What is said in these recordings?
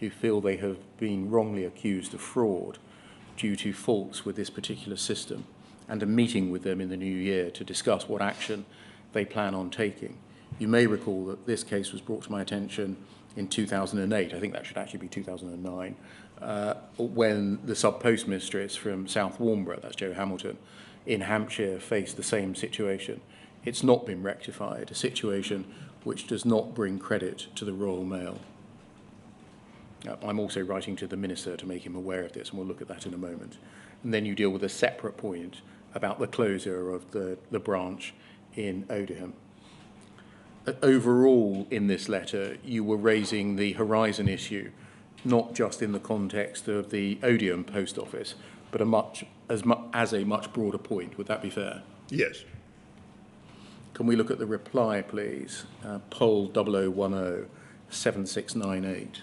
who feel they have been wrongly accused of fraud due to faults with this particular system, and a meeting with them in the new year to discuss what action they plan on taking. You may recall that this case was brought to my attention in 2008, I think that should actually be 2009, when the sub-postmistress from South Warnborough, that's Jo Hamilton, in Hampshire faced the same situation. It's not been rectified, a situation which does not bring credit to the Royal Mail. I'm also writing to the Minister to make him aware of this, and we'll look at that in a moment. And then you deal with a separate point about the closure of the branch in Odiham. Overall, in this letter, you were raising the Horizon issue, not just in the context of the Odiham post office, but as a much broader point. Would that be fair? Yes. Can we look at the reply, please? Poll 0010 7698.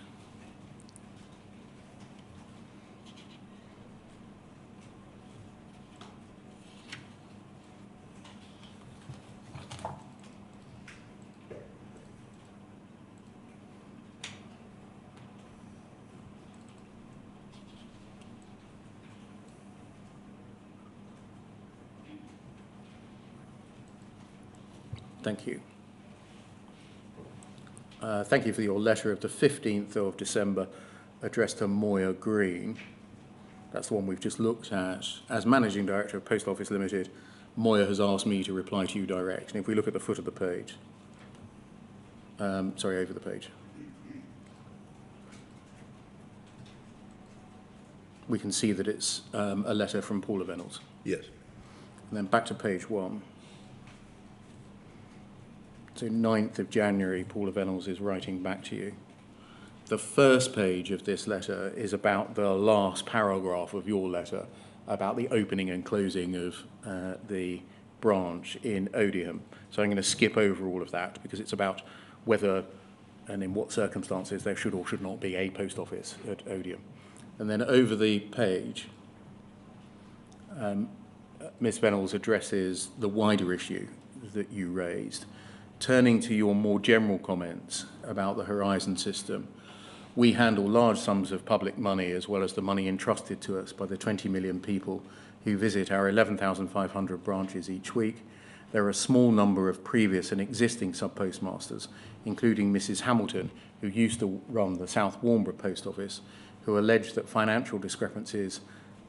Thank you. Thank you for your letter of the 15th of December addressed to Moya Green. That's the one we've just looked at. As Managing Director of Post Office Limited, Moya has asked me to reply to you direct. And if we look at the foot of the page, over the page, we can see that it's a letter from Paula Venables. Yes. And then back to page 1. So 9th of January, Paula Venables is writing back to you. The first page of this letter is about the last paragraph of your letter, about the opening and closing of the branch in Odiham. So I'm going to skip over all of that because it's about whether and in what circumstances there should or should not be a post office at Odiham. And then over the page, Ms. Venables addresses the wider issue that you raised. Turning to your more general comments about the Horizon system, we handle large sums of public money as well as the money entrusted to us by the 20 million people who visit our 11,500 branches each week. There are a small number of previous and existing sub-postmasters, including Mrs. Hamilton, who used to run the South Warnborough post office, who allege that financial discrepancies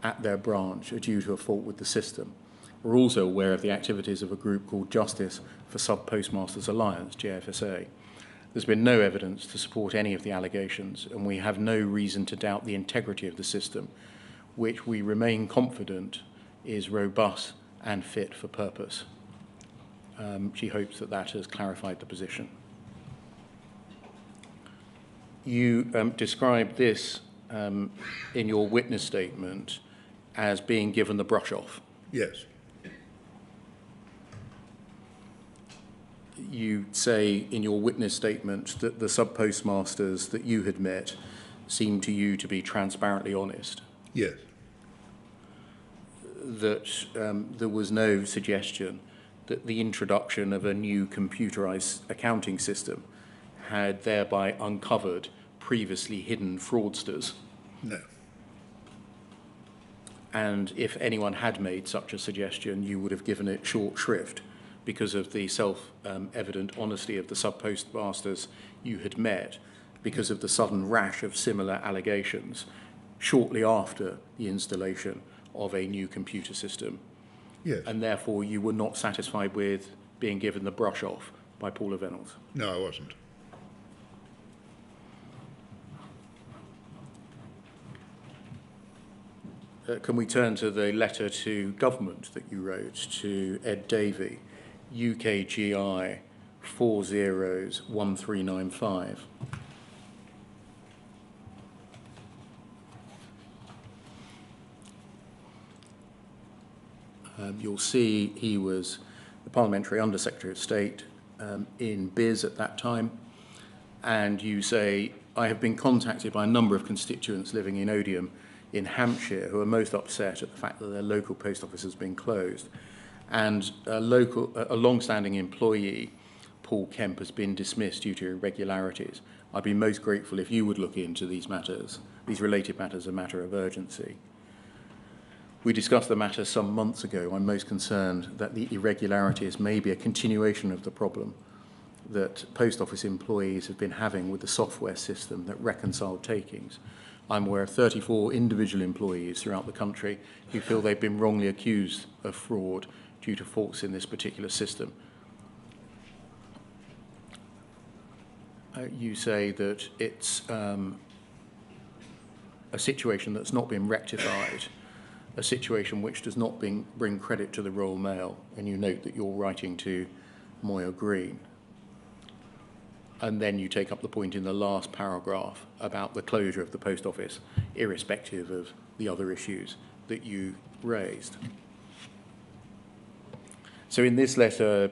at their branch are due to a fault with the system. We're also aware of the activities of a group called Justice for Sub-Postmasters Alliance, JFSA. There's been no evidence to support any of the allegations, and we have no reason to doubt the integrity of the system, which we remain confident is robust and fit for purpose. She hopes that that has clarified the position. You described this in your witness statement as being given the brush off. Yes. You say in your witness statement that the sub-postmasters that you had met seemed to you to be transparently honest. Yes. That there was no suggestion that the introduction of a new computerized accounting system had thereby uncovered previously hidden fraudsters. No. And if anyone had made such a suggestion, you would have given it short shrift because of the self-evident honesty of the sub-postmasters you had met, because of the sudden rash of similar allegations shortly after the installation of a new computer system. Yes. And therefore you were not satisfied with being given the brush off by Paula Venables. No, I wasn't. Can we turn to the letter to government that you wrote to Ed Davey, UKGI 401395? You'll see he was the Parliamentary Under-Secretary of State in Biz at that time, and you say, I have been contacted by a number of constituents living in Odiham in Hampshire who are most upset at the fact that their local post office has been closed. And a long-standing employee, Paul Kemp, has been dismissed due to irregularities. I'd be most grateful if you would look into these matters, these related matters, a matter of urgency. We discussed the matter some months ago. I'm most concerned that the irregularities may be a continuation of the problem that post office employees have been having with the software system that reconciled takings. I'm aware of 34 individual employees throughout the country who feel they've been wrongly accused of fraud due to faults in this particular system. You say that it's a situation that's not been rectified, a situation which does not bring credit to the Royal Mail, and you note that you're writing to Moya Green. And then you take up the point in the last paragraph about the closure of the post office, irrespective of the other issues that you raised. So in this letter,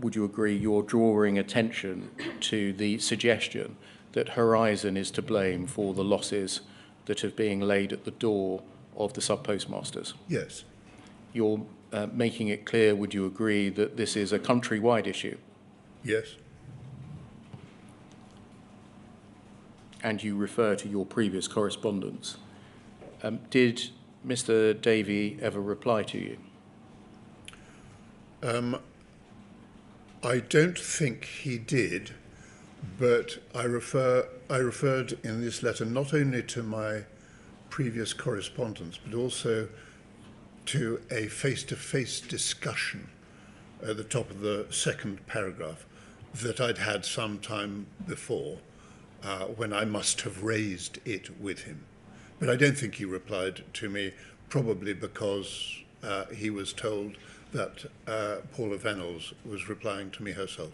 would you agree you're drawing attention to the suggestion that Horizon is to blame for the losses that are being laid at the door of the sub-postmasters? Yes. You're making it clear, would you agree, that this is a countrywide issue? Yes. And you refer to your previous correspondence. Did Mr. Davey ever reply to you? I don't think he did, but I referred in this letter not only to my previous correspondence, but also to a face-to-face discussion at the top of the second paragraph that I'd had some time before, when I must have raised it with him. But I don't think he replied to me, probably because he was told that Paula Venables was replying to me herself.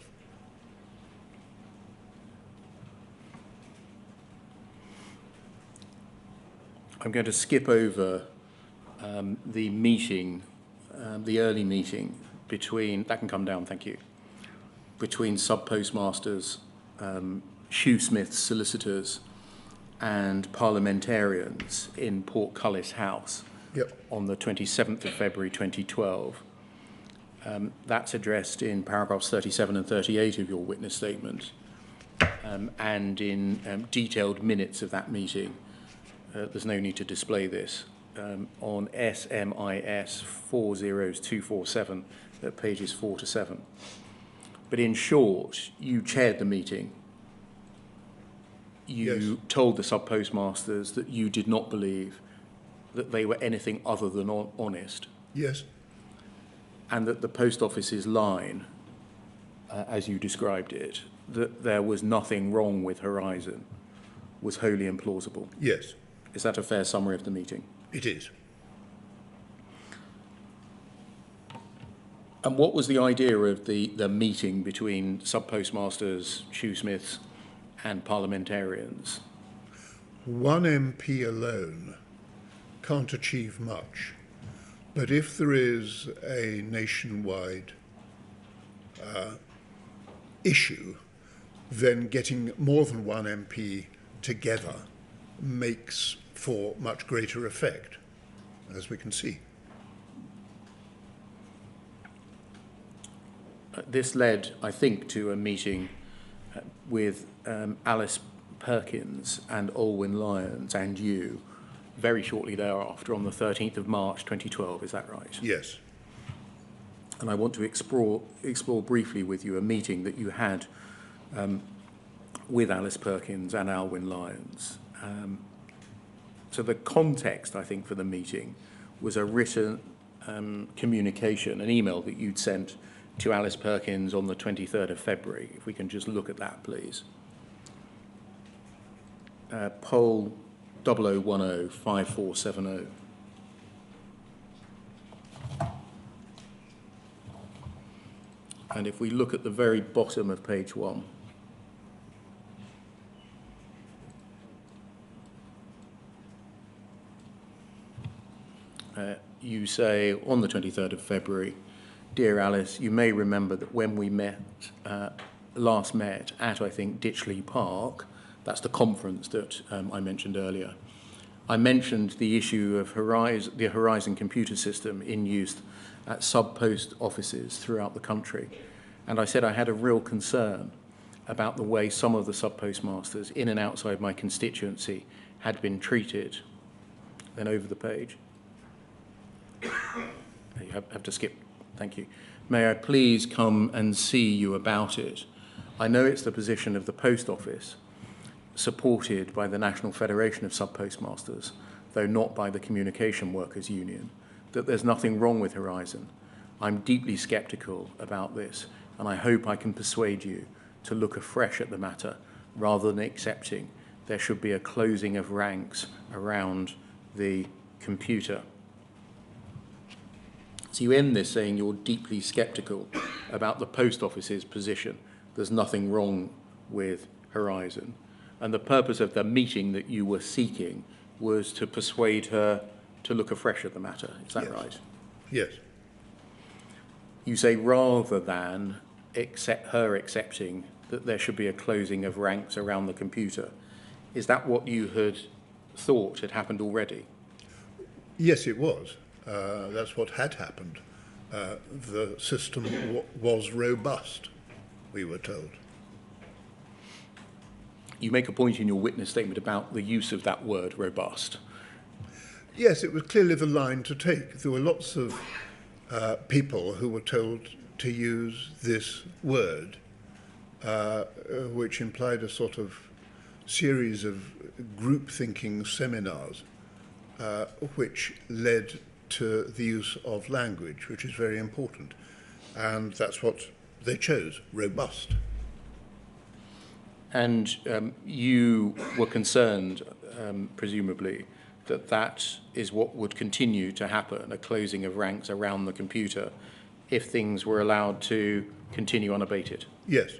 I'm going to skip over the meeting, the early meeting between, that can come down, thank you, between sub-postmasters, shoesmiths, solicitors and parliamentarians in Portcullis House. Yep. On the 27th of February 2012. That's addressed in paragraphs 37 and 38 of your witness statement, and in detailed minutes of that meeting. There's no need to display this. On SMIS 40247 at pages 4 to 7. But in short, you chaired the meeting. You Yes. told the sub-postmasters that you did not believe that they were anything other than honest. Yes. And that the post office's line, as you described it, that there was nothing wrong with Horizon, was wholly implausible. Yes. Is that a fair summary of the meeting? It is. And what was the idea of the meeting between sub-postmasters, shoesmiths and parliamentarians? One MP alone can't achieve much, but if there is a nationwide issue, then getting more than one MP together makes for much greater effect, as we can see. This led, I think, to a meeting with Alice Perkins and Olwyn Lyons and you very shortly thereafter on the 13th of March 2012, is that right? Yes. And I want to explore briefly with you a meeting that you had with Alice Perkins and Olwyn Lyons. So the context, I think, for the meeting was a written communication, an email that you'd sent to Alice Perkins on the 23rd of February. If we can just look at that, please. Poll 00105470. And if we look at the very bottom of page 1, you say on the 23rd of February, "Dear Alice, you may remember that when we last met at, I think, Ditchley Park," that's the conference that I mentioned earlier, "I mentioned the issue of the Horizon computer system in use at sub-post offices throughout the country. And I said I had a real concern about the way some of the sub-postmasters in and outside my constituency had been treated. Then over the page. You have to skip. Thank you. May I please come and see you about it? I know it's the position of the Post Office, supported by the National Federation of Sub-Postmasters, though not by the Communication Workers Union, that there's nothing wrong with Horizon. I'm deeply sceptical about this, and I hope I can persuade you to look afresh at the matter rather than accepting there should be a closing of ranks around the computer. So you end this saying you're deeply sceptical about the Post Office's position. There's nothing wrong with Horizon. And the purpose of the meeting that you were seeking was to persuade her to look afresh at the matter. Is that right? Yes. You say rather than her accepting that there should be a closing of ranks around the computer. Is that what you had thought had happened already? Yes, it was. That's what had happened. The system was robust, we were told. You make a point in your witness statement about the use of that word, robust. Yes, it was clearly the line to take. There were lots of people who were told to use this word, which implied a sort of series of group-thinking seminars, which led to the use of language, which is very important. And that's what they chose, robust. And you were concerned, presumably, that that is what would continue to happen, a closing of ranks around the computer, if things were allowed to continue unabated? Yes.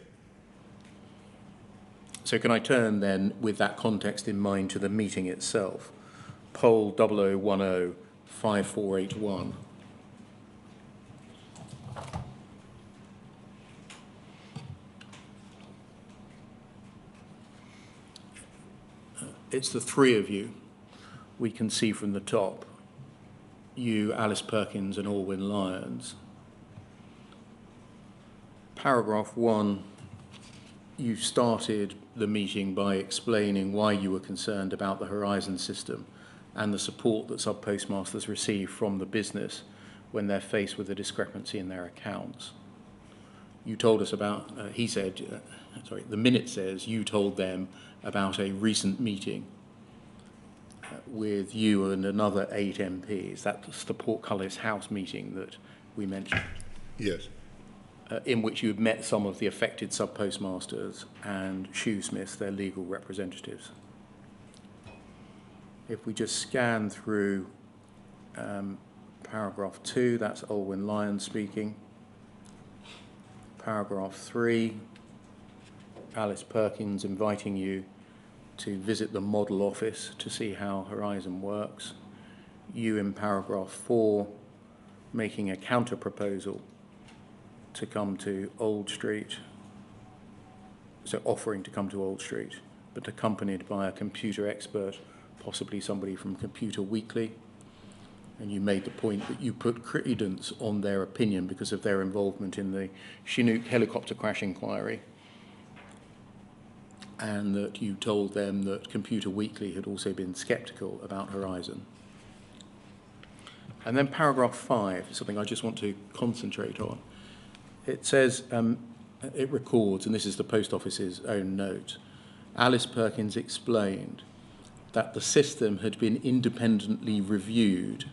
So can I turn then, with that context in mind, to the meeting itself? Poll 00105481. It's the three of you. We can see from the top, you, Alice Perkins and Alwyn Lyons. Paragraph 1, you started the meeting by explaining why you were concerned about the Horizon system and the support that sub-postmasters receive from the business when they're faced with a discrepancy in their accounts. You told us about, the minute says you told them about a recent meeting with you and another 8 MPs. That's the Portcullis House meeting that we mentioned. Yes. In which you had met some of the affected sub-postmasters and shoesmiths, their legal representatives. If we just scan through paragraph 2, that's Alwyn Lyons speaking. Paragraph 3, Alice Perkins inviting you to visit the model office to see how Horizon works. You in paragraph 4 making a counter proposal to come to Old Street, so offering to come to Old Street, but accompanied by a computer expert, possibly somebody from Computer Weekly. And you made the point that you put credence on their opinion because of their involvement in the Chinook helicopter crash inquiry, and that you told them that Computer Weekly had also been sceptical about Horizon. And then paragraph 5, something I just want to concentrate on. It says, it records, and this is the Post Office's own note, Alice Perkins explained that the system had been independently reviewed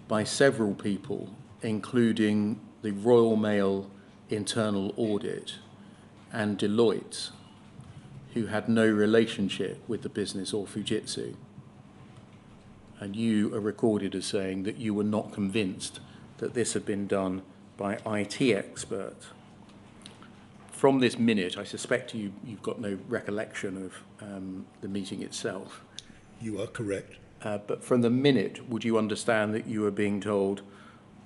by several people, including the Royal Mail Internal Audit and Deloitte, who had no relationship with the business or Fujitsu. And you are recorded as saying that you were not convinced that this had been done by IT experts. From this minute, I suspect you've got no recollection of the meeting itself. You are correct. But from the minute, would you understand that you were being told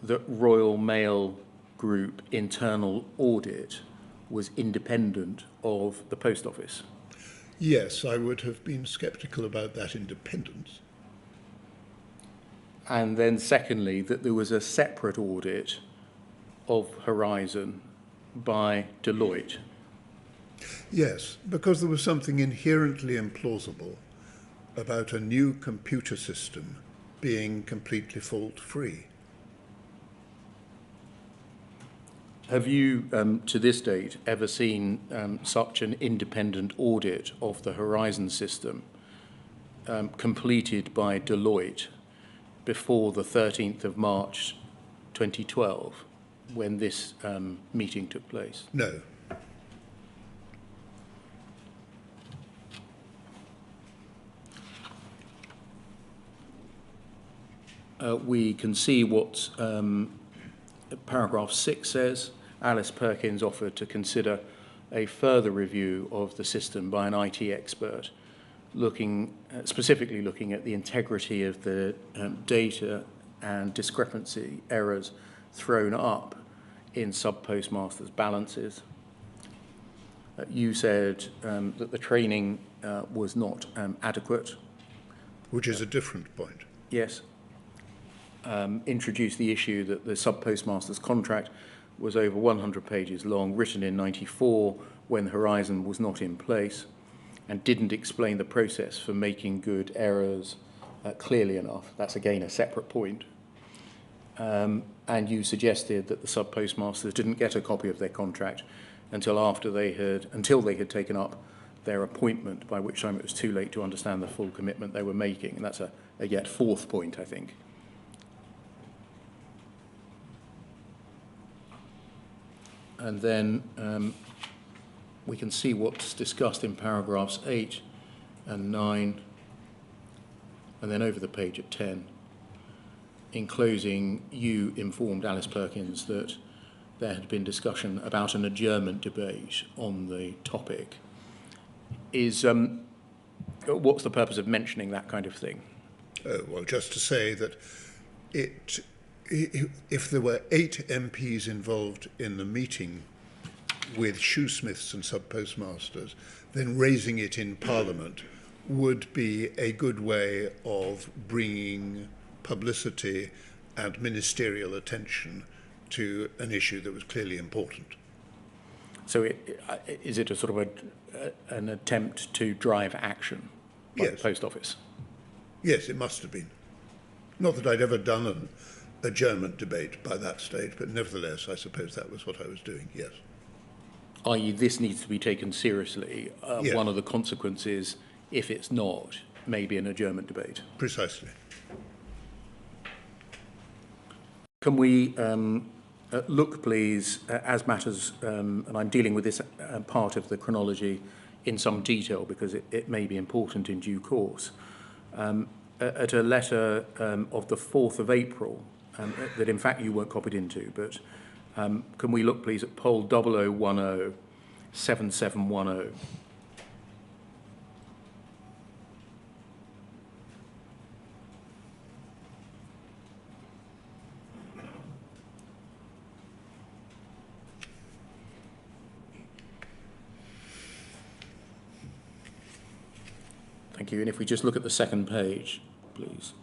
that Royal Mail Group internal audit was independent of the Post Office? Yes, I would have been sceptical about that independence. And then secondly, that there was a separate audit of Horizon by Deloitte. Yes, because there was something inherently implausible about a new computer system being completely fault-free. Have you, to this date, ever seen such an independent audit of the Horizon system completed by Deloitte before the 13th of March 2012, when this meeting took place? No. We can see what paragraph 6 says. Alice Perkins offered to consider a further review of the system by an IT expert, specifically looking at the integrity of the data and discrepancy errors thrown up in sub-postmasters' balances. You said that the training was not adequate. Which is a different point. Yes. Introduced the issue that the sub-postmaster's contract was over 100 pages long, written in '94 when Horizon was not in place, and didn't explain the process for making good errors clearly enough. That's again a separate point. And you suggested that the sub-postmasters didn't get a copy of their contract until they had taken up their appointment, by which time it was too late to understand the full commitment they were making. And that's a yet fourth point, I think. And then we can see what's discussed in paragraphs 8 and 9, and then over the page at 10. In closing, you informed Alice Perkins that there had been discussion about an adjournment debate on the topic. What's the purpose of mentioning that kind of thing? Well, just to say that if there were 8 MPs involved in the meeting with shoesmiths and sub-postmasters, then raising it in Parliament would be a good way of bringing publicity and ministerial attention to an issue that was clearly important. So is it a sort of an attempt to drive action by the Post Office? Yes, it must have been. Not that I'd ever done an adjournment debate by that stage, but nevertheless, I suppose that was what I was doing, yes. I.e., this needs to be taken seriously. Yes. One of the consequences, if it's not, may be an adjournment debate. Precisely. Can we look, please, as matters, and I'm dealing with this part of the chronology in some detail because it may be important in due course, at a letter of the 4th of April, that in fact you weren't copied into, but can we look, please, at poll 0010 7710? Thank you. And if we just look at the second page, please,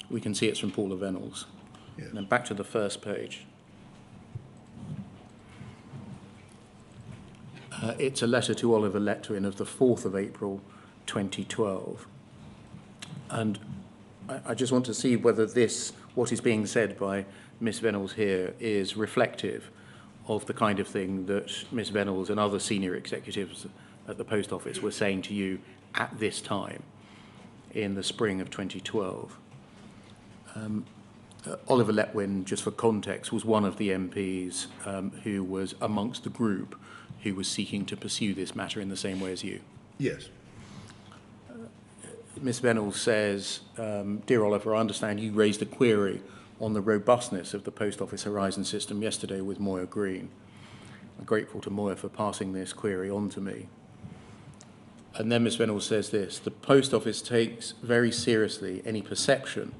we can see it's from Paula Venables. Yes. And then back to the first page. It's a letter to Oliver Letwin of the 4th of April 2012. And I just want to see whether what is being said by Miss Venables here is reflective of the kind of thing that Miss Venables and other senior executives at the Post Office were saying to you at this time in the spring of 2012. Oliver Letwin, just for context, was one of the MPs who was amongst the group who was seeking to pursue this matter in the same way as you. Yes. Ms. Venables says, Dear Oliver, I understand you raised a query on the robustness of the Post Office Horizon system yesterday with Moya Green. I'm grateful to Moya for passing this query on to me. And then Ms. Venables says this: the Post Office takes very seriously any perception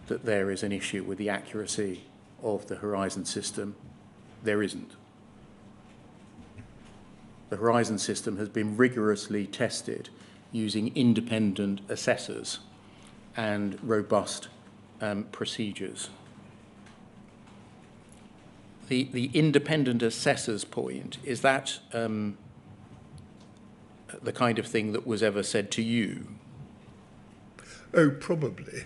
that there is an issue with the accuracy of the Horizon system. There isn't. The Horizon system has been rigorously tested using independent assessors and robust procedures. The independent assessor's point, is that the kind of thing that was ever said to you? Oh, probably.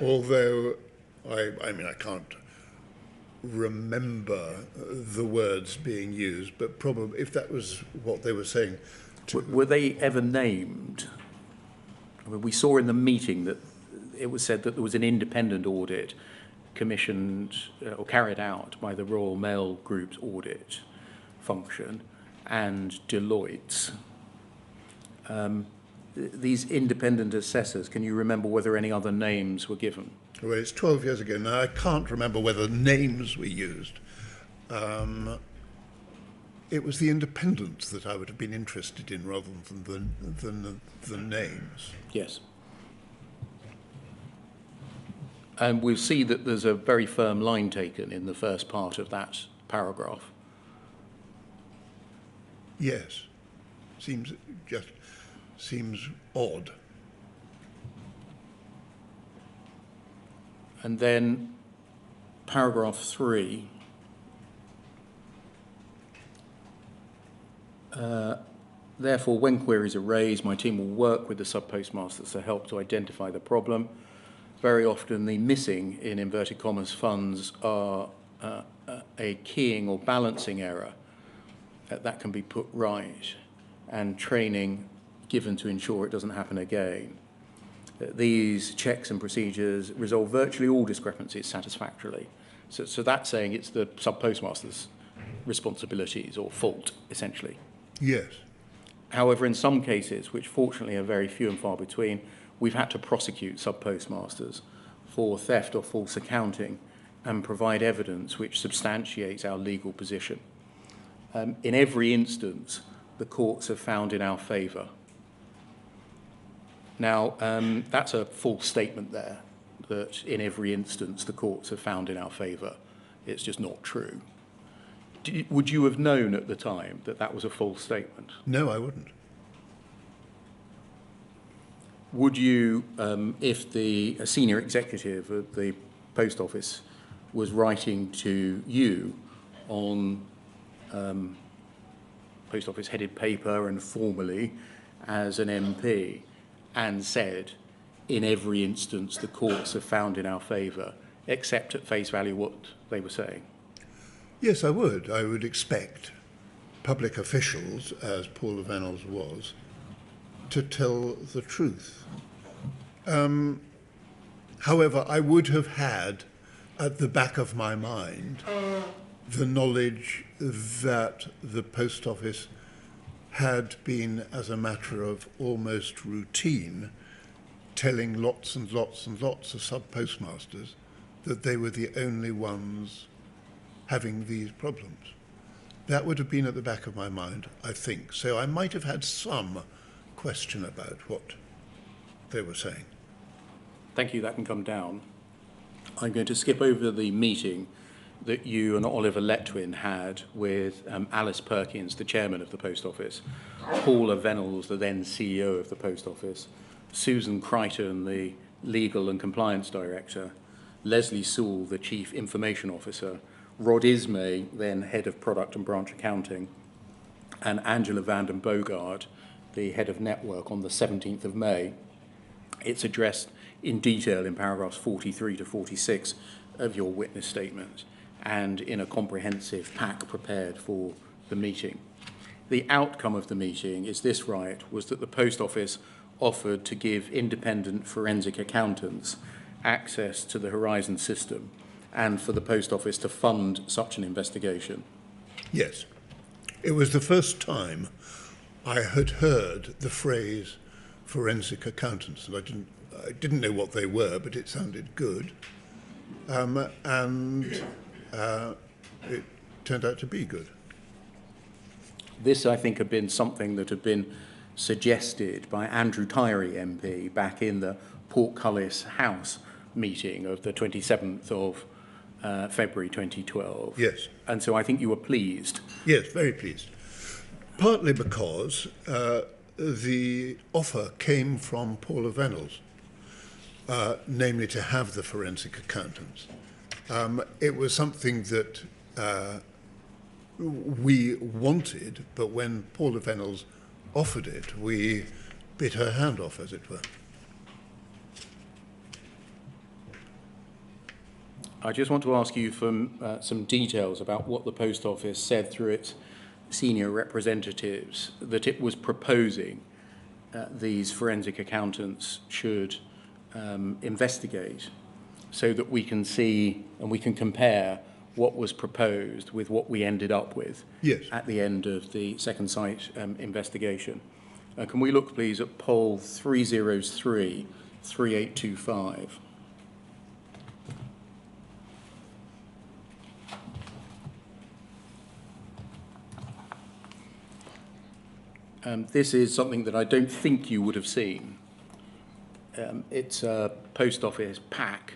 Although, I mean, I can't remember the words being used, but probably if that was what they were saying. Were they ever named? I mean, we saw in the meeting that it was said that there was an independent audit commissioned or carried out by the Royal Mail Group's audit function and Deloitte's. These independent assessors, can you remember whether any other names were given? Well, it's 12 years ago now. I can't remember whether names were used. It was the independents that I would have been interested in rather than the names. Yes. And we'll see that there's a very firm line taken in the first part of that paragraph. Yes. Seems odd. And then paragraph 3. Therefore, when queries are raised, my team will work with the sub-postmasters to help to identify the problem. Very often the missing, in inverted commas, funds are a keying or balancing error. That can be put right, and training given to ensure it doesn't happen again. These checks and procedures resolve virtually all discrepancies satisfactorily. So that's saying it's the sub-postmaster's responsibilities or fault, essentially. Yes. However, in some cases, which fortunately are very few and far between, we've had to prosecute sub-postmasters for theft or false accounting and provide evidence which substantiates our legal position. In every instance, the courts have found in our favour. Now, that's a false statement there, that in every instance the courts have found in our favour. It's just not true. Would you have known at the time that that was a false statement? No, I wouldn't. Would you, if a senior executive of the Post Office was writing to you on Post Office headed paper and formally as an MP, and said, in every instance the courts have found in our favour, accept at face value what they were saying? Yes, I would. I would expect public officials, as Paul Venels was, to tell the truth. However, I would have had at the back of my mind the knowledge that the Post Office had been, as a matter of almost routine, telling lots and lots and lots of sub-postmasters that they were the only ones having these problems. That would have been at the back of my mind, I think. So I might have had some question about what they were saying. Thank you, that can come down. I'm going to skip over the meeting that you and Oliver Letwin had with Alice Perkins, the chairman of the Post Office, Paula Venels, the then CEO of the Post Office, Susan Crichton, the legal and compliance director, Leslie Sewell, the chief information officer, Rod Ismay, then head of product and branch accounting, and Angela Vanden Bogard, the head of network, on the 17th of May. It's addressed in detail in paragraphs 43 to 46 of your witness statement, and in a comprehensive pack prepared for the meeting. The outcome of the meeting is this, right, was that the Post Office offered to give independent forensic accountants access to the Horizon system and for the Post Office to fund such an investigation. Yes. It was the first time I had heard the phrase forensic accountants, and I didn't know what they were, but it sounded good. It turned out to be good. This, I think, had been something that had been suggested by Andrew Tory MP back in the Portcullis House meeting of the 27th of February 2012. Yes. And so I think you were pleased. Yes, very pleased. Partly because the offer came from Paula Venels, namely to have the forensic accountants. It was something that we wanted, but when Paula Venables offered it, we bit her hand off, as it were. I just want to ask you for some details about what the Post Office said through its senior representatives that it was proposing these forensic accountants should investigate, so that we can see and we can compare what was proposed with what we ended up with at the end of the second site investigation. Can we look, please, at poll 303 3825? This is something that I don't think you would have seen. It's a Post Office pack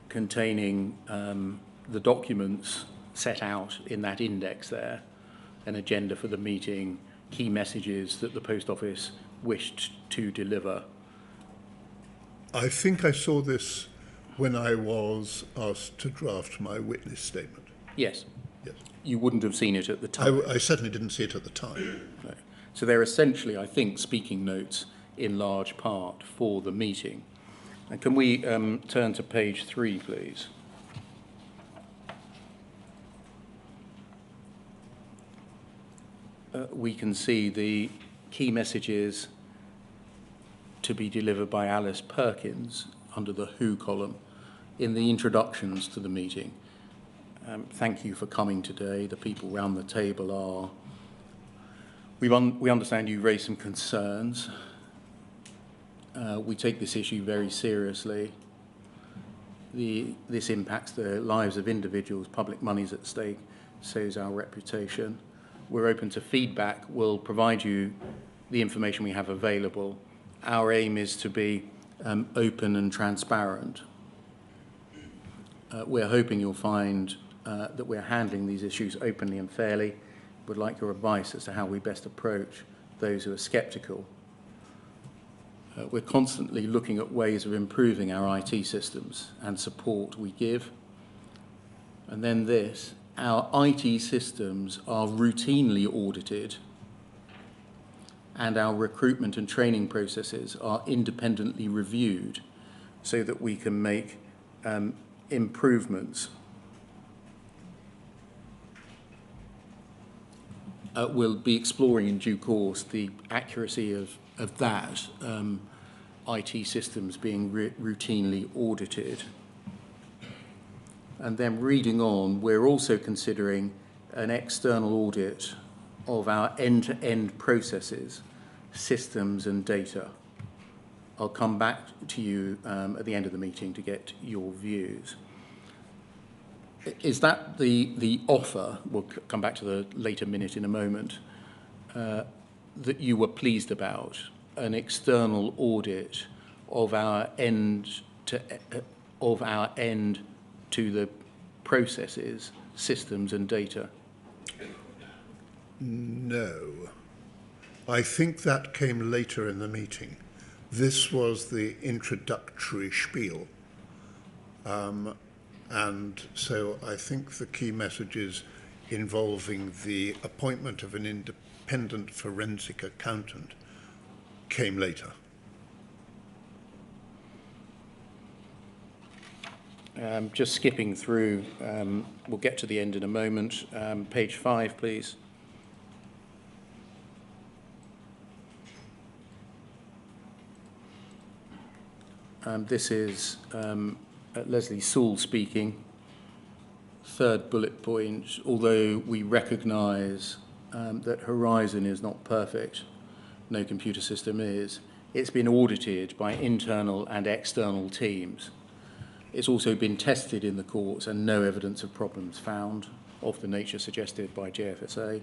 containing the documents set out in that index there, an agenda for the meeting, key messages that the Post Office wished to deliver. I think I saw this when I was asked to draft my witness statement. Yes. Yes. You wouldn't have seen it at the time. I certainly didn't see it at the time. No. So they're essentially, I think, speaking notes in large part for the meeting. And can we turn to page 3, please? We can see the key messages to be delivered by Alice Perkins under the Who column in the introductions to the meeting. Thank you for coming today. The people round the table are... We understand you raised some concerns. We take this issue very seriously. This impacts the lives of individuals, public money's at stake, so is our reputation. We're open to feedback. We'll provide you the information we have available. Our aim is to be open and transparent. We're hoping you'll find that we're handling these issues openly and fairly. Would like your advice as to how we best approach those who are sceptical. We're constantly looking at ways of improving our IT systems and support we give. And then this, our IT systems are routinely audited and our recruitment and training processes are independently reviewed so that we can make improvements. We'll be exploring in due course the accuracy of that, IT systems being routinely audited. And then reading on, we're also considering an external audit of our end-to-end processes, systems and data. I'll come back to you at the end of the meeting to get your views. Is that the offer, we'll come back to the later minute in a moment, that you were pleased about, an external audit of our end to the processes, systems and data? No. I think that came later in the meeting. This was the introductory spiel. And so I think the key messages involving the appointment of an independent forensic accountant came later. Just skipping through, we'll get to the end in a moment. Page 5, please. This is Leslie Sewell speaking. Third bullet point, although we recognise that Horizon is not perfect, no computer system is, it's been audited by internal and external teams. It's also been tested in the courts and no evidence of problems found of the nature suggested by JFSA.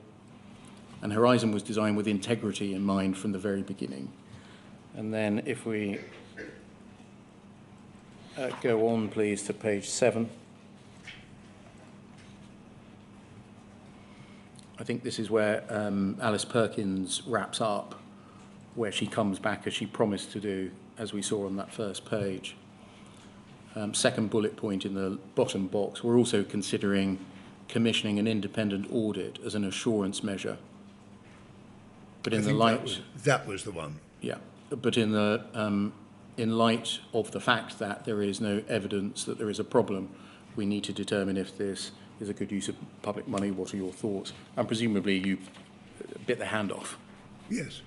And Horizon was designed with integrity in mind from the very beginning. And then if we go on, please, to page 7. I think this is where Alice Perkins wraps up, where she comes back as she promised to do, as we saw on that first page. Second bullet point in the bottom box, we're also considering commissioning an independent audit as an assurance measure. But in I the think light, that was the one. yeah, but in light of the fact that there is no evidence that there is a problem, we need to determine if this is a good use of public money. What are your thoughts? And presumably you bit the hand off. Yes.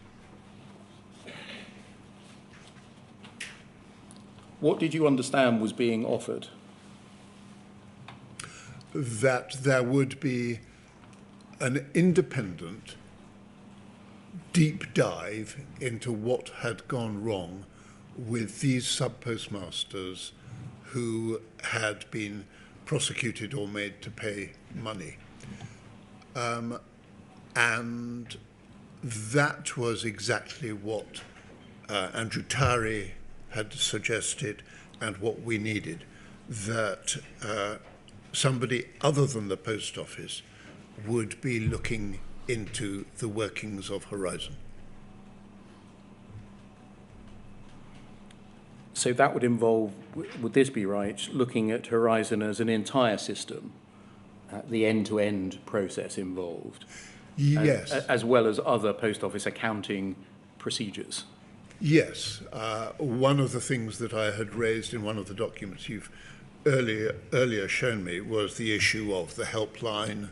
What did you understand was being offered? That there would be an independent deep dive into what had gone wrong with these sub-postmasters who had been prosecuted or made to pay money. And that was exactly what Andrew Tory had suggested and what we needed, that somebody other than the Post Office would be looking into the workings of Horizon. So that would involve, would this be right, looking at Horizon as an entire system, the end-to-end process involved? Yes. As well as other Post Office accounting procedures? Yes. One of the things that I had raised in one of the documents you've earlier shown me was the issue of the helpline,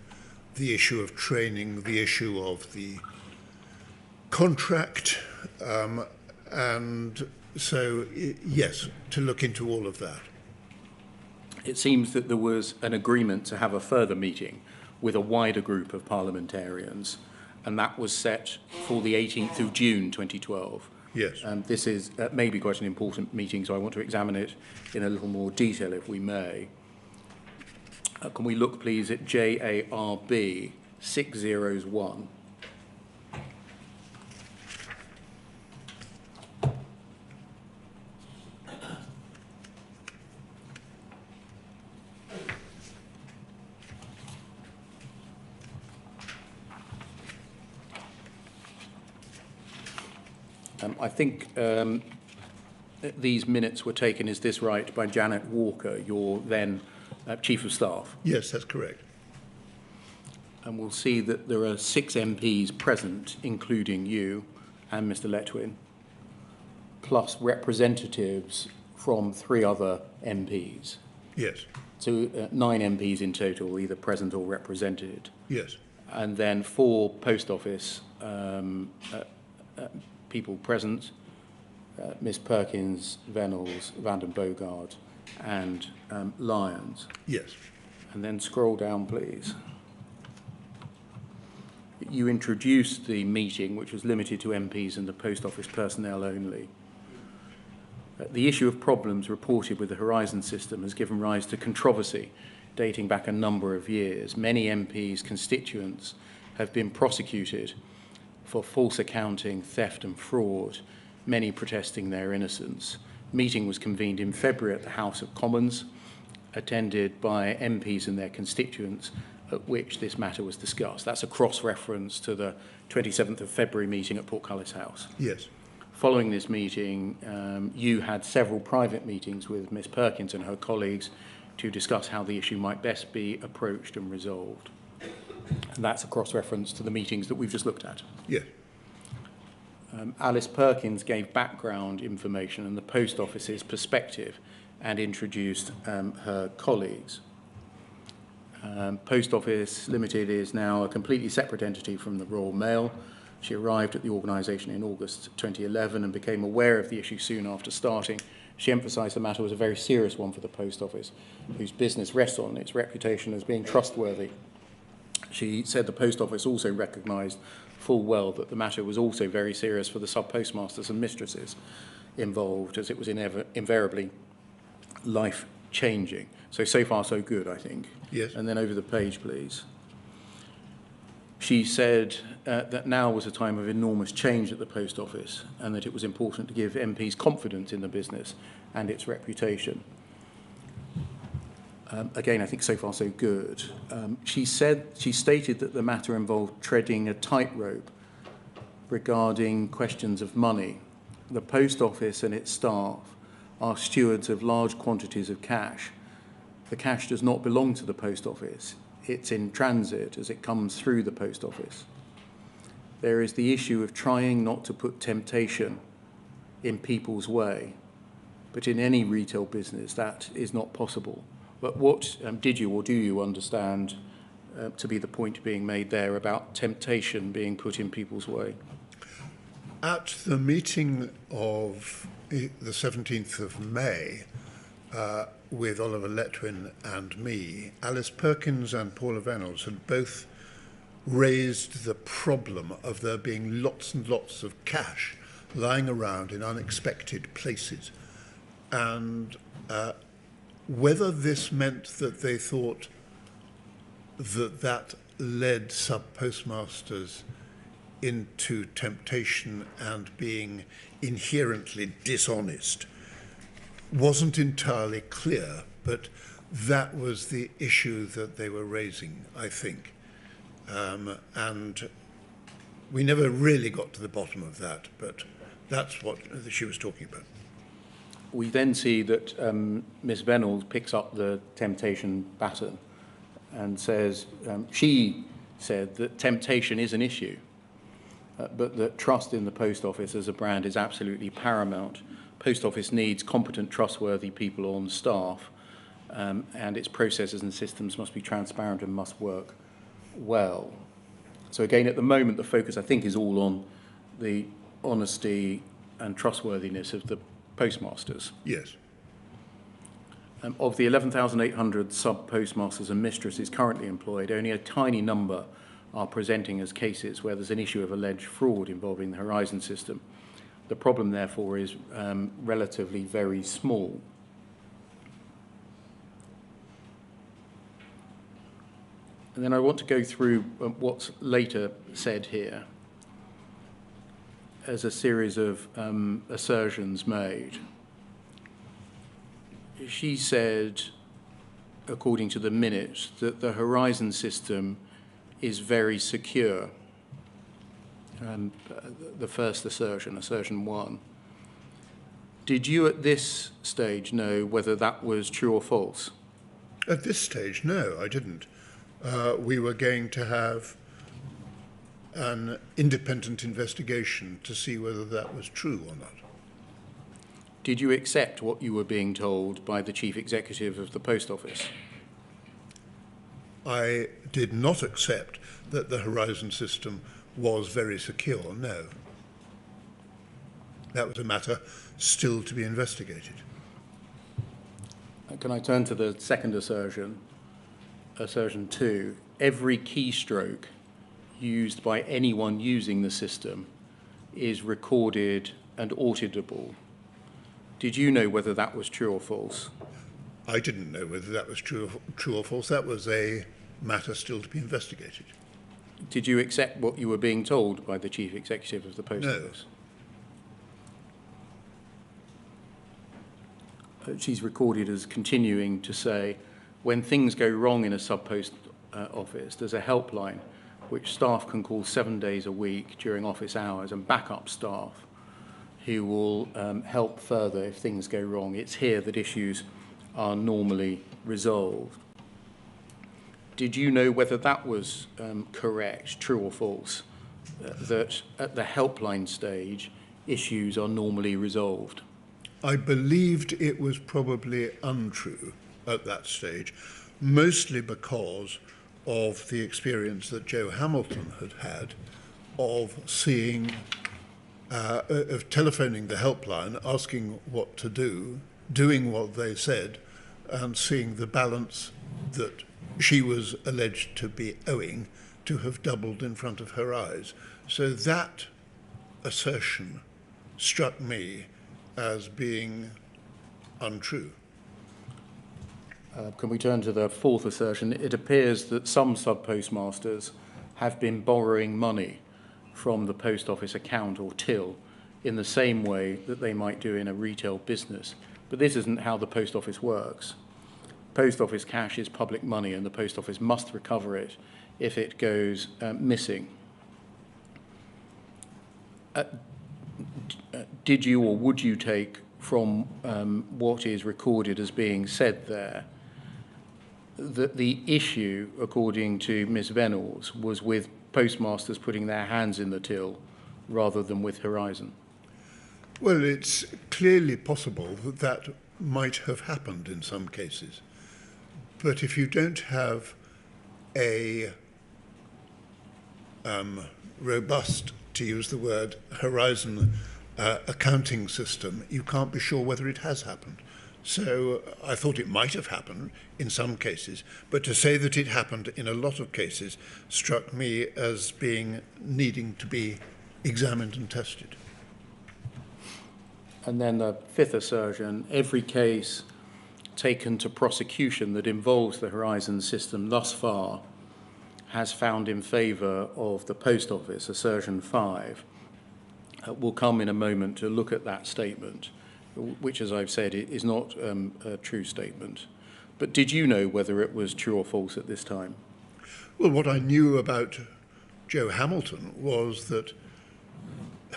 the issue of training, the issue of the contract, and so, yes, to look into all of that. It seems that there was an agreement to have a further meeting with a wider group of parliamentarians, and that was set for the 18th of June 2012. Yes. This is maybe quite an important meeting, so I want to examine it in a little more detail, if we may. Can we look, please, at JARB 601? I think these minutes were taken, is this right, by Janet Walker, your then Chief of Staff. Yes, that's correct. And we'll see that there are 6 MPs present, including you and Mr. Letwin, plus representatives from 3 other MPs. Yes. So 9 MPs in total, either present or represented. Yes. And then 4 Post Office people present, Miss Perkins, Venables, Vanden Bogart, and Lyons. Yes. And then scroll down, please. You introduced the meeting, which was limited to MPs and the Post Office personnel only. The issue of problems reported with the Horizon system has given rise to controversy dating back a number of years. Many MPs' constituents have been prosecuted for false accounting, theft and fraud, many protesting their innocence. Meeting was convened in February at the House of Commons, attended by MPs and their constituents, at which this matter was discussed. That's a cross-reference to the 27th of February meeting at Portcullis House. Yes. Following this meeting, you had several private meetings with Miss Perkins and her colleagues to discuss how the issue might best be approached and resolved. And that's a cross-reference to the meetings that we've just looked at. Yes. Alice Perkins gave background information and the Post Office's perspective and introduced her colleagues. Post Office Limited is now a completely separate entity from the Royal Mail. She arrived at the organisation in August 2011 and became aware of the issue soon after starting. She emphasised the matter was a very serious one for the Post Office, whose business rests on its reputation as being trustworthy. She said the Post Office also recognised full well that the matter was also very serious for the sub-postmasters and mistresses involved, as it was invariably life-changing. So far, so good, I think. Yes. And then over the page, please. She said that now was a time of enormous change at the Post Office and that it was important to give MPs confidence in the business and its reputation. Again, I think so far so good. She stated that the matter involved treading a tightrope regarding questions of money. The Post Office and its staff are stewards of large quantities of cash. The cash does not belong to the Post Office. it's in transit, as it comes through the post office, there is the issue of trying not to put temptation in people's way. But in any retail business, that is not possible. But what did you or do you understand to be the point being made there about temptation being put in people's way? At the meeting of the 17th of May with Oliver Letwin and me, Alice Perkins and Paula Reynolds had both raised the problem of there being lots and lots of cash lying around in unexpected places. And whether this meant that they thought that led sub-postmasters into temptation and being inherently dishonest wasn't entirely clear, but that was the issue that they were raising, I think. And we never really got to the bottom of that, but that's what she was talking about. We then see that Miss Reynolds picks up the temptation baton and says, she said that temptation is an issue, but that trust in the post office as a brand is absolutely paramount. Post office needs competent, trustworthy people on staff, and its processes and systems must be transparent and must work well. So again, at the moment, the focus, I think, is all on the honesty and trustworthiness of the postmasters. Yes. Of the 11,800 sub-postmasters and mistresses currently employed, only a tiny number are presenting as cases where there's an issue of alleged fraud involving the Horizon system. The problem, therefore, is relatively very small. And then I want to go through what's later said here as a series of assertions made. She said, according to the minutes, that the Horizon system is very secure. The first assertion, assertion one. Did you at this stage know whether that was true or false? At this stage, no, I didn't. We were going to have an independent investigation to see whether that was true or not. Did you accept what you were being told by the chief executive of the post office? I did not accept that the Horizon system was very secure, no. That was a matter still to be investigated. Can I turn to the second assertion, assertion two? Every keystroke used by anyone using the system is recorded and auditable. Did you know whether that was true or false? I didn't know whether that was true or false. That was a matter still to be investigated. Did you accept what you were being told by the chief executive of the post office? She's recorded as continuing to say, when things go wrong in a sub-post office, there's a helpline which staff can call 7 days a week during office hours, and backup staff who will help further if things go wrong. It's here that issues are normally resolved. Did you know whether that was correct, true or false, that at the helpline stage, issues are normally resolved? I believed it was probably untrue at that stage, mostly because of the experience that Joe Hamilton had had of seeing, of telephoning the helpline, asking what to do, doing what they said, and seeing the balance that she was alleged to be owing to have doubled in front of her eyes. So that assertion struck me as being untrue. Can we turn to the fourth assertion? It appears that some sub-postmasters have been borrowing money from the post office account or till in the same way that they might do in a retail business. But this isn't how the post office works. Post office cash is public money, and the post office must recover it if it goes missing. Did you or would you take from what is recorded as being said there that the issue, according to Ms Venables, was with postmasters putting their hands in the till rather than with Horizon? Well, it's clearly possible that that might have happened in some cases. But if you don't have a robust, to use the word, Horizon accounting system, you can't be sure whether it has happened. So I thought it might have happened in some cases, but to say that it happened in a lot of cases struck me as being needing to be examined and tested. And then the fifth assertion, every case taken to prosecution that involves the Horizon system thus far has found in favour of the Post Office, assertion 5. We'll come in a moment to look at that statement, which, as I've said, is not a true statement. But did you know whether it was true or false at this time? Well, what I knew about Jo Hamilton was that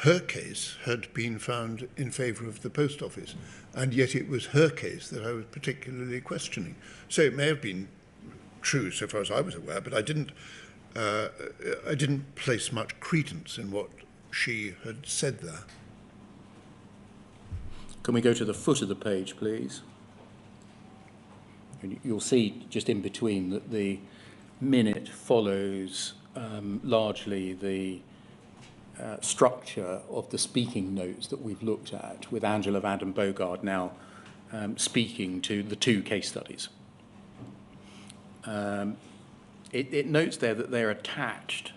her case had been found in favour of the Post Office, and yet it was her case that I was particularly questioning. So it may have been true so far as I was aware, but I didn't place much credence in what she had said there. Can we go to the foot of the page, please? And you'll see just in between that the minute follows largely the structure of the speaking notes that we've looked at, with Angela van den Boogaard now speaking to the two case studies. It notes there that they're attached.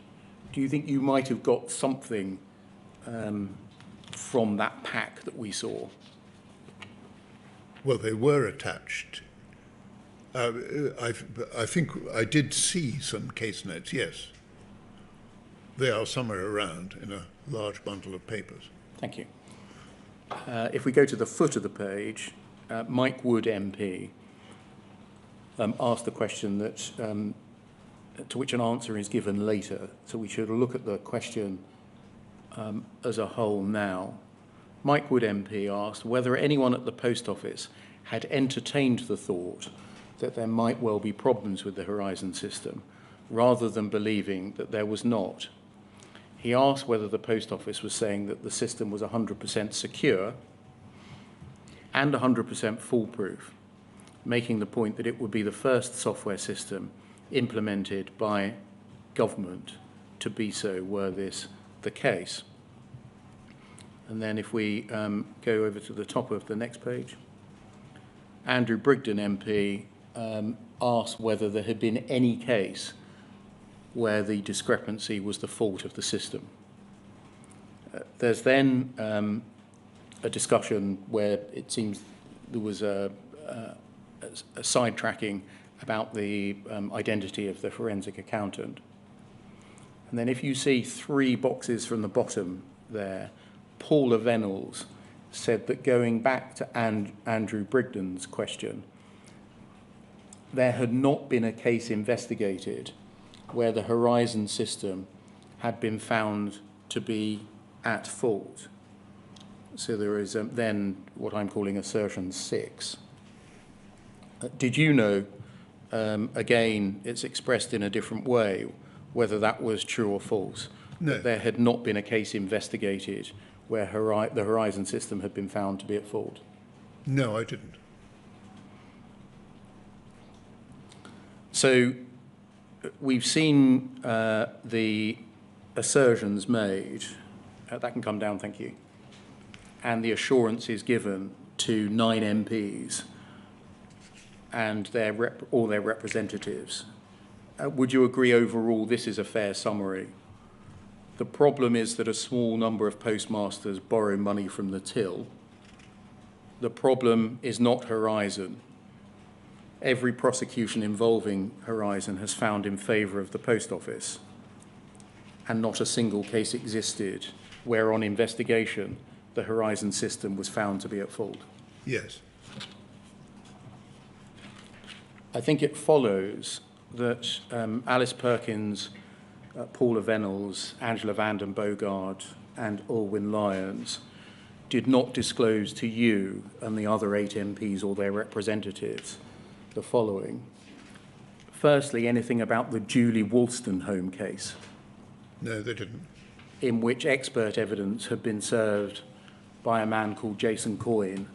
Do you think you might have got something from that pack that we saw? Well, they were attached. I think I did see some case notes, yes. They are somewhere around in a large bundle of papers. Thank you. If we go to the foot of the page, Mike Wood MP asked the question that, to which an answer is given later. So we should look at the question as a whole now. Mike Wood MP asked whether anyone at the Post Office had entertained the thought that there might well be problems with the Horizon system, rather than believing that there was not. He asked whether the Post Office was saying that the system was 100% secure and 100% foolproof, making the point that it would be the first software system implemented by government to be so, were this the case. And then if we go over to the top of the next page, Andrew Brigden MP asked whether there had been any case where the discrepancy was the fault of the system. There's then a discussion where it seems there was a sidetracking about the identity of the forensic accountant. And then if you see 3 boxes from the bottom there, Paula Venables said that going back to Andrew Brigden's question, there had not been a case investigated where the Horizon system had been found to be at fault. So there is then what I'm calling assertion 6. Did you know, again, it's expressed in a different way, whether that was true or false? No. That there had not been a case investigated where the Horizon system had been found to be at fault? No, I didn't. So we've seen the assertions made. That can come down, thank you. And the assurances given to 9 MPs and all their representatives. Would you agree overall this is a fair summary? The problem is that a small number of postmasters borrow money from the till. The problem is not Horizon. Every prosecution involving Horizon has found in favour of the Post Office, and not a single case existed where on investigation the Horizon system was found to be at fault. Yes. I think it follows that Alice Perkins, Paula Venables, Angela van den Boogaard and Alwyn Lyons did not disclose to you and the other 8 MPs or their representatives the following. Firstly, anything about the Julie Wolstenholme case, No, they didn't. in which expert evidence had been served by a man called Jason Coyne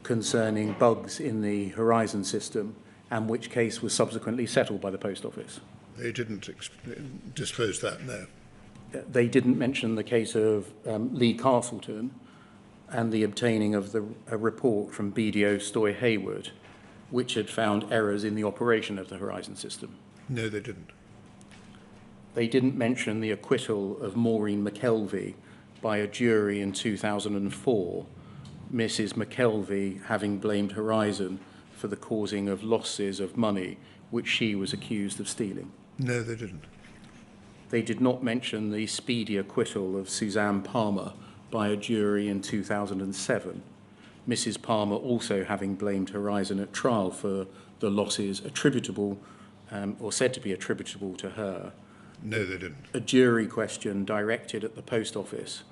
concerning bugs in the Horizon system, and which case was subsequently settled by the Post Office. They didn't disclose that, no. They didn't mention the case of Lee Castleton and the obtaining of a report from BDO Stoy Hayward, which had found errors in the operation of the Horizon system. No, they didn't. They didn't mention the acquittal of Maureen McKelvey by a jury in 2004, Mrs. McKelvey having blamed Horizon for the causing of losses of money which she was accused of stealing. No, they didn't. They did not mention the speedy acquittal of Suzanne Palmer by a jury in 2007, Mrs. Palmer also having blamed Horizon at trial for the losses attributable or said to be attributable to her. No, they didn't. A jury question directed at the Post Office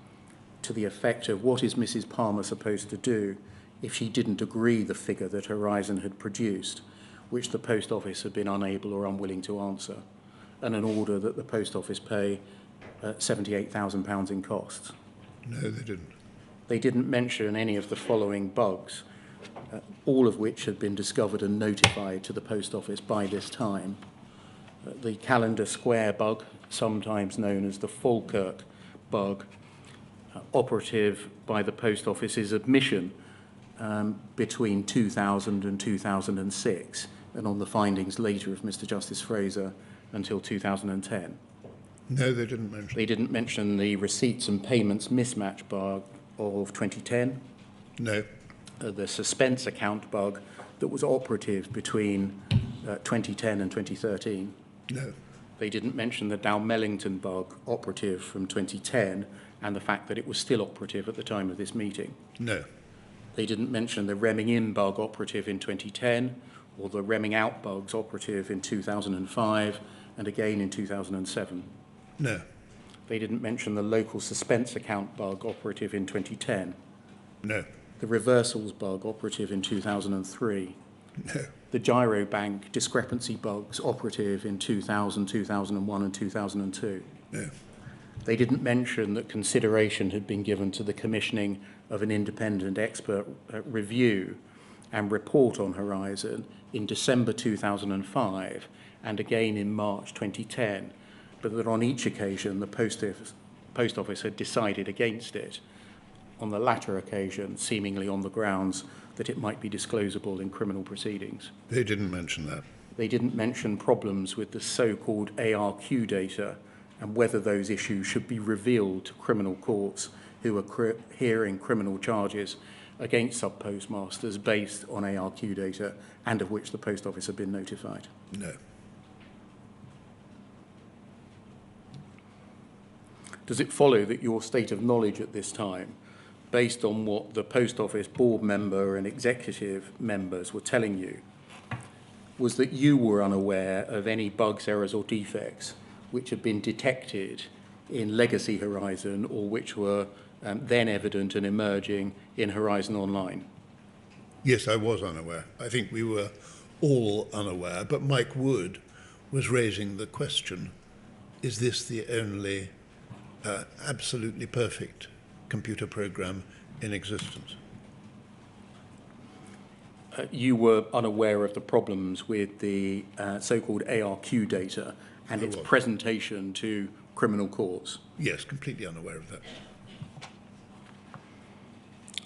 to the effect of what is Mrs. Palmer supposed to do if she didn't agree the figure that Horizon had produced, which the Post Office had been unable or unwilling to answer, and an order that the Post Office pay £78,000 in costs. No, they didn't. They didn't mention any of the following bugs, all of which had been discovered and notified to the Post Office by this time. The Calendar Square bug, sometimes known as the Falkirk bug, operative by the Post Office's admission between 2000 and 2006, and on the findings later of Mr. Justice Fraser until 2010. No, they didn't mention. They didn't mention the receipts and payments mismatch bug of 2010. No. The suspense account bug that was operative between 2010 and 2013. No. They didn't mention the Dalmellington bug operative from 2010 and the fact that it was still operative at the time of this meeting. No. They didn't mention the Remming in bug operative in 2010 or the Remming out bugs operative in 2005 and again in 2007. No. They didn't mention the local suspense account bug operative in 2010. No. The reversals bug operative in 2003. No. The gyro bank discrepancy bugs operative in 2000, 2001 and 2002. No. They didn't mention that consideration had been given to the commissioning of an independent expert review and report on Horizon in December 2005 and again in March 2010, but that on each occasion the Post Office had decided against it, on the latter occasion seemingly on the grounds that it might be disclosable in criminal proceedings. They didn't mention that. They didn't mention problems with the so-called ARQ data and whether those issues should be revealed to criminal courts who are hearing criminal charges against sub-postmasters based on ARQ data and of which the Post Office had been notified. No. Does it follow that your state of knowledge at this time, based on what the Post Office board member and executive members were telling you, was that you were unaware of any bugs, errors or defects which had been detected in Legacy Horizon or which were then evident and emerging in Horizon Online? Yes, I was unaware. I think we were all unaware, but Mike Wood was raising the question, is this the only absolutely perfect computer program in existence? You were unaware of the problems with the so-called ARQ data and its presentation to criminal courts? Yes, completely unaware of that.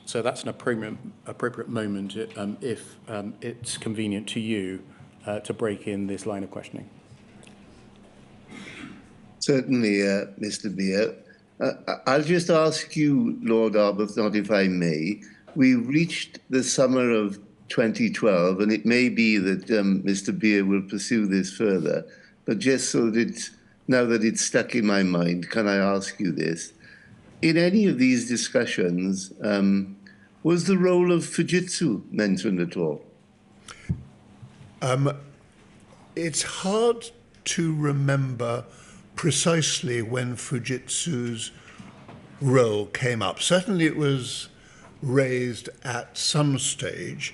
So that's an appropriate moment if it's convenient to you to break in this line of questioning. Certainly, Mr. Beer. I'll just ask you, Lord Arbuthnot, if I may. We reached the summer of 2012, and it may be that Mr. Beer will pursue this further, but just so that now that it's stuck in my mind, can I ask you this? In any of these discussions, was the role of Fujitsu mentioned at all? It's hard to remember precisely when Fujitsu's role came up. Certainly it was raised at some stage,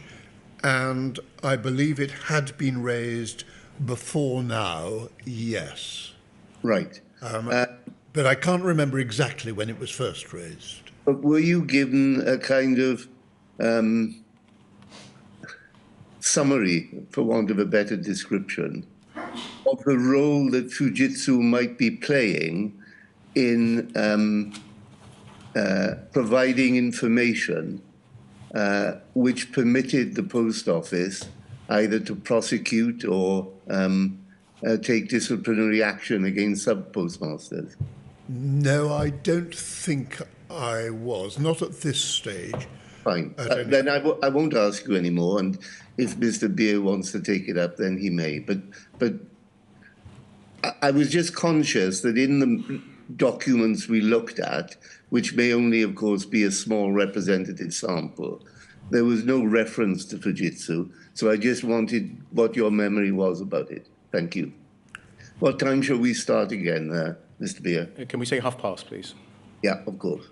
and I believe it had been raised before now, yes. Right. But I can't remember exactly when it was first raised. But were you given a kind of summary, for want of a better description, of the role that Fujitsu might be playing in providing information which permitted the post office either to prosecute or take disciplinary action against sub-postmasters? No, I don't think I was, not at this stage. Fine. At any Then I won't ask you anymore. And if Mr. Beer wants to take it up, then he may. But I was just conscious that in the documents we looked at, which may only, of course, be a small representative sample, there was no reference to Fujitsu. So I just wanted what your memory was about it. Thank you. What time shall we start again, Mr. Beer? Can we say past, please? Yeah, of course.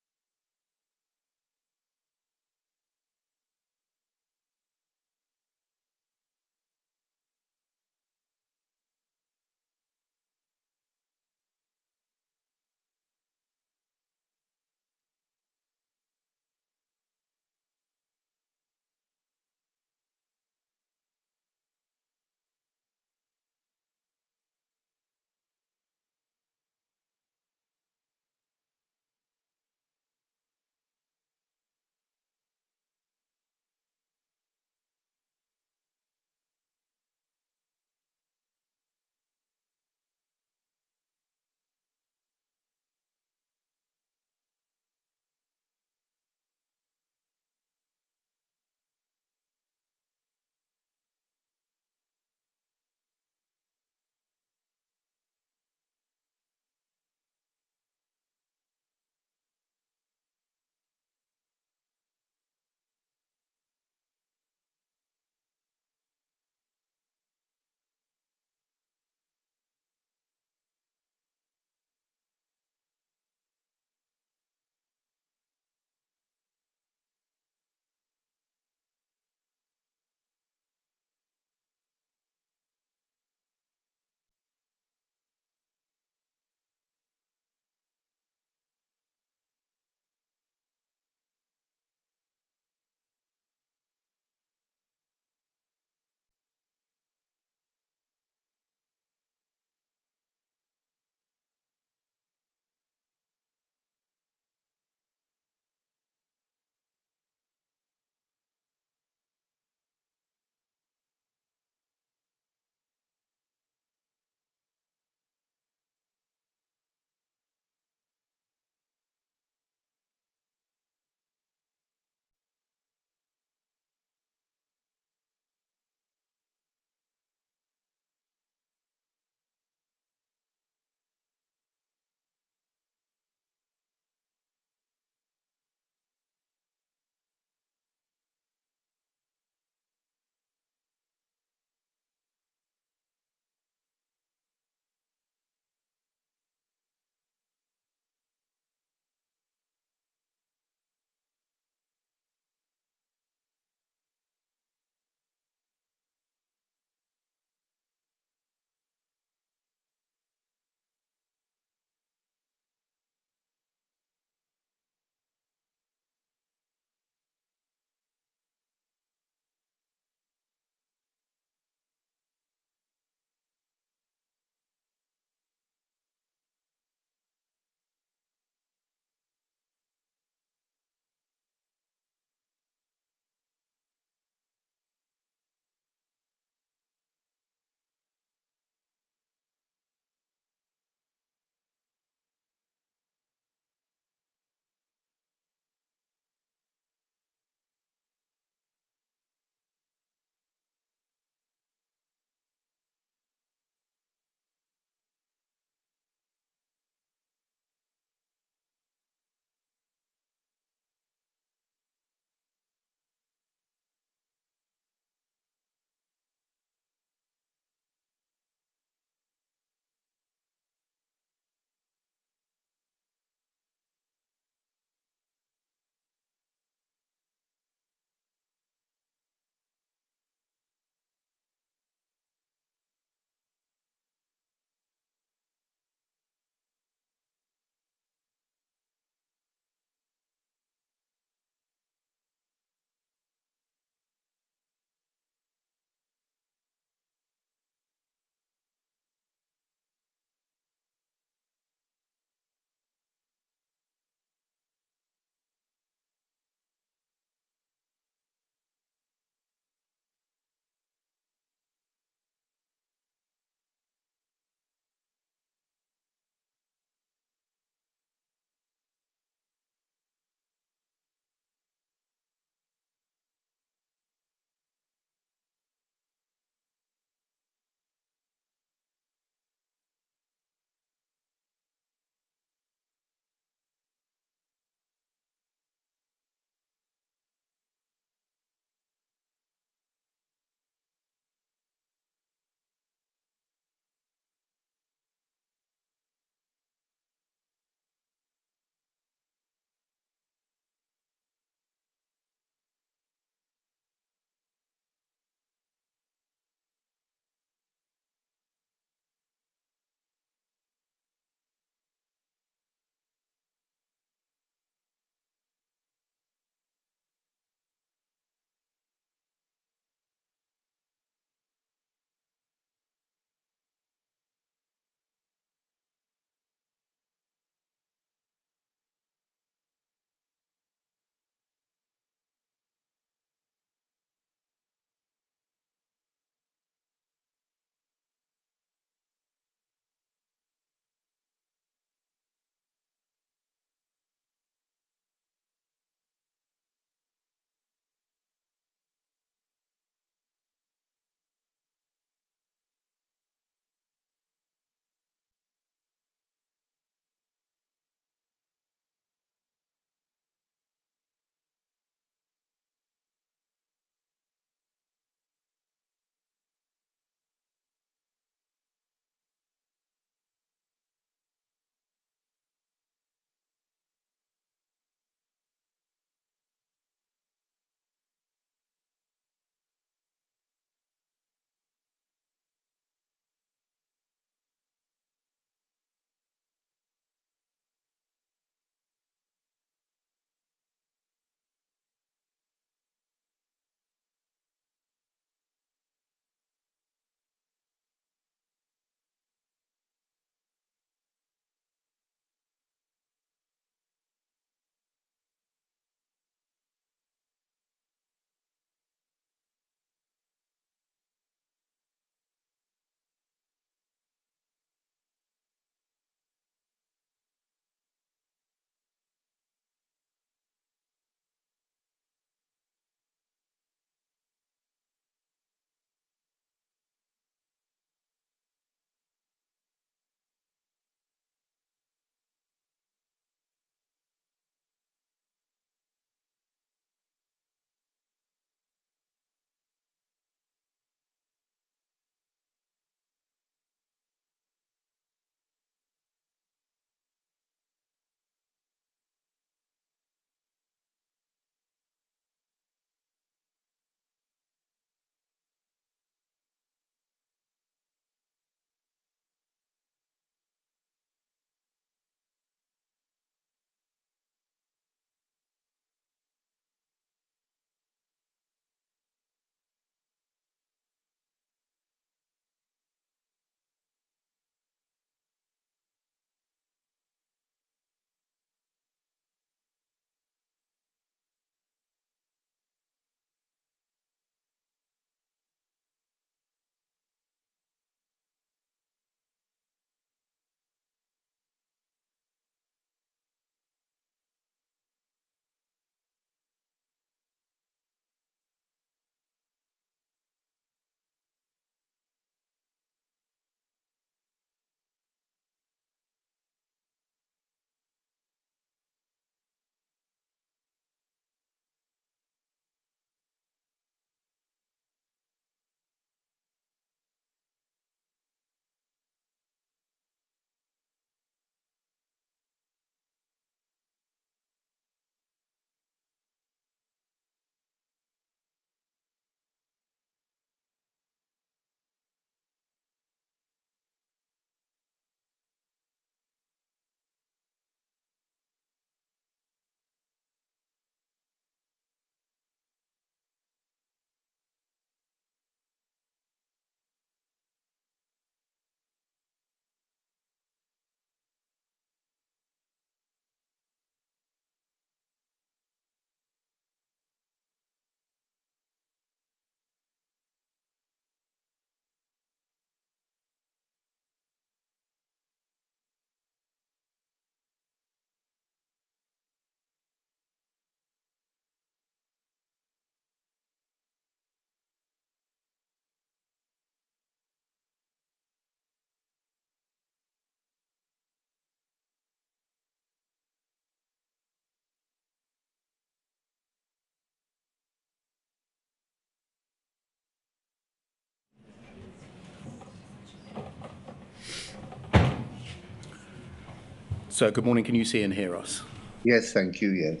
So, good morning. Can you see and hear us? Yes, thank you, yes.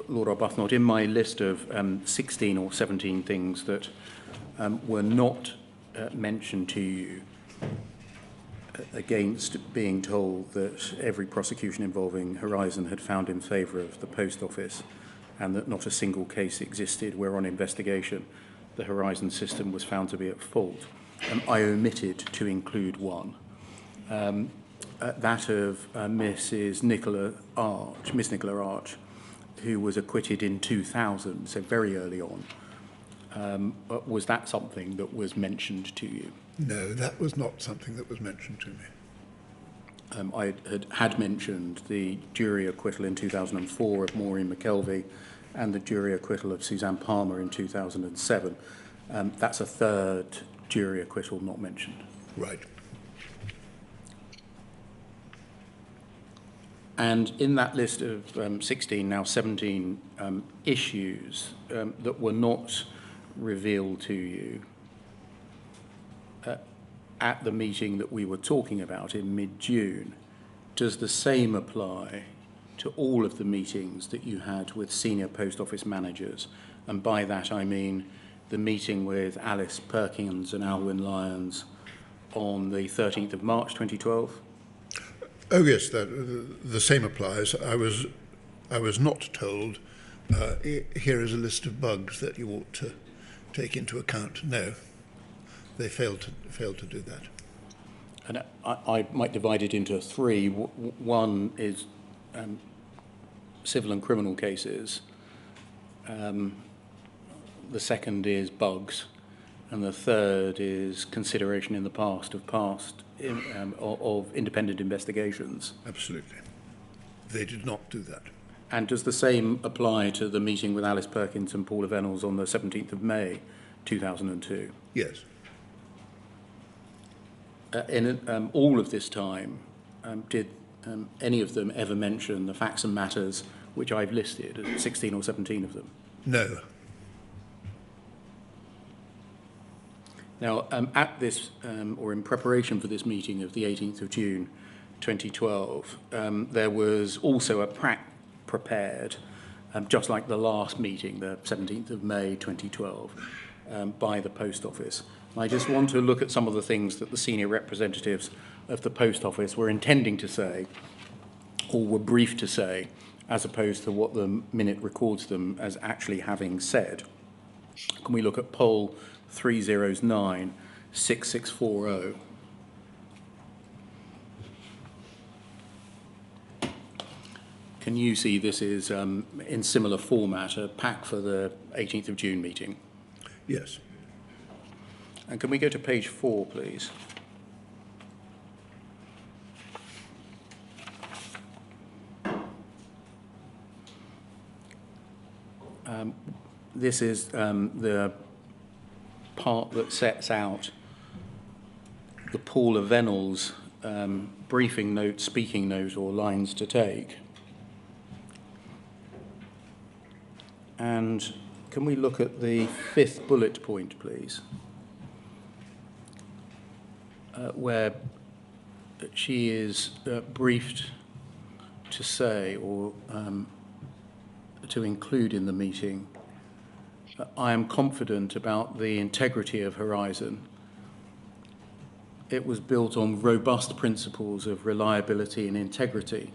Lord Arbuthnot, in my list of 16 or 17 things that were not mentioned to you against being told that every prosecution involving Horizon had found in favour of the Post Office and that not a single case existed where on investigation the Horizon system was found to be at fault, I omitted to include one. That of Miss Nicola Arch, who was acquitted in 2000, so very early on. Was that something that was mentioned to you? No, that was not something that was mentioned to me. I had mentioned the jury acquittal in 2004 of Maureen McKelvey and the jury acquittal of Suzanne Palmer in 2007. That's a third jury acquittal not mentioned. Right. And in that list of 16, now 17 issues that were not revealed to you at the meeting that we were talking about in mid-June, does the same apply to all of the meetings that you had with senior post office managers? And by that I mean the meeting with Alice Perkins and Alwyn Lyons on the 13th of March 2012? Oh yes, the same applies. I was not told, here is a list of bugs that you ought to take into account. No, they failed to do that. And I might divide it into three. One is civil and criminal cases. The second is bugs. And the third is consideration in the past of independent investigations. Absolutely. They did not do that. And does the same apply to the meeting with Alice Perkins and Paula Venables on the 17th of May 2002? Yes. In all of this time, did any of them ever mention the facts and matters which I've listed, 16 or 17 of them? No. Now, at this, or in preparation for this meeting of the 18th of June 2012, there was also a prepared, just like the last meeting, the 17th of May 2012, by the Post Office. And I just want to look at some of the things that the senior representatives of the Post Office were intending to say, or were briefed to say, as opposed to what the minute records them as actually having said. Can we look at poll 309 6640? Can you see this is in similar format, a pack for the 18th of June meeting? Yes. And can we go to page 4, please? This is the part that sets out the Paula Venables briefing note, speaking note, or lines to take. And can we look at the 5th bullet point, please? Where she is briefed to say, or to include in the meeting, I am confident about the integrity of Horizon. It was built on robust principles of reliability and integrity.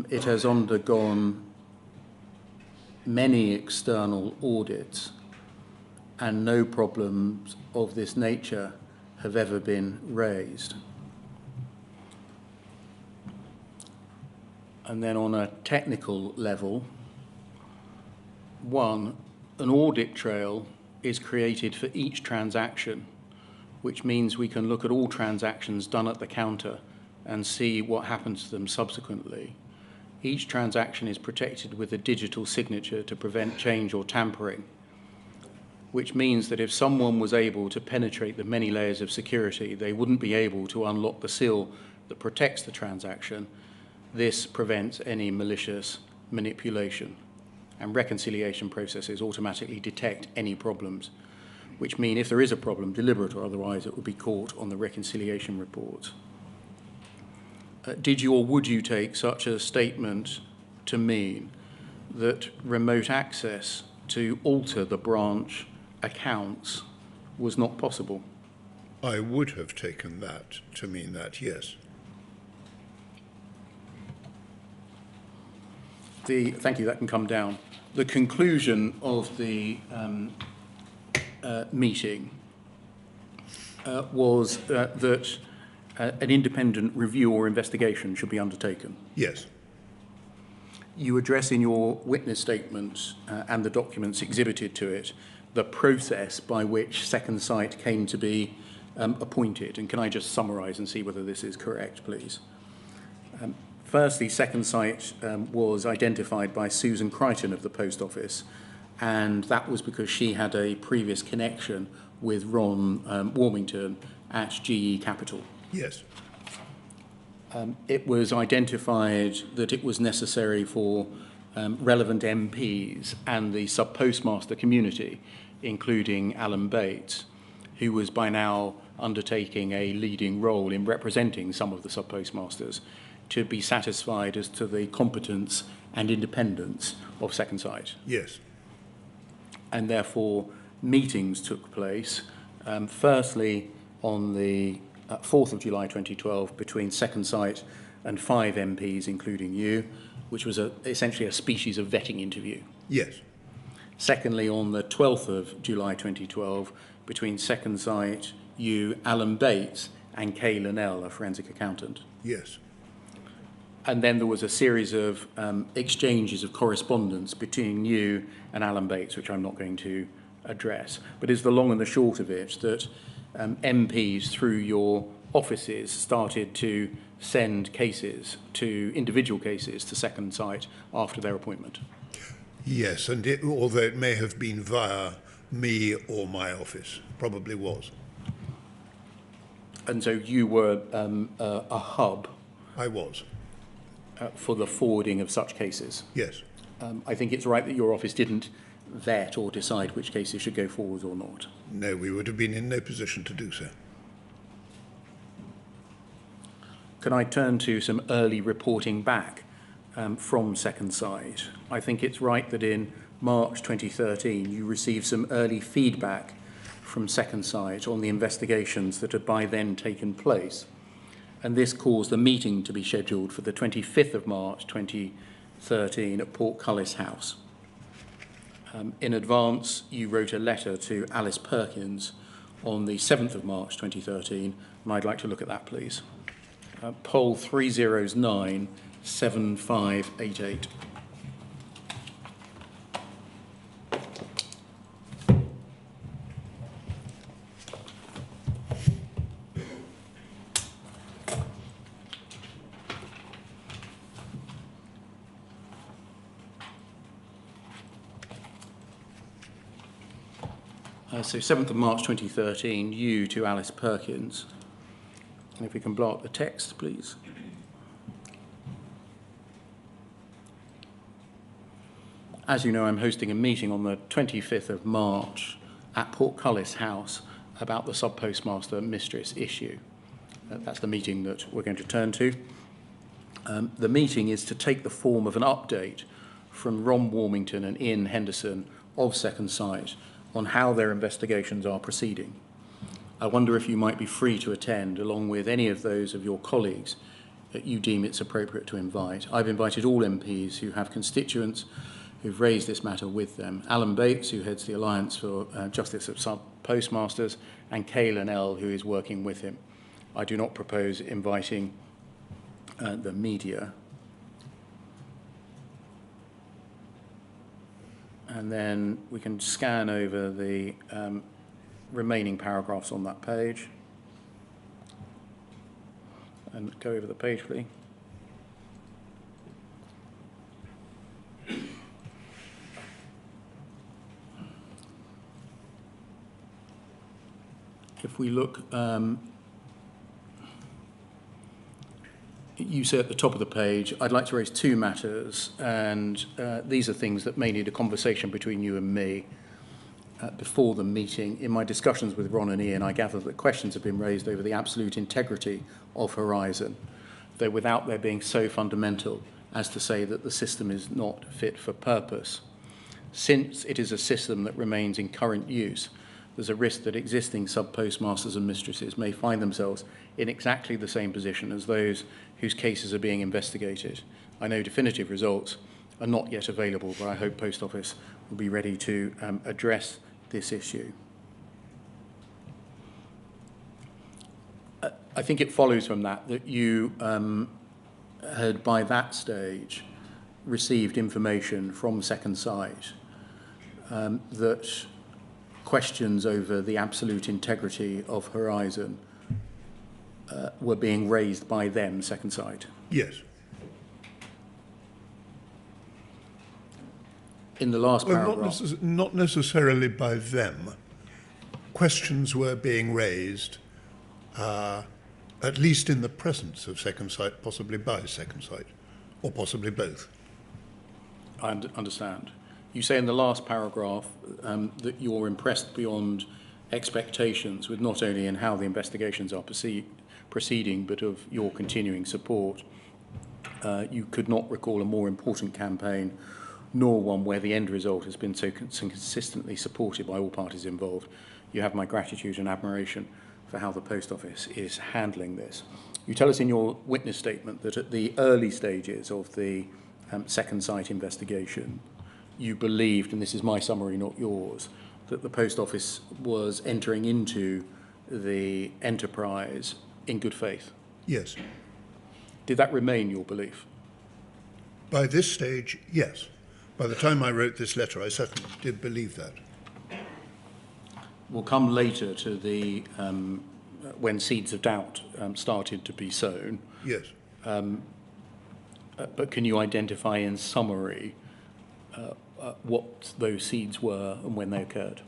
It has undergone many external audits, and no problems of this nature have ever been raised. And then on a technical level, one, an audit trail is created for each transaction, which means we can look at all transactions done at the counter and see what happens to them subsequently. Each transaction is protected with a digital signature to prevent change or tampering, which means that if someone was able to penetrate the many layers of security, they wouldn't be able to unlock the seal that protects the transaction. This prevents any malicious manipulation, and reconciliation processes automatically detect any problems, which mean if there is a problem, deliberate or otherwise, it will be caught on the reconciliation report. did you or would you take such a statement to mean that remote access to alter the branch accounts was not possible? I would have taken that to mean that, yes. Thank you, that can come down. The conclusion of the meeting was that an independent review or investigation should be undertaken. Yes. You address in your witness statement and the documents exhibited to it the process by which Second Sight came to be appointed. And can I just summarise and see whether this is correct, please? Firstly, Second Sight was identified by Susan Crichton of the Post Office, and that was because she had a previous connection with Ron Warmington at GE Capital. Yes. It was identified that it was necessary for relevant MPs and the sub-postmaster community, including Alan Bates, who was by now undertaking a leading role in representing some of the sub-postmasters, to be satisfied as to the competence and independence of Second Sight. Yes. And therefore, meetings took place, firstly on the 4th of July 2012 between Second Sight and 5 MPs, including you, which was essentially a species of vetting interview. Yes. Secondly, on the 12th of July 2012, between Second Sight, you, Alan Bates, and Kay Linnell, a forensic accountant. Yes. And then there was a series of exchanges of correspondence between you and Alan Bates, which I'm not going to address. But it's the long and the short of it that MPs, through your offices, started to send cases to individual cases to Second Sight after their appointment. Yes, and although it may have been via me or my office, probably was. And so you were a hub. I was. For the forwarding of such cases. Yes. I think it's right that your office didn't vet or decide which cases should go forward or not. No, we would have been in no position to do so. Can I turn to some early reporting back from Second Sight? I think it's right that in March 2013 you received some early feedback from Second Sight on the investigations that had by then taken place. And this caused a meeting to be scheduled for the 25th of March 2013 at Portcullis House. In advance, you wrote a letter to Alice Perkins on the 7th of March 2013, and I'd like to look at that, please. Poll 309 7588. So 7th of March 2013, you to Alice Perkins. And if we can blow up the text, please. As you know, I'm hosting a meeting on the 25th of March at Portcullis House about the sub-postmaster mistress issue. That's the meeting that we're going to turn to. The meeting is to take the form of an update from Ron Warmington and Ian Henderson of Second Sight on how their investigations are proceeding. I wonder if you might be free to attend, along with any of those of your colleagues that you deem it's appropriate to invite. I've invited all MPs who have constituents who've raised this matter with them. Alan Bates, who heads the Alliance for Justice of Sub-Postmasters, and Kay Linnell, who is working with him. I do not propose inviting the media. And then we can scan over the remaining paragraphs on that page. And go over the page, please. If we look, you say at the top of the page, I'd like to raise two matters, and these are things that may need a conversation between you and me before the meeting. In my discussions with Ron and Ian, I gather that questions have been raised over the absolute integrity of Horizon, though without there being so fundamental as to say that the system is not fit for purpose. Since it is a system that remains in current use, there's a risk that existing sub-postmasters and mistresses may find themselves in exactly the same position as those whose cases are being investigated. I know definitive results are not yet available, but I hope Post Office will be ready to address this issue. I think it follows from that you had by that stage received information from Second Sight that questions over the absolute integrity of Horizon were being raised by them, Second Sight. Yes. In the last Well, paragraph. not necessarily by them. Questions were being raised, at least in the presence of Second Sight, possibly by Second Sight, or possibly both. I understand. You say in the last paragraph that you're impressed beyond expectations with not only in how the investigations are proceeding, but of your continuing support. You could not recall a more important campaign, nor one where the end result has been so consistently supported by all parties involved. You have my gratitude and admiration for how the Post Office is handling this. You tell us in your witness statement that at the early stages of the Second Sight investigation, you believed, and this is my summary, not yours, that the Post Office was entering into the enterprise in good faith. Yes. Did that remain your belief? By this stage, yes. By the time I wrote this letter, I certainly did believe that. We'll come later to the when seeds of doubt started to be sown. Yes. But can you identify in summary what those seeds were and when they occurred?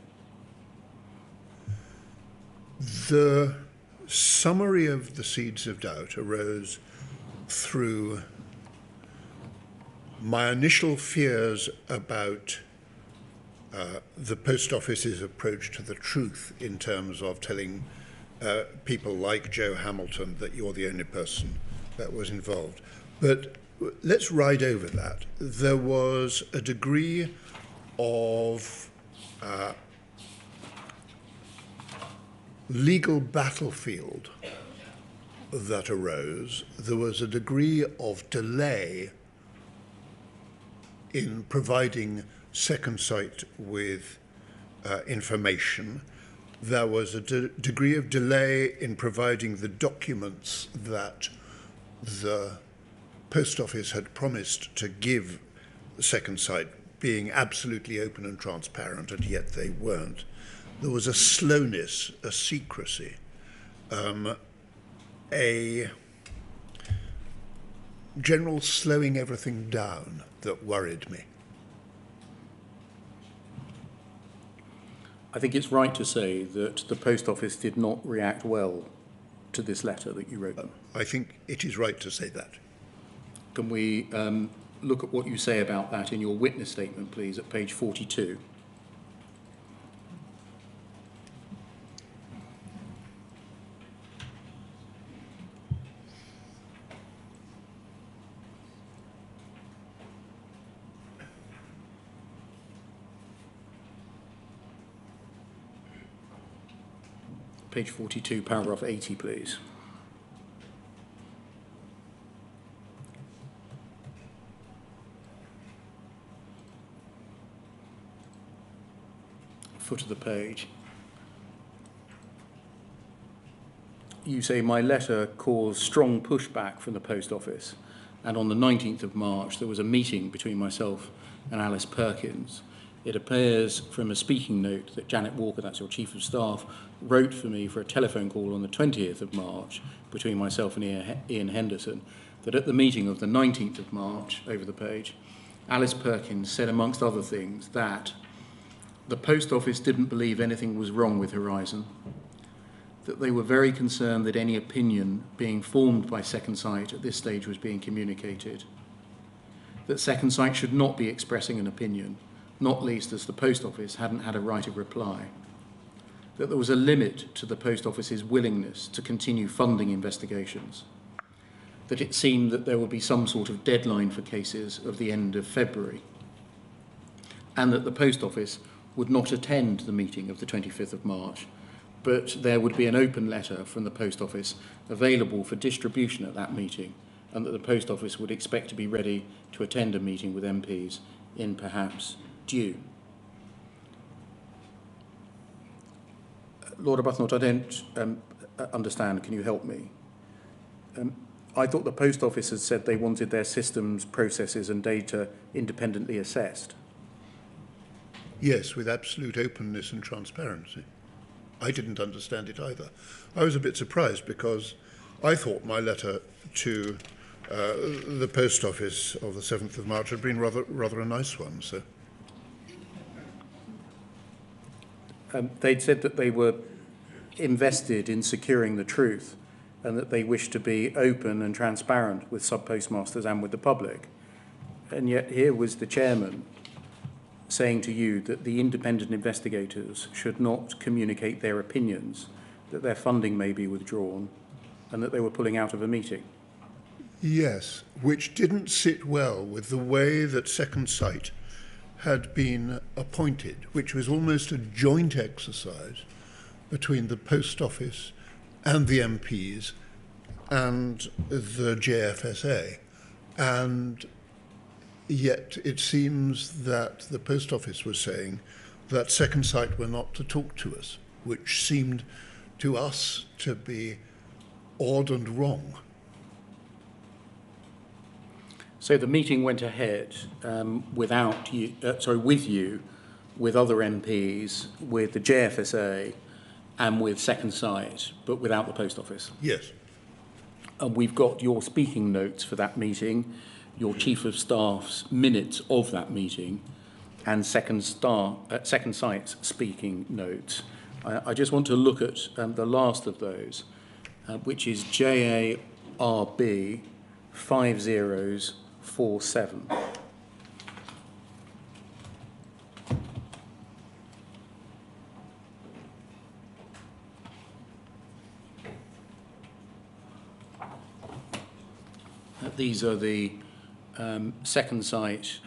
The summary of the seeds of doubt arose through my initial fears about the Post Office's approach to the truth in terms of telling people like Joe Hamilton that you're the only person that was involved. But let's ride over that. There was a degree of legal battlefield that arose. There was a degree of delay in providing Second Sight with information. There was a degree of delay in providing the documents that the Post Office had promised to give Second Sight, being absolutely open and transparent, and yet they weren't. There was a slowness, a secrecy, a general slowing everything down that worried me. I think it's right to say that the Post Office did not react well to this letter that you wrote them. I think it is right to say that. Can we look at what you say about that in your witness statement, please, at page 42? Page 42, paragraph 80, please. Foot of the page. You say, my letter caused strong pushback from the Post Office, and on the 19th of March there was a meeting between myself and Alice Perkins. It appears from a speaking note that Janet Walker, that's your Chief of Staff, wrote for me for a telephone call on the 20th of March between myself and Ian Henderson, that at the meeting of the 19th of March, over the page, Alice Perkins said, amongst other things, that the Post Office didn't believe anything was wrong with Horizon, that they were very concerned that any opinion being formed by Second Sight at this stage was being communicated, that Second Sight should not be expressing an opinion, not least as the Post Office hadn't had a right of reply, that there was a limit to the Post Office's willingness to continue funding investigations, that it seemed that there would be some sort of deadline for cases of the end of February, and that the Post Office would not attend the meeting of the 25th of March, but there would be an open letter from the Post Office available for distribution at that meeting, and that the Post Office would expect to be ready to attend a meeting with MPs in perhaps June. Lord Arbuthnot, I don't understand. Can you help me? I thought the Post Office had said they wanted their systems, processes and data independently assessed. Yes, with absolute openness and transparency. I didn't understand it either. I was a bit surprised because I thought my letter to the Post Office of the 7th of March had been rather a nice one. So they'd said that they were invested in securing the truth and that they wished to be open and transparent with sub-postmasters and with the public. And yet here was the chairman saying to you that the independent investigators should not communicate their opinions, that their funding may be withdrawn, and that they were pulling out of a meeting. yes, which didn't sit well with the way that Second Sight had been appointed, which was almost a joint exercise between the Post Office and the MPs and the JFSA. And yet it seems that the Post Office was saying that Second Sight were not to talk to us, which seemed to us to be odd and wrong. So the meeting went ahead without you, with you, with other MPs, with the JFSA and with Second Sight, but without the Post Office. Yes. And we've got your speaking notes for that meeting, your Chief of Staff's minutes of that meeting, and Second Sight's speaking notes. I just want to look at the last of those, which is JARB 5047. These are the Second Sight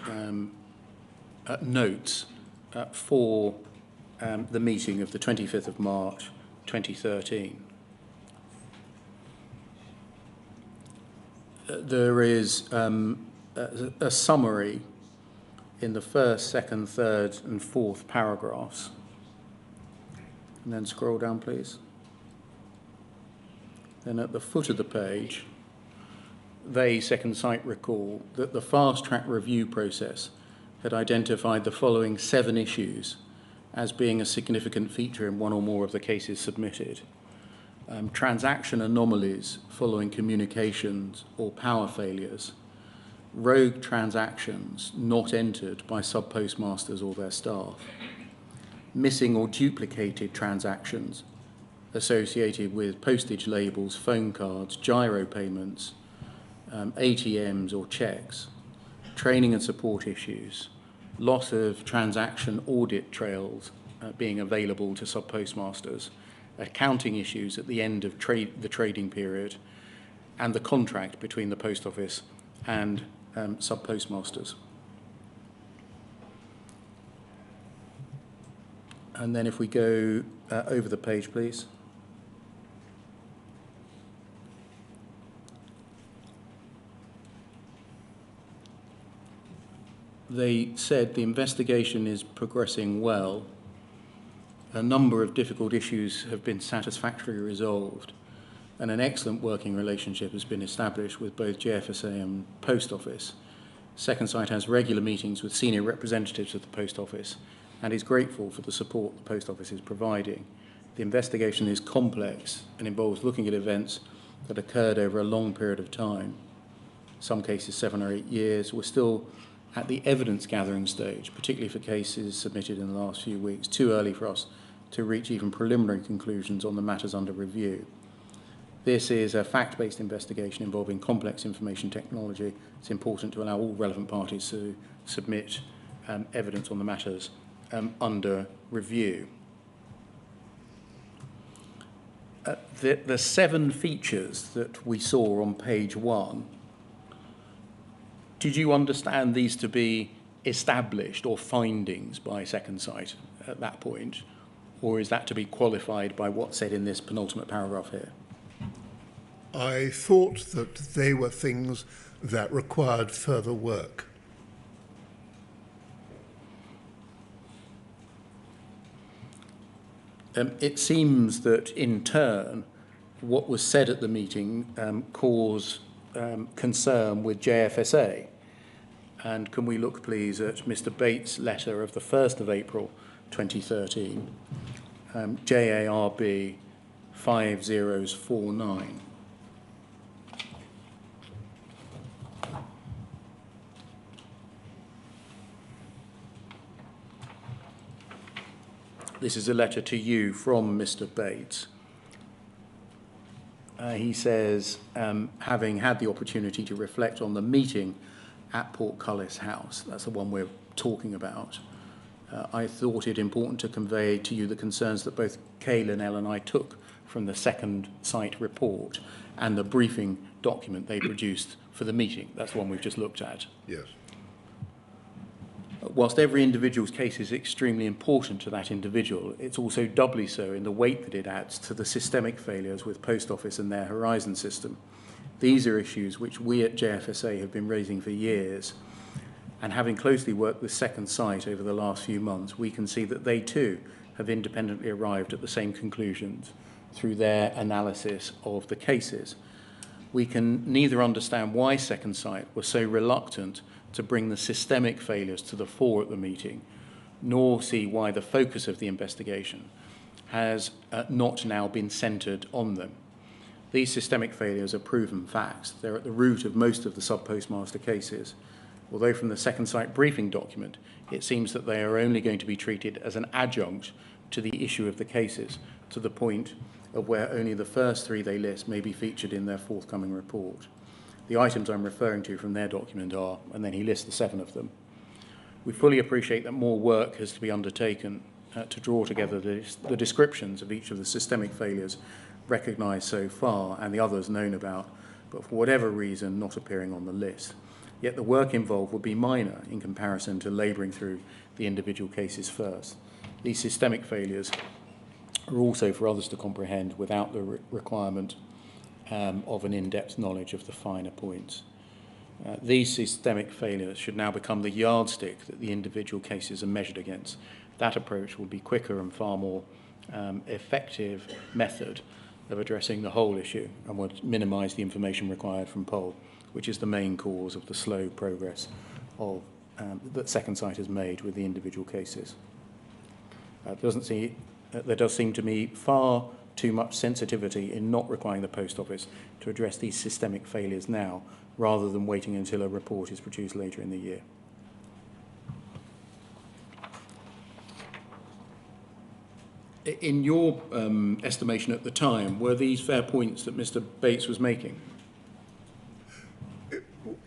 notes for the meeting of the 25th of March 2013. There is a summary in the first, second, third and fourth paragraphs. And then scroll down, please. Then at the foot of the page, they, Second Sight, recall that the fast-track review process had identified the following 7 issues as being a significant feature in one or more of the cases submitted. Transaction anomalies following communications or power failures, rogue transactions not entered by sub-postmasters or their staff, missing or duplicated transactions associated with postage labels, phone cards, gyro payments, ATMs or checks, training and support issues, loss of transaction audit trails being available to sub-postmasters, accounting issues at the end of the trading period, and the contract between the Post Office and sub-postmasters. And then if we go over the page, please. They said the investigation is progressing well. A number of difficult issues have been satisfactorily resolved, and an excellent working relationship has been established with both JFSA and Post Office. Second Sight has regular meetings with senior representatives of the Post Office and is grateful for the support the Post Office is providing. The investigation is complex and involves looking at events that occurred over a long period of time, some cases 7 or 8 years. We're still at the evidence gathering stage, particularly for cases submitted in the last few weeks. Too early for us to reach even preliminary conclusions on the matters under review. This is a fact-based investigation involving complex information technology. It's important to allow all relevant parties to submit evidence on the matters under review. The 7 features that we saw on page 1, did you understand these to be established or findings by Second Sight at that point? Or is that to be qualified by what's said in this penultimate paragraph here? I thought that they were things that required further work. It seems that in turn, what was said at the meeting caused concern with JFSA. And can we look, please, at Mr. Bates' letter of the 1st of April 2013, JARB 5049. This is a letter to you from Mr. Bates. He says, having had the opportunity to reflect on the meeting at Portcullis House, that's the one we're talking about, I thought it important to convey to you the concerns that both Kay Linnell and I took from the Second Sight report and the briefing document they produced for the meeting. That's the one we've just looked at. Yes. Whilst every individual's case is extremely important to that individual, it's also doubly so in the weight that it adds to the systemic failures with Post Office and their Horizon system. These are issues which we at JFSA have been raising for years, and having closely worked with Second Sight over the last few months, we can see that they too have independently arrived at the same conclusions through their analysis of the cases. We can neither understand why Second Sight was so reluctant to bring the systemic failures to the fore at the meeting, nor see why the focus of the investigation has not now been centred on them. These systemic failures are proven facts. They're at the root of most of the sub-postmaster cases. Although from the Second Sight briefing document, it seems that they are only going to be treated as an adjunct to the issue of the cases, to the point of where only the first 3 they list may be featured in their forthcoming report. The items I'm referring to from their document are, and then he lists the 7 of them. We fully appreciate that more work has to be undertaken to draw together the descriptions of each of the systemic failures recognised so far and the others known about, but for whatever reason not appearing on the list. Yet the work involved would be minor in comparison to labouring through the individual cases first. These systemic failures are also for others to comprehend without the requirement of an in-depth knowledge of the finer points. These systemic failures should now become the yardstick that the individual cases are measured against. That approach will be quicker and far more effective method of addressing the whole issue and would minimise the information required from POL, which is the main cause of the slow progress of, that Second Sight has made with the individual cases. There does seem to me far too much sensitivity in not requiring the Post Office to address these systemic failures now, rather than waiting until a report is produced later in the year. In your estimation at the time, were these fair points that Mr. Bates was making?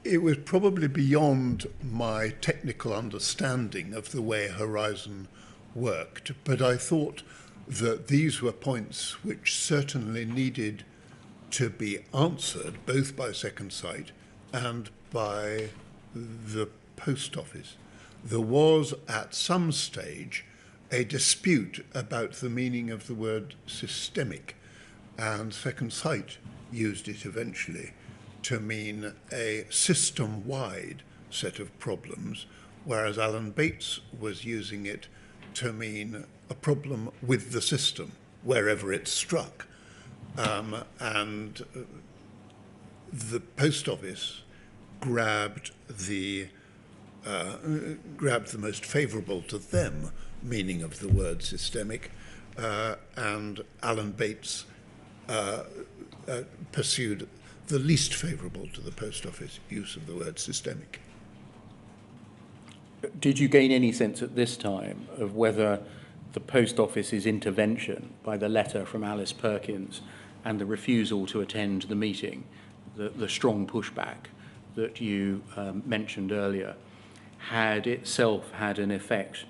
It was probably beyond my technical understanding of the way Horizon worked, but I thought that these were points which certainly needed to be answered both by Second Sight and by the Post Office. There was at some stage a dispute about the meaning of the word systemic, and Second Sight used it eventually to mean a system-wide set of problems, whereas Alan Bates was using it to mean a problem with the system, wherever it struck. And the Post Office grabbed the most favourable to them meaning of the word systemic, and Alan Bates pursued the least favourable to the Post Office use of the word systemic. Did you gain any sense at this time of whether the Post Office's intervention by the letter from Alice Perkins and the refusal to attend the meeting, the strong pushback that you mentioned earlier, had itself had an effect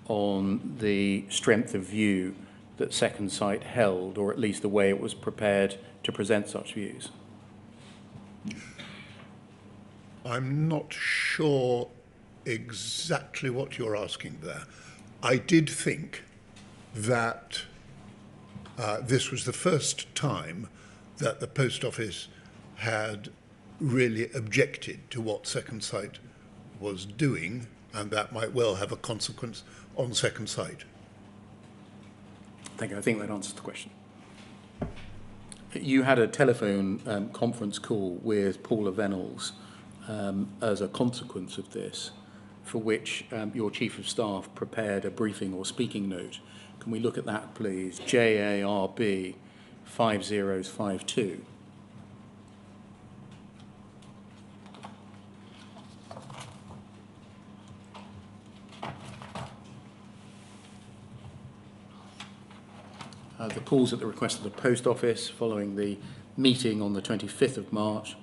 on the strength of view that Second Sight held, or at least the way it was prepared to present such views? I'm not sure exactly what you're asking there. I did think that this was the first time that the Post Office had really objected to what Second Sight was doing, and that might well have a consequence on Second Sight. Thank you. I think that answers the question. You had a telephone conference call with Paula Venables as a consequence of this, for which your Chief of Staff prepared a briefing or speaking note. Can we look at that, please? JARB 5052. The call's at the request of the Post Office following the meeting on the 25th of March.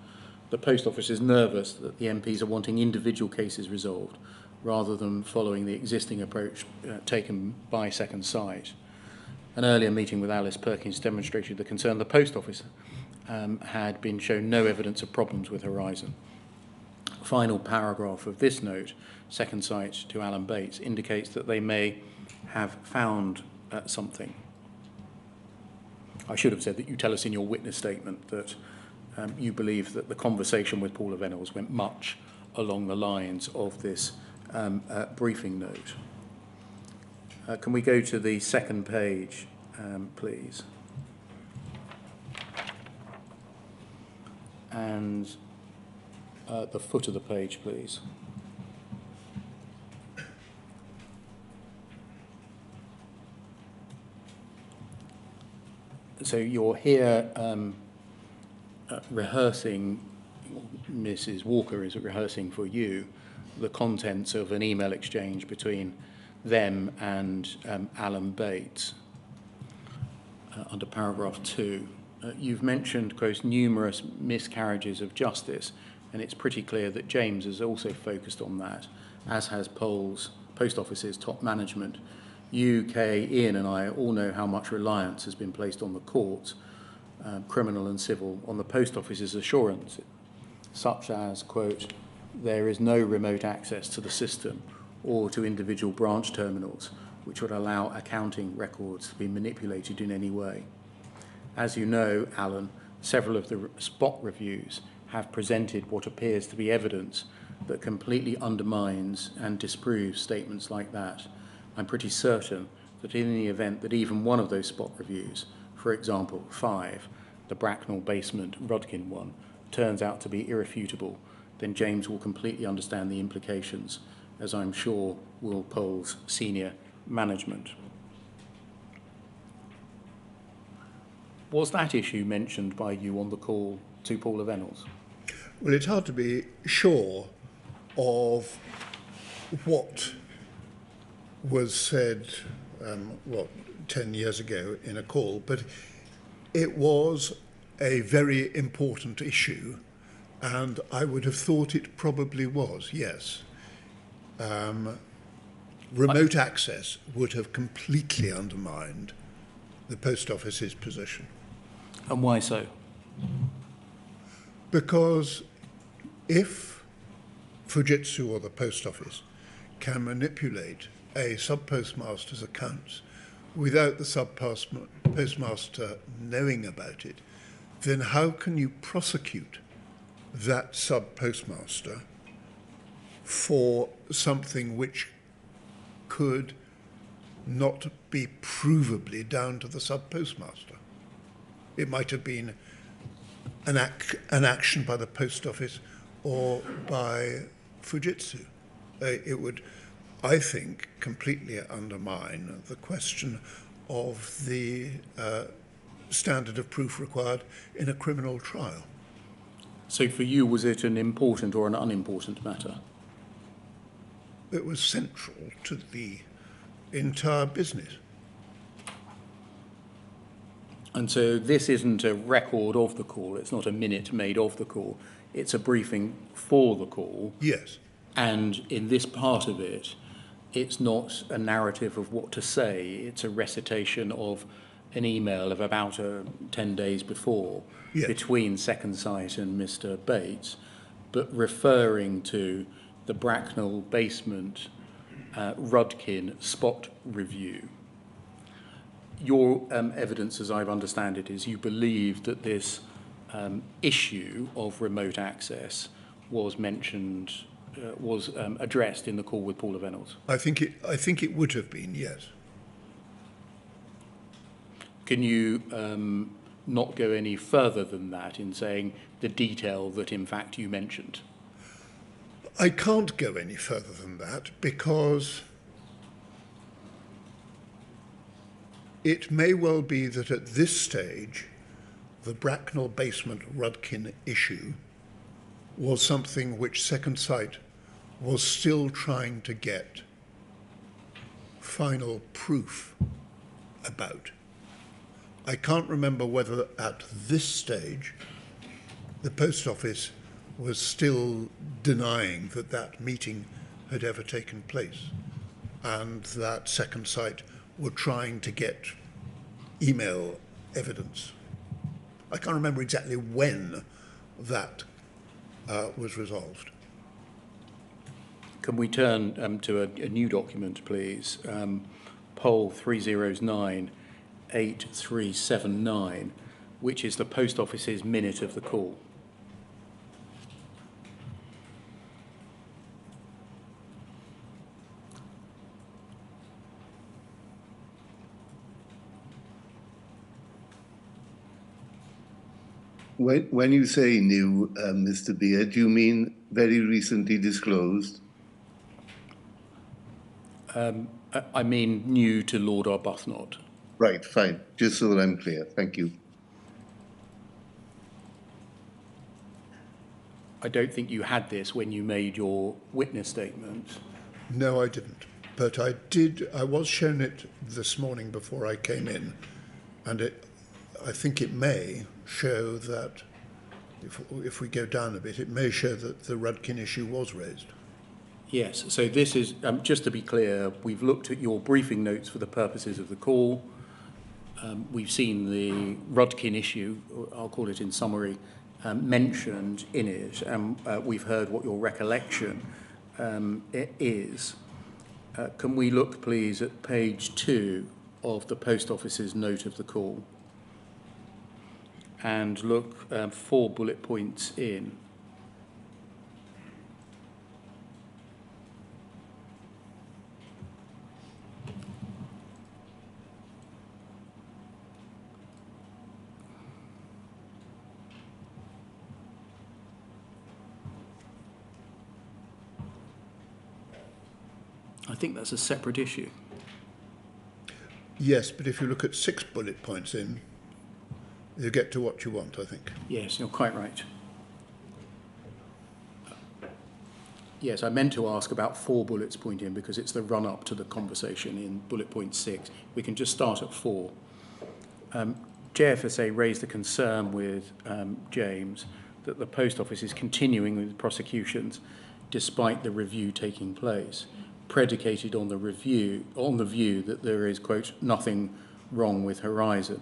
The Post Office is nervous that the MPs are wanting individual cases resolved rather than following the existing approach taken by Second Sight. An earlier meeting with Alice Perkins demonstrated the concern the Post Office had been shown no evidence of problems with Horizon. Final paragraph of this note, Second Sight to Alan Bates, indicates that they may have found something. I should have said that you tell us in your witness statement that you believe that the conversation with Paula Venables went much along the lines of this briefing note. Can we go to the second page, please? And the foot of the page, please. So you're here rehearsing, Mrs. Walker is rehearsing for you the contents of an email exchange between them and Alan Bates under paragraph 2. You've mentioned, quote, numerous miscarriages of justice, and it's pretty clear that James has also focused on that, as has Post Office's top management. You, Kay, Ian and I all know how much reliance has been placed on the courts, criminal and civil, on the Post Office's assurance, such as, quote, there is no remote access to the system or to individual branch terminals which would allow accounting records to be manipulated in any way. As you know, Alan, several of the spot reviews have presented what appears to be evidence that completely undermines and disproves statements like that. I'm pretty certain that in the event that even one of those spot reviews, for example 5, the Bracknell basement Rodkin one, turns out to be irrefutable, then James will completely understand the implications, as I'm sure will Pole's senior management. Was that issue mentioned by you on the call to Paula Venables? Well, it's hard to be sure of what was said, 10 years ago in a call, but it was a very important issue, and I would have thought it probably was, yes. Remote access would have completely undermined the Post Office's position. And why so? Because if Fujitsu or the Post Office can manipulate a sub-postmaster's accounts without the sub-postmaster knowing about it, then how can you prosecute that sub-postmaster for something which could not be provably down to the sub-postmaster? It might have been an action by the Post Office or by Fujitsu. It would, I think, completely undermine the question of the standard of proof required in a criminal trial. So for you, was it an important or an unimportant matter? It was central to the entire business. And so this isn't a record of the call, it's not a minute made of the call, it's a briefing for the call. Yes. And in this part of it, it's not a narrative of what to say, it's a recitation of an email of about 10 days before Yes. between Second Sight and Mr. Bates, but referring to the Bracknell basement Rudkin spot review. Your evidence, as I understand it, is you believe that this issue of remote access was mentioned, addressed in the call with Paula Reynolds. I think it would have been, yes. Can you not go any further than that in saying the detail that in fact you mentioned? I can't go any further than that because it may well be that at this stage the Bracknell basement Rudkin issue was something which Second Sight was still trying to get final proof about. I can't remember whether at this stage the Post Office was still denying that that meeting had ever taken place and that Second Sight were trying to get email evidence. I can't remember exactly when that was resolved. Can we turn to a new document, please? Poll 3098379, which is the Post Office's minute of the call. When you say new, Mr. Beard, do you mean very recently disclosed? I mean new to Lord Arbuthnot. Right, fine. Just so that I'm clear. Thank you. I don't think you had this when you made your witness statement. No, I didn't. But I did. I was shown it this morning before I came in, and I think it may show that, if we go down a bit, it may show that the Rudkin issue was raised. Yes, so this is, just to be clear, we've looked at your briefing notes for the purposes of the call. We've seen the Rudkin issue, I'll call it in summary, mentioned in it, and we've heard what your recollection is. Can we look, please, at page 2 of the Post Office's note of the call and look 4 bullet points in. I think that's a separate issue. Yes, but if you look at 6 bullet points in, you get to what you want, I think. Yes, you're quite right. Yes, I meant to ask about 4 bullets point in because it's the run-up to the conversation in bullet point 6. We can just start at 4. JFSA raised a concern with James that the Post Office is continuing with prosecutions despite the review taking place, predicated on the view that there is, quote, nothing wrong with Horizon.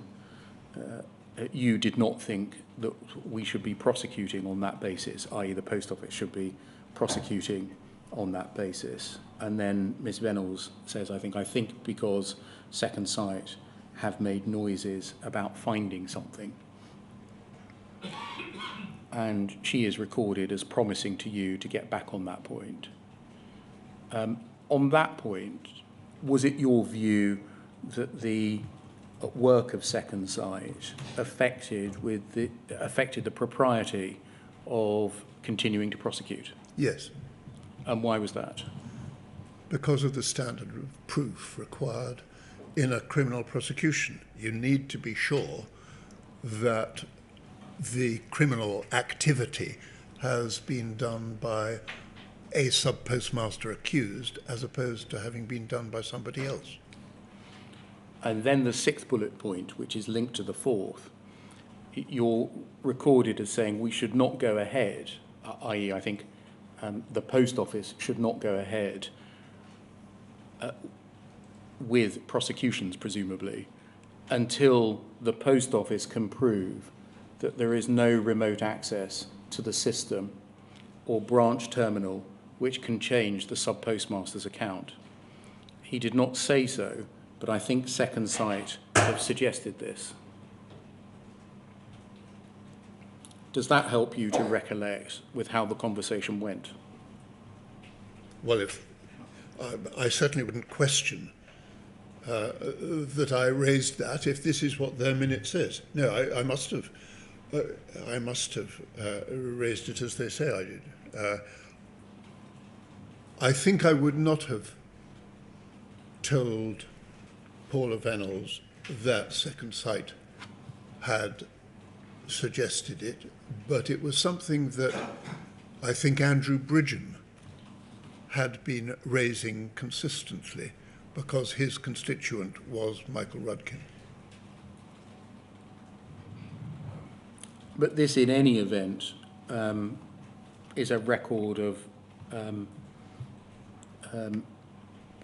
You did not think that we should be prosecuting on that basis, i.e. the Post Office should be prosecuting on that basis. And then Ms. Reynolds says, I think because Second Sight have made noises about finding something. And she is recorded as promising to you to get back on that point. On that point, was it your view that the work of Second Sight affected the propriety of continuing to prosecute? Yes. And why was that? Because of the standard of proof required in a criminal prosecution. You need to be sure that the criminal activity has been done by a sub-postmaster accused as opposed to having been done by somebody else. And then the 6th bullet point, which is linked to the 4th, you're recorded as saying we should not go ahead, i.e. I think the Post Office should not go ahead with prosecutions, presumably, until the post office can prove that there is no remote access to the system or branch terminal which can change the sub-postmaster's account. He did not say so, but I think Second Sight have suggested this. Does that help you to recollect with how the conversation went? Well, if I certainly wouldn't question that I raised that if this is what their minute says. No, I must have raised it as they say I did. I think I would not have told Paula Venables that Second Sight had suggested it, but it was something that I think Andrew Bridgham had been raising consistently because his constituent was Michael Rudkin. But this, in any event, is a record of,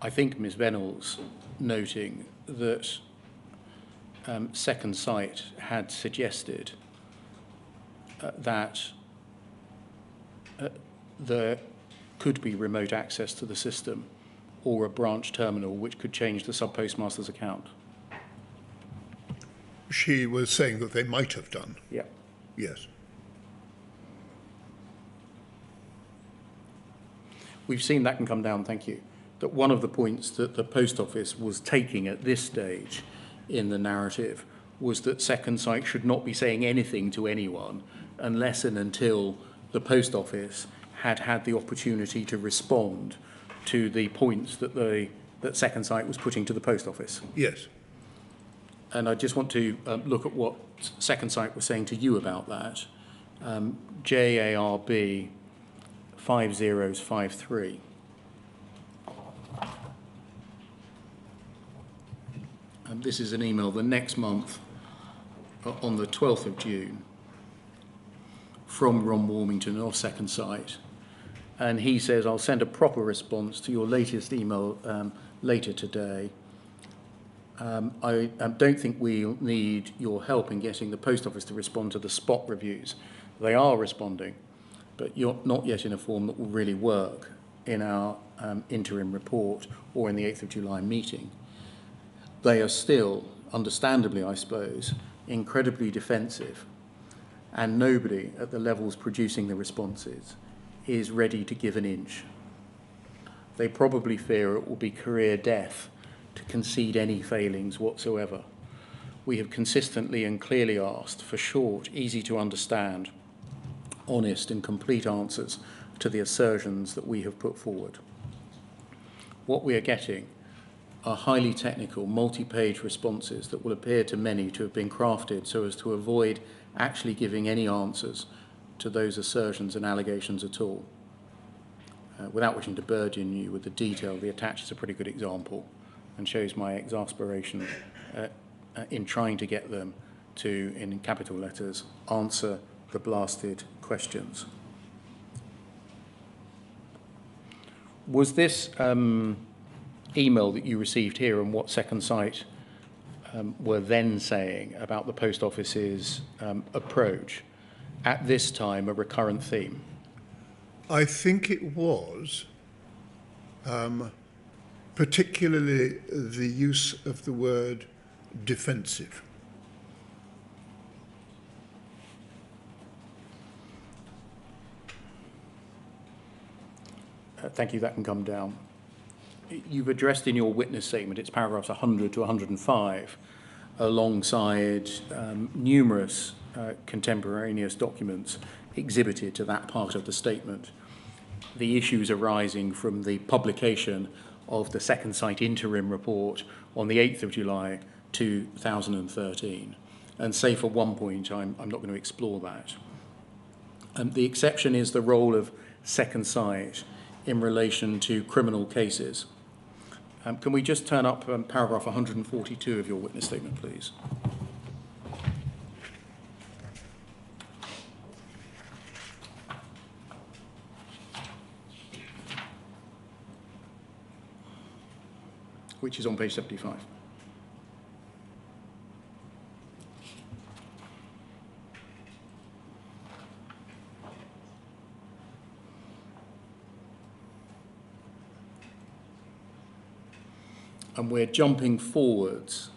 I think, Ms. Venables noting that Second Sight had suggested that there could be remote access to the system or a branch terminal which could change the sub-postmaster's account. She was saying that they might have done. Yeah. Yes. We've seen that can come down, thank you, that one of the points that the Post Office was taking at this stage in the narrative was that Second Sight should not be saying anything to anyone unless and until the Post Office had had the opportunity to respond to the points that Second Sight was putting to the Post Office. Yes. And I just want to look at what Second Sight was saying to you about that. JARB 5053. This is an email the next month on the 12th of June from Ron Warmington of Second Sight. And he says, I'll send a proper response to your latest email later today. I don't think we'll need your help in getting the Post Office to respond to the spot reviews. They are responding, but you're not yet in a form that will really work in our interim report or in the 8th of July meeting. They are still, understandably I suppose, incredibly defensive, and nobody at the levels producing the responses is ready to give an inch. They probably fear it will be career death to concede any failings whatsoever. We have consistently and clearly asked for short, easy to understand, honest and complete answers to the assertions that we have put forward. What we are getting are highly technical, multi-page responses that will appear to many to have been crafted so as to avoid actually giving any answers to those assertions and allegations at all. Without wishing to burden you with the detail, the attached is a pretty good example and shows my exasperation in trying to get them to, in capital letters, answer the blasted questions. Was this email that you received here and what Second Sight were then saying about the Post Office's approach at this time a recurrent theme? I think it was, particularly the use of the word defensive. Thank you, that can come down. You've addressed in your witness statement, it's paragraphs 100 to 105, alongside numerous contemporaneous documents exhibited to that part of the statement, the issues arising from the publication of the Second Sight interim report on the 8th of July 2013. And say for one point, I'm not going to explore that. The exception is the role of Second Sight in relation to criminal cases. Can we just turn up paragraph 142 of your witness statement, please? which is on page 75. And we're jumping forwards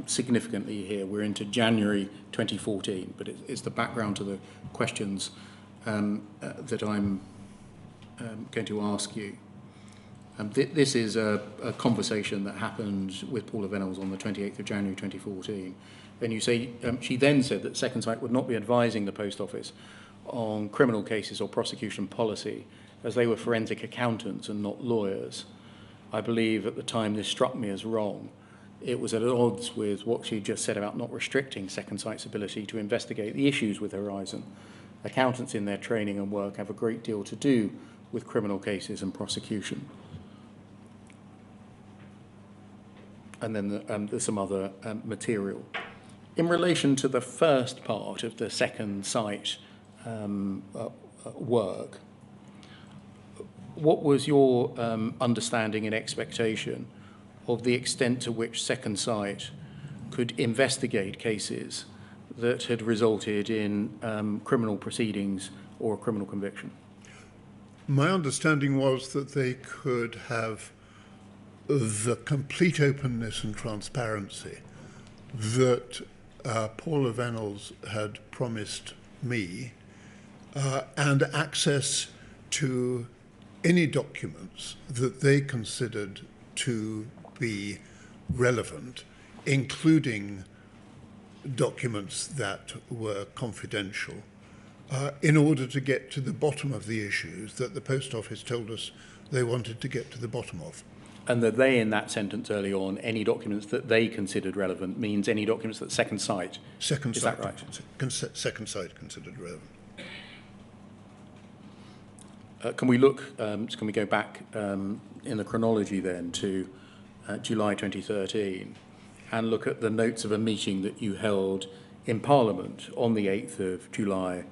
significantly here. We're into January 2014, but it's the background to the questions that I'm going to ask you. This is a conversation that happened with Paula Venables on the 28th of January 2014. And you say, she then said that Second Sight would not be advising the Post Office on criminal cases or prosecution policy, as they were forensic accountants and not lawyers. I believe at the time this struck me as wrong. It was at odds with what she just said about not restricting Second Sight's ability to investigate the issues with Horizon. Accountants in their training and work have a great deal to do with criminal cases and prosecution. And then there's some other material. In relation to the first part of the Second Sight work, what was your understanding and expectation of the extent to which Second Sight could investigate cases that had resulted in criminal proceedings or a criminal conviction? My understanding was that they could have the complete openness and transparency that Paula Venables had promised me and access to any documents that they considered to be relevant, including documents that were confidential, in order to get to the bottom of the issues that the Post Office told us they wanted to get to the bottom of. And that they, in that sentence early on, any documents that they considered relevant means any documents that Second Sight. Second is Sight, that right? Second Sight considered relevant. Can we look? Can we go back in the chronology then to July 2013 and look at the notes of a meeting that you held in Parliament on the 8th of July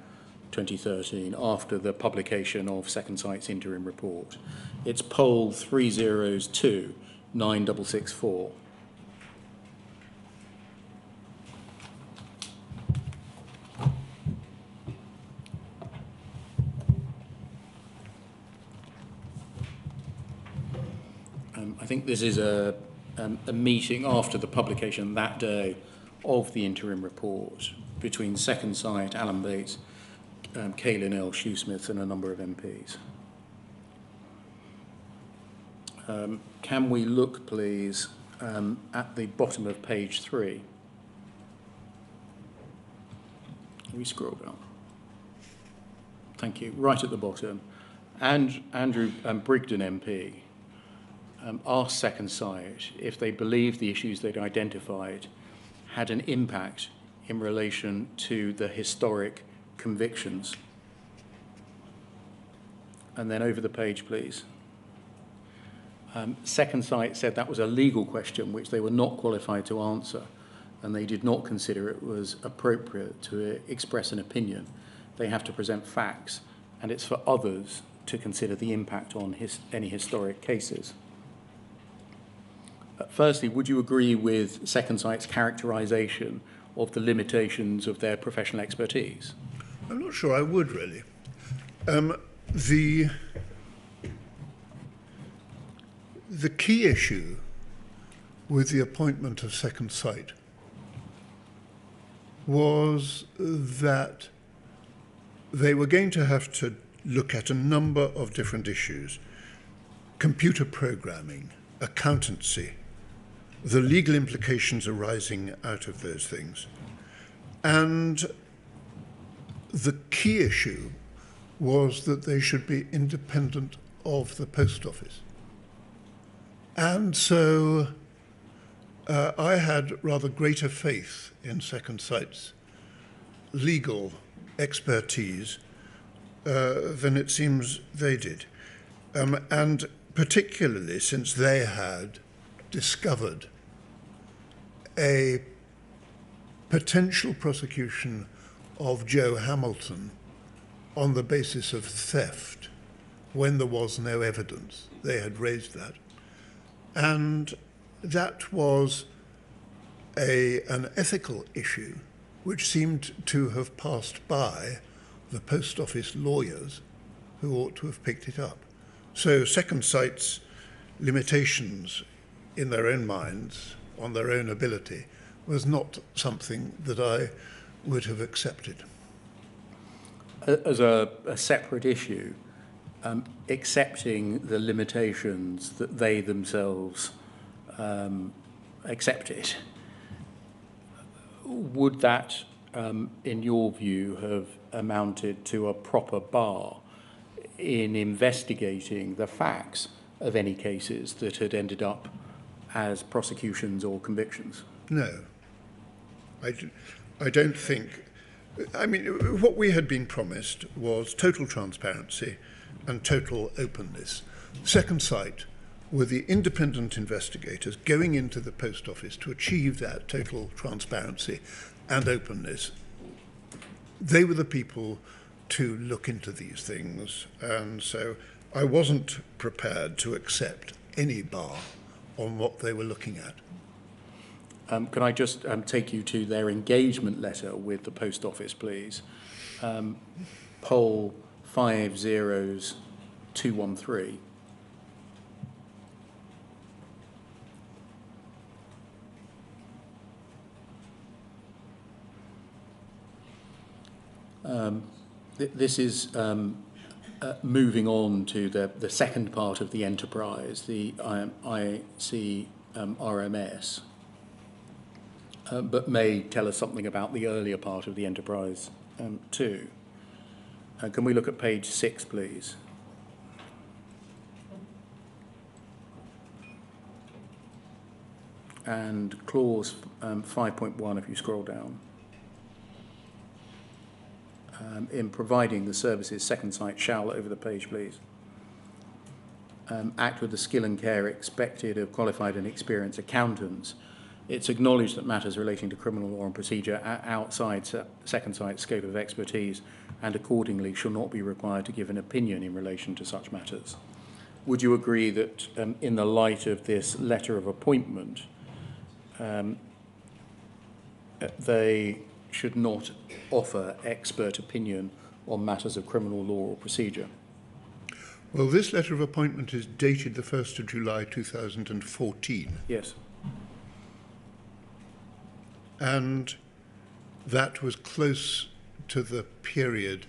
2013 after the publication of Second Sight's interim report. It's poll 302 9664. I think this is a meeting after the publication that day of the interim report between Second Sight, Alan Bates, Caelan L. Shoesmith and a number of MPs. Can we look, please, at the bottom of page 3? Can we scroll down? Thank you. Right at the bottom. And Andrew Brigden MP asked Second Sight if they believed the issues they'd identified had an impact in relation to the historic convictions. And then over the page, please. Second Sight said that was a legal question which they were not qualified to answer, and they did not consider it was appropriate to express an opinion. They have to present facts, and it's for others to consider the impact on any historic cases. Firstly, would you agree with Second Sight's characterisation of the limitations of their professional expertise? I'm not sure I would, really. The key issue with the appointment of Second Sight was that they were going to have to look at a number of different issues: computer programming, accountancy, the legal implications arising out of those things. And the key issue was that they should be independent of the Post Office. And so I had rather greater faith in Second Sight's legal expertise than it seems they did. And particularly since they had discovered a potential prosecution of Joe Hamilton on the basis of theft when there was no evidence. They had raised that. And that was an ethical issue which seemed to have passed by the post office lawyers who ought to have picked it up. So second sight's limitations in their own minds on their own ability was not something that I would have accepted. As a separate issue, accepting the limitations that they themselves accepted, would that, in your view, have amounted to a proper bar in investigating the facts of any cases that had ended up as prosecutions or convictions? No. I don't think... I mean, what we had been promised was total transparency and total openness. Second Sight were the independent investigators going into the post office to achieve that total transparency and openness. They were the people to look into these things, and so I wasn't prepared to accept any bar on what they were looking at. Can I just take you to their engagement letter with the post office, please? Poll 50213. This is moving on to the second part of the enterprise, the ICRMS, but may tell us something about the earlier part of the enterprise too. Can we look at page 6, please? And clause 5.1, if you scroll down. In providing the services, Second Sight shall, over the page please, act with the skill and care expected of qualified and experienced accountants. It's acknowledged that matters relating to criminal law and procedure are outside Second Sight's scope of expertise and accordingly shall not be required to give an opinion in relation to such matters. Would you agree that in the light of this letter of appointment, they should not offer expert opinion on matters of criminal law or procedure? Well, this letter of appointment is dated the 1st of July 2014. Yes. And that was close to the period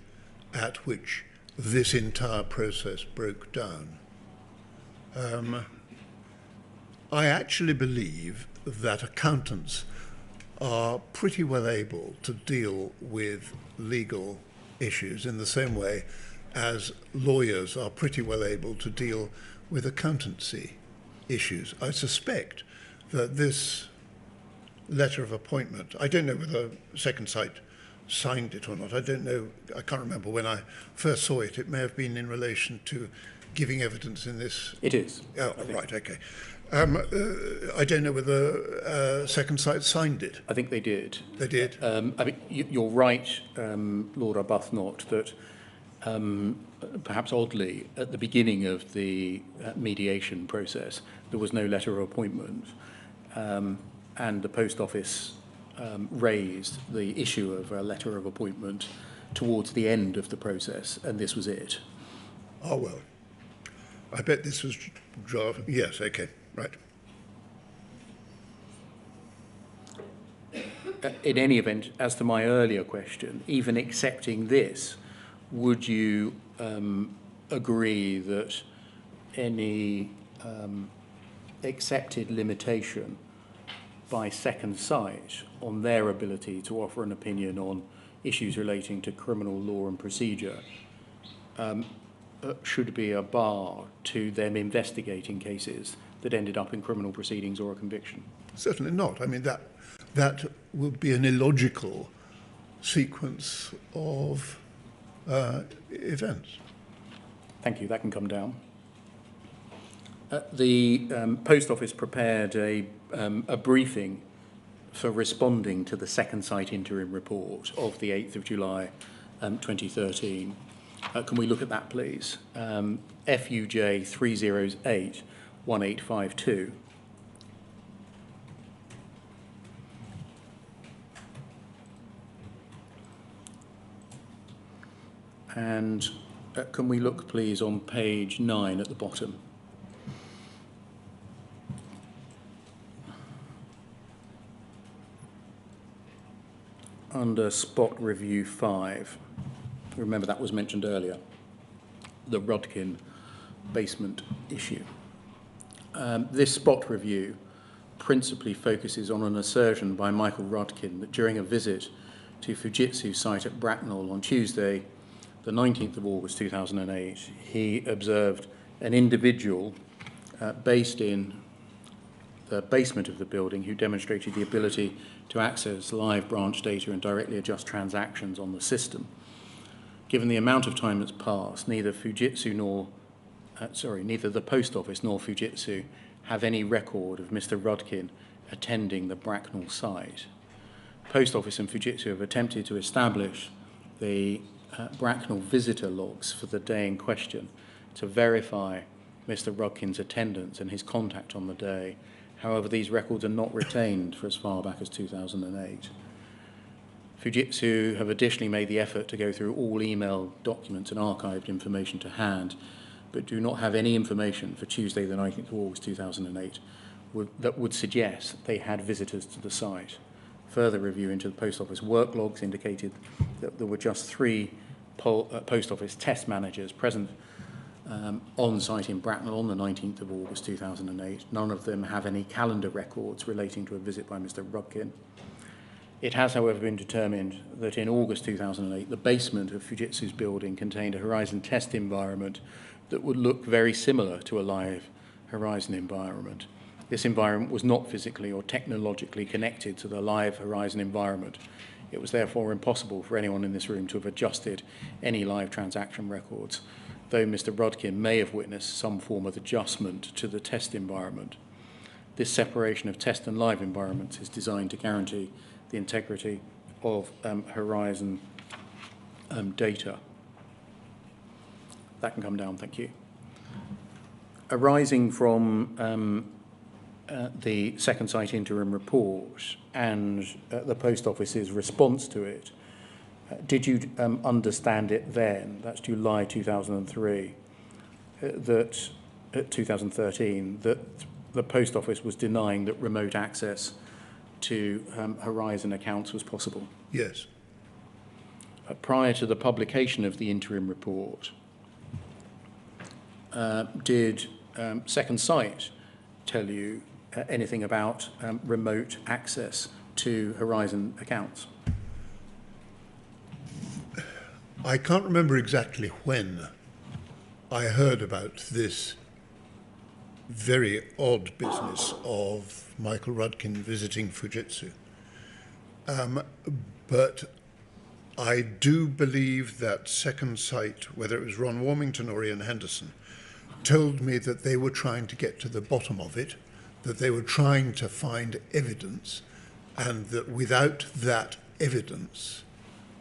at which this entire process broke down. I actually believe that accountants are pretty well able to deal with legal issues in the same way as lawyers are pretty well able to deal with accountancy issues. I suspect that this letter of appointment, I don't know whether Second Sight signed it or not. I don't know, I can't remember when I first saw it. It may have been in relation to giving evidence in this. It is. Oh, right, okay. I don't know whether Second Sight signed it. I think they did. They did? I mean, you're right, Lord Arbuthnot, that perhaps oddly, at the beginning of the mediation process, there was no letter of appointment, and the Post Office raised the issue of a letter of appointment towards the end of the process, and this was it. Oh, well. I bet this was draft. Yes, okay, right. In any event, as to my earlier question, even accepting this, would you agree that any accepted limitation by Second Sight on their ability to offer an opinion on issues relating to criminal law and procedure should be a bar to them investigating cases that ended up in criminal proceedings or a conviction? Certainly not. I mean, that would be an illogical sequence of events. Thank you. That can come down. The Post Office prepared a briefing for responding to the Second Sight interim report of the 8th of July 2013. Can we look at that, please? FUJ 308-1852. And can we look, please, on page 9 at the bottom? Under Spot Review 5, remember that was mentioned earlier, the Rudkin basement issue. This spot review principally focuses on an assertion by Michael Rudkin that during a visit to Fujitsu site at Bracknell on Tuesday, the 19th of August 2008, he observed an individual based in the basement of the building who demonstrated the ability to access live branch data and directly adjust transactions on the system. Given the amount of time that's passed, neither the post office nor Fujitsu have any record of Mr. Rudkin attending the Bracknell site. Post office and Fujitsu have attempted to establish the Bracknell visitor logs for the day in question to verify Mr. Rudkin's attendance and his contact on the day. However, these records are not retained for as far back as 2008. Fujitsu have additionally made the effort to go through all email documents and archived information to hand, but do not have any information for Tuesday the 19th of August 2008 that would suggest they had visitors to the site. Further review into the post office work logs indicated that there were just 3 post office test managers present on site in Bracknell on the 19th of August 2008. None of them have any calendar records relating to a visit by Mr. Rudkin. It has, however, been determined that in August 2008, the basement of Fujitsu's building contained a Horizon test environment that would look very similar to a live Horizon environment. This environment was not physically or technologically connected to the live Horizon environment. It was therefore impossible for anyone in this room to have adjusted any live transaction records, though Mr. Rudkin may have witnessed some form of adjustment to the test environment. This separation of test and live environments is designed to guarantee the integrity of Horizon data. That can come down, thank you. Arising from the second site interim report and the post office's response to it, did you understand it then, that's July 2003, that 2013, that the post office was denying that remote access to Horizon accounts was possible? Yes. Prior to the publication of the interim report, did Second Sight tell you anything about remote access to Horizon accounts? I can't remember exactly when I heard about this very odd business of Michael Rudkin visiting Fujitsu. But I do believe that Second Sight, whether it was Ron Warmington or Ian Henderson, told me that they were trying to get to the bottom of it, that they were trying to find evidence, and that without that evidence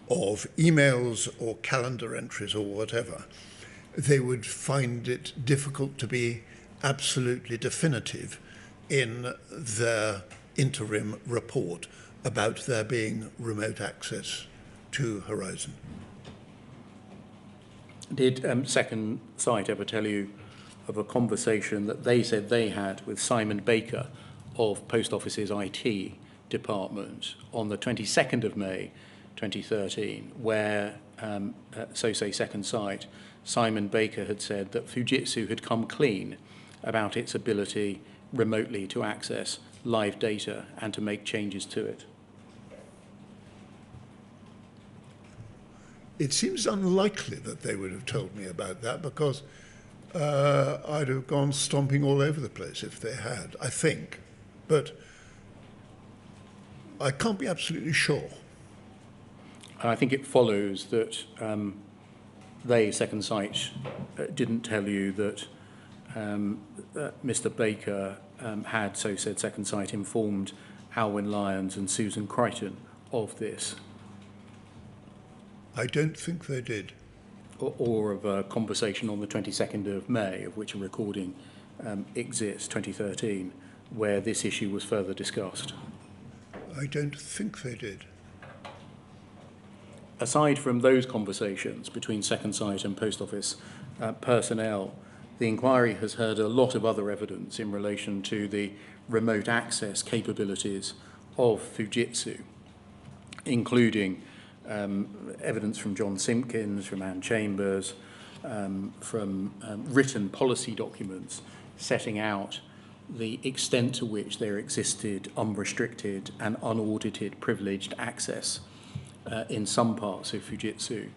of emails or calendar entries or whatever, they would find it difficult to be absolutely definitive in their interim report about there being remote access to Horizon. Did Second Sight ever tell you of a conversation that they said they had with Simon Baker of Post Office's IT department on the 22nd of May 2013, where, so say Second Sight, Simon Baker had said that Fujitsu had come clean about its ability remotely to access live data and to make changes to it? It seems unlikely that they would have told me about that, because I'd have gone stomping all over the place if they had, I think. But I can't be absolutely sure. And I think it follows that they, Second Sight, didn't tell you that Mr. Baker had, so said Second Sight, informed Alwyn Lyons and Susan Crichton of this. I don't think they did. Or of a conversation on the 22nd of May, of which a recording exists, 2013, where this issue was further discussed. I don't think they did. aside from those conversations between Second Sight and Post Office personnel, the inquiry has heard a lot of other evidence in relation to the remote access capabilities of Fujitsu, including evidence from John Simpkins, from Anne Chambers, from written policy documents setting out the extent to which there existed unrestricted and unaudited privileged access in some parts of Fujitsu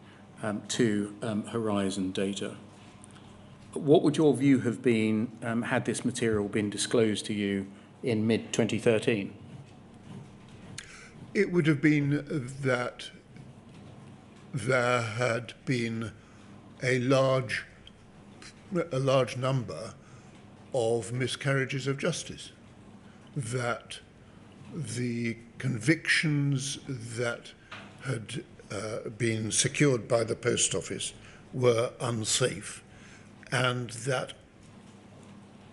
to Horizon data. What would your view have been had this material been disclosed to you in mid-2013? It would have been that there had been a large number of miscarriages of justice, that the convictions that had been secured by the Post Office were unsafe, and that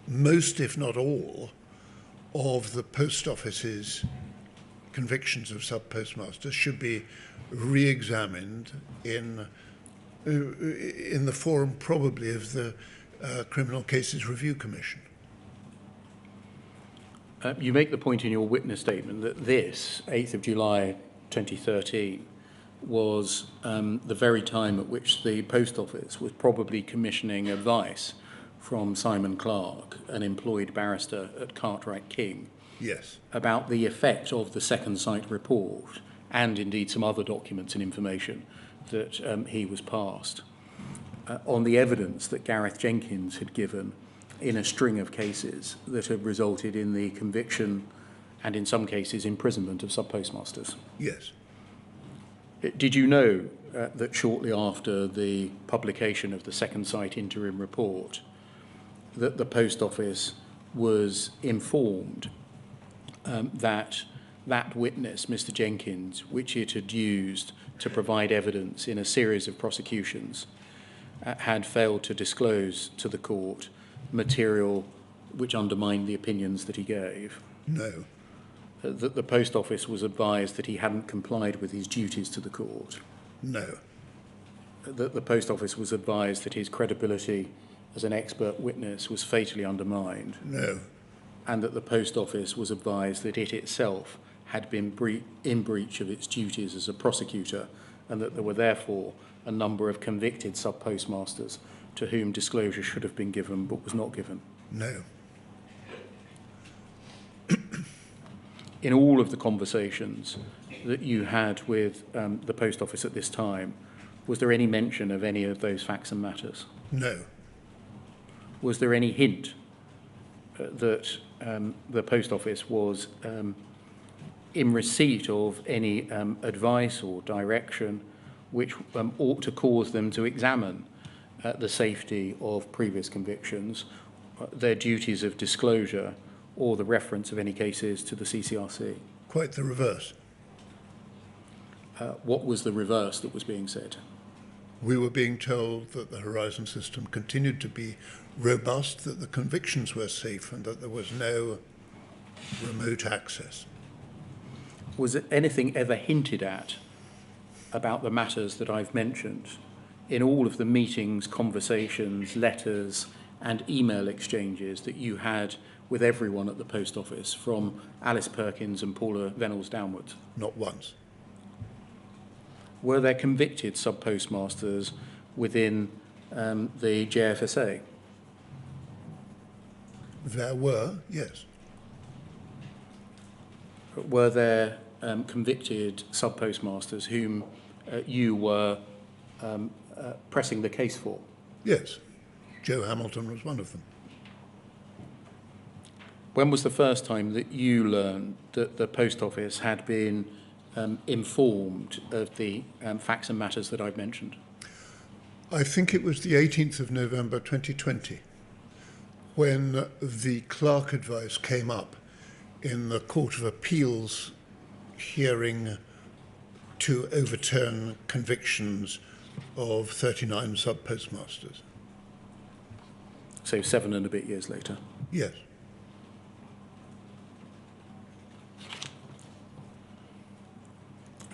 most, if not all, of the Post Office's convictions of sub-postmasters should be re-examined in the forum probably of the Criminal Cases Review Commission. You make the point in your witness statement that this, 8th of July 2013, was the very time at which the Post Office was probably commissioning advice from Simon Clarke, an employed barrister at Cartwright King, Yes. about the effect of the Second Sight report and indeed some other documents and information that he was passed on the evidence that Gareth Jenkins had given in a string of cases that had resulted in the conviction and in some cases imprisonment of sub-postmasters. Yes. Did you know that shortly after the publication of the Second Sight interim report that the Post Office was informed that witness, Mr. Jenkins, which it had used to provide evidence in a series of prosecutions, had failed to disclose to the court material which undermined the opinions that he gave? No. That the Post Office was advised that he hadn't complied with his duties to the court? No. That the Post Office was advised that his credibility as an expert witness was fatally undermined? No. And that the Post Office was advised that it itself had been in breach of its duties as a prosecutor, and that there were therefore a number of convicted sub-postmasters to whom disclosure should have been given but was not given? No. In all of the conversations that you had with the Post Office at this time, was there any mention of any of those facts and matters? No. Was there any hint that the Post Office was in receipt of any advice or direction which ought to cause them to examine the safety of previous convictions, their duties of disclosure, or the reference of any cases to the CCRC? Quite the reverse. What was the reverse that was being said? We were being told that the Horizon system continued to be robust, that the convictions were safe, and that there was no remote access. Was anything ever hinted at about the matters that I've mentioned in all of the meetings, conversations, letters, and email exchanges that you had with everyone at the Post Office, from Alice Perkins and Paula Venables downwards? Not once. Were there convicted sub-postmasters within the JFSA? There were, yes. Were there convicted sub-postmasters whom you were pressing the case for? Yes. Joe Hamilton was one of them. When was the first time that you learned that the Post Office had been informed of the facts and matters that I've mentioned? I think it was the 18th of November 2020 when the Clarke advice came up in the Court of Appeals hearing to overturn convictions of 39 sub-postmasters. So 7 and a bit years later. Yes.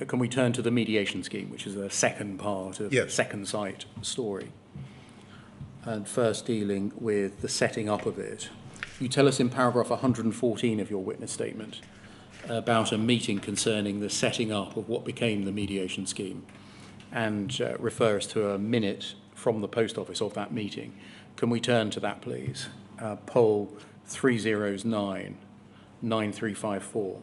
Can we turn to the mediation scheme, which is the second part of Yes. the second site story? And first dealing with the setting up of it. You tell us in paragraph 114 of your witness statement about a meeting concerning the setting up of what became the mediation scheme, and refer us to a minute from the post office of that meeting. Can we turn to that, please? Poll 309 9354.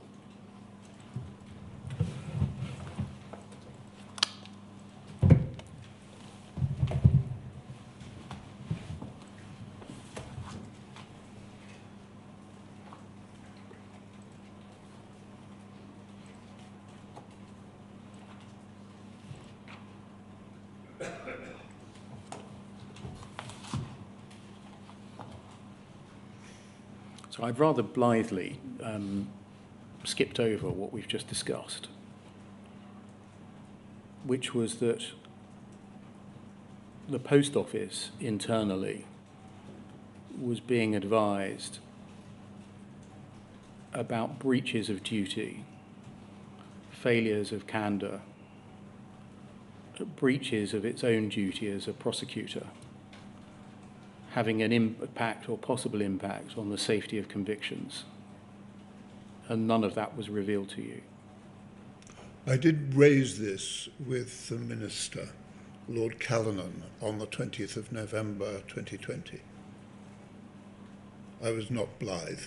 So I've rather blithely skipped over what we've just discussed, which was that the post office internally was being advised about breaches of duty, failures of candour, breaches of its own duty as a prosecutor, having an impact or possible impact on the safety of convictions, and none of that was revealed to you. I did raise this with the Minister, Lord Callanan, on the 20th of November 2020. I was not blithe.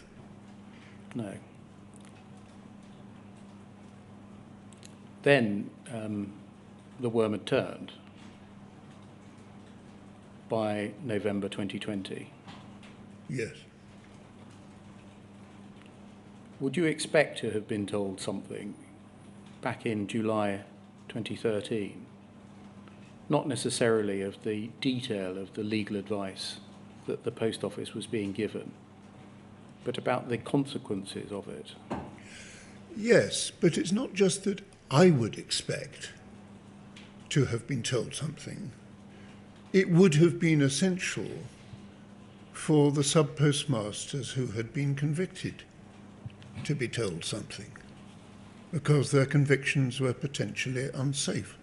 No. Then the worm had turned by November 2020. Yes. Would you expect to have been told something back in July 2013? Not necessarily of the detail of the legal advice that the post office was being given, but about the consequences of it. Yes, but it's not just that I would expect to have been told something. It would have been essential for the sub-postmasters who had been convicted to be told something, because their convictions were potentially unsafe.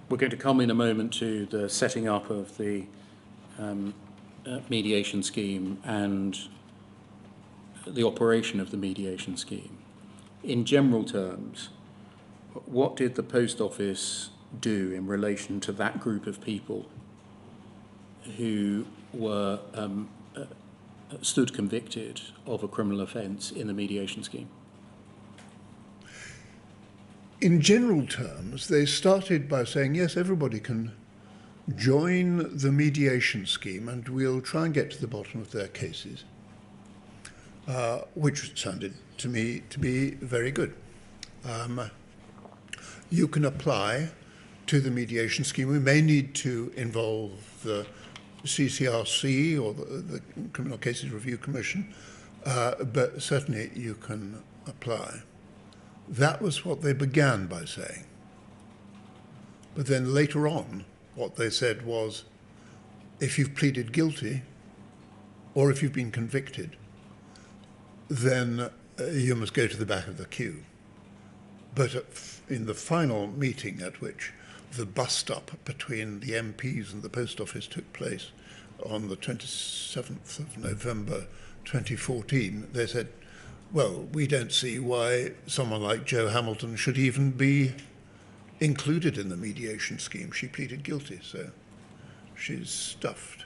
We're going to come in a moment to the setting up of the mediation scheme and the operation of the mediation scheme. In general terms, what did the post office do in relation to that group of people who were stood convicted of a criminal offence in the mediation scheme? In general terms, they started by saying, yes, everybody can join the mediation scheme and we'll try and get to the bottom of their cases, which sounded to me to be very good. You can apply to the mediation scheme. We may need to involve the CCRC or the Criminal Cases Review Commission, but certainly you can apply. That was what they began by saying. But then later on, what they said was, if you've pleaded guilty or if you've been convicted, then you must go to the back of the queue. But in the final meeting at which the bust-up between the MPs and the post office took place on the 27th of November 2014, they said, well, we don't see why someone like Jo Hamilton should even be included in the mediation scheme. She pleaded guilty, so she's stuffed.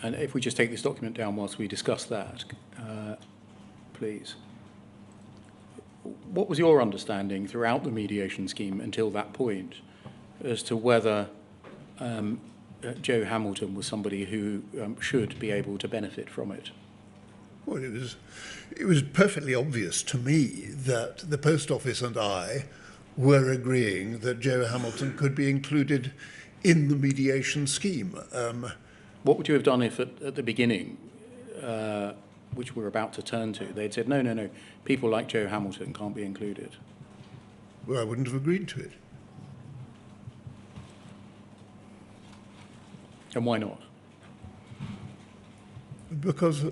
And if we just take this document down whilst we discuss that, please. What was your understanding throughout the mediation scheme until that point as to whether Jo Hamilton was somebody who should be able to benefit from it? Well, it was perfectly obvious to me that the post office and I were agreeing that Jo Hamilton could be included in the mediation scheme. What would you have done if at the beginning, which we're about to turn to, they'd said, no, people like Jo Hamilton can't be included? Well, I wouldn't have agreed to it. And why not? because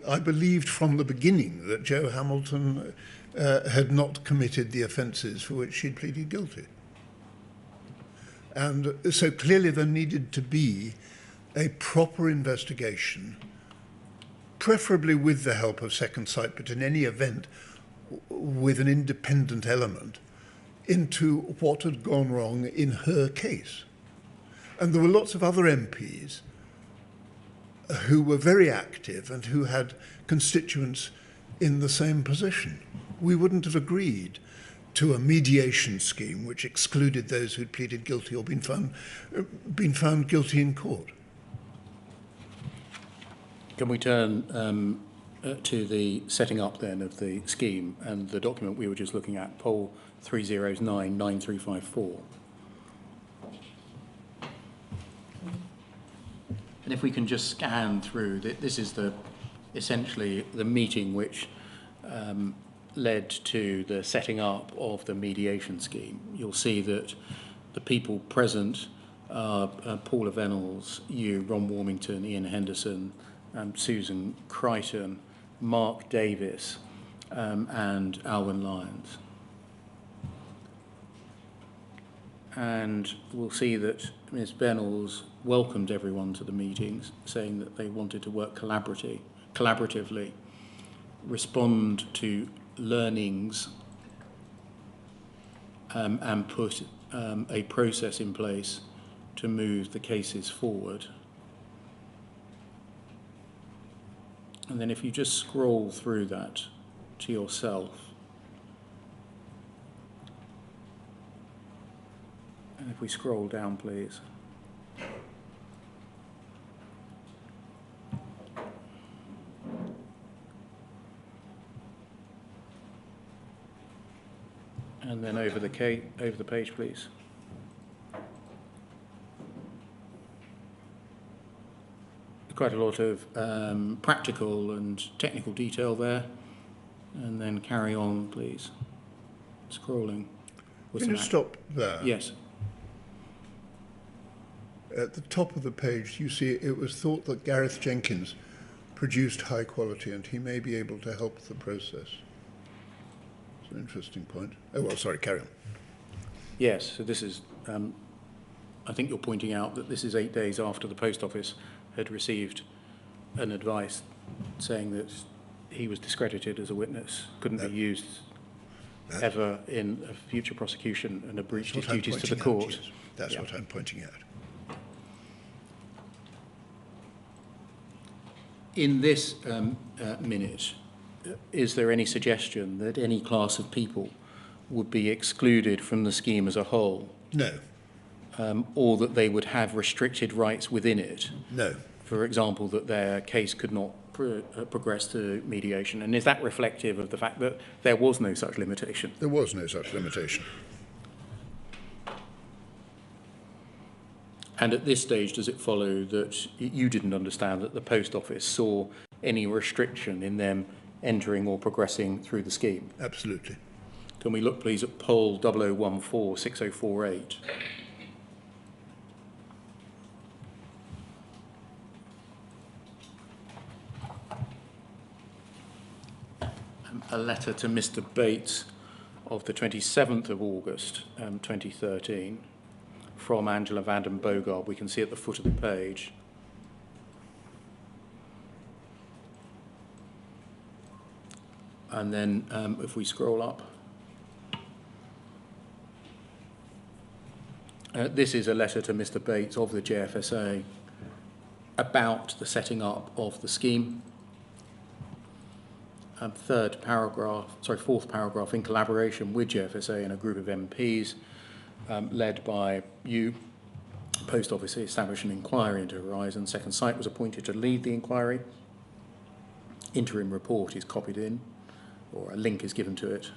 I believed from the beginning that Jo Hamilton had not committed the offences for which she'd pleaded guilty. And so clearly there needed to be a proper investigation, preferably with the help of Second Sight, but in any event with an independent element, into what had gone wrong in her case. And there were lots of other MPs who were very active and who had constituents in the same position. We wouldn't have agreed to a mediation scheme which excluded those who'd pleaded guilty or been found guilty in court. Can we turn to the setting up then of the scheme and the document we were just looking at, poll 3099354. And if we can just scan through, this is essentially the meeting which led to the setting up of the mediation scheme. You'll see that the people present are Paula Venables, you, Ron Warmington, Ian Henderson, Susan Crichton, Mark Davis, and Alwyn Lyons. And we'll see that Ms. Venables welcomed everyone to the meetings, saying that they wanted to work collaboratively, respond to learnings, and put a process in place to move the cases forward. And then if you just scroll through that to yourself, and if we scroll down, please. And then over the page, please. Quite a lot of practical and technical detail there. And then carry on, please. Scrolling. Can you stop there? Yes. At the top of the page, you see it was thought that Gareth Jenkins produced high quality and he may be able to help the process. It's an interesting point. Oh, well, sorry, carry on. Yes, so this is, I think you're pointing out that this is 8 days after the Post Office had received an advice saying that he was discredited as a witness, couldn't be used ever in a future prosecution and have breached his duties to the court. Yes. That's what I'm pointing out. In this minute, is there any suggestion that any class of people would be excluded from the scheme as a whole? No. Or that they would have restricted rights within it? No. For example, that their case could not progress to mediation. And is that reflective of the fact that there was no such limitation? There was no such limitation. And at this stage, does it follow that you didn't understand that the Post Office saw any restriction in them entering or progressing through the scheme? Absolutely. Can we look, please, at poll 0014-6048? A letter to Mr. Bates of the 27th of August 2013 from Angela Vanden Bogard. We can see at the foot of the page. And then if we scroll up, this is a letter to Mr. Bates of the JFSA about the setting up of the scheme. Fourth paragraph, in collaboration with JFSA and a group of MPs, led by you, Post Office established an inquiry into Horizon. Second Sight was appointed to lead the inquiry. Interim report is copied in, or a link is given to it.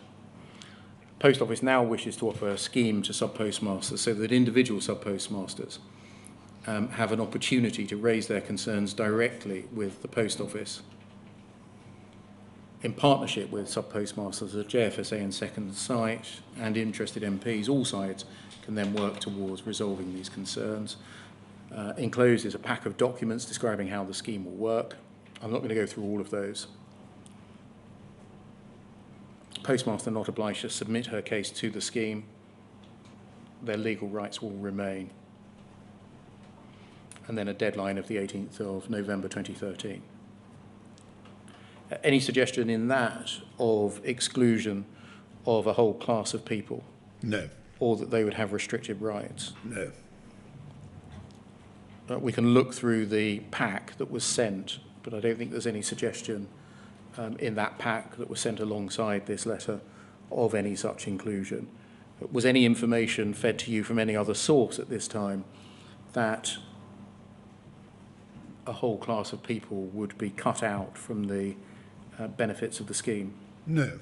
Post Office now wishes to offer a scheme to sub-postmasters so that individual sub-postmasters have an opportunity to raise their concerns directly with the Post Office. In partnership with sub-postmasters of JFSA and Second Sight and interested MPs, all sides can then work towards resolving these concerns. Enclosed is a pack of documents describing how the scheme will work. I'm not going to go through all of those. Postmaster not obliged to submit her case to the scheme. Their legal rights will remain. And then a deadline of the 18th of November 2013. Any suggestion in that of exclusion of a whole class of people? No. Or that they would have restricted rights? No. We can look through the pack that was sent, but I don't think there's any suggestion in that pack that was sent alongside this letter of any such inclusion. Was any information fed to you from any other source at this time that a whole class of people would be cut out from the benefits of the scheme? No.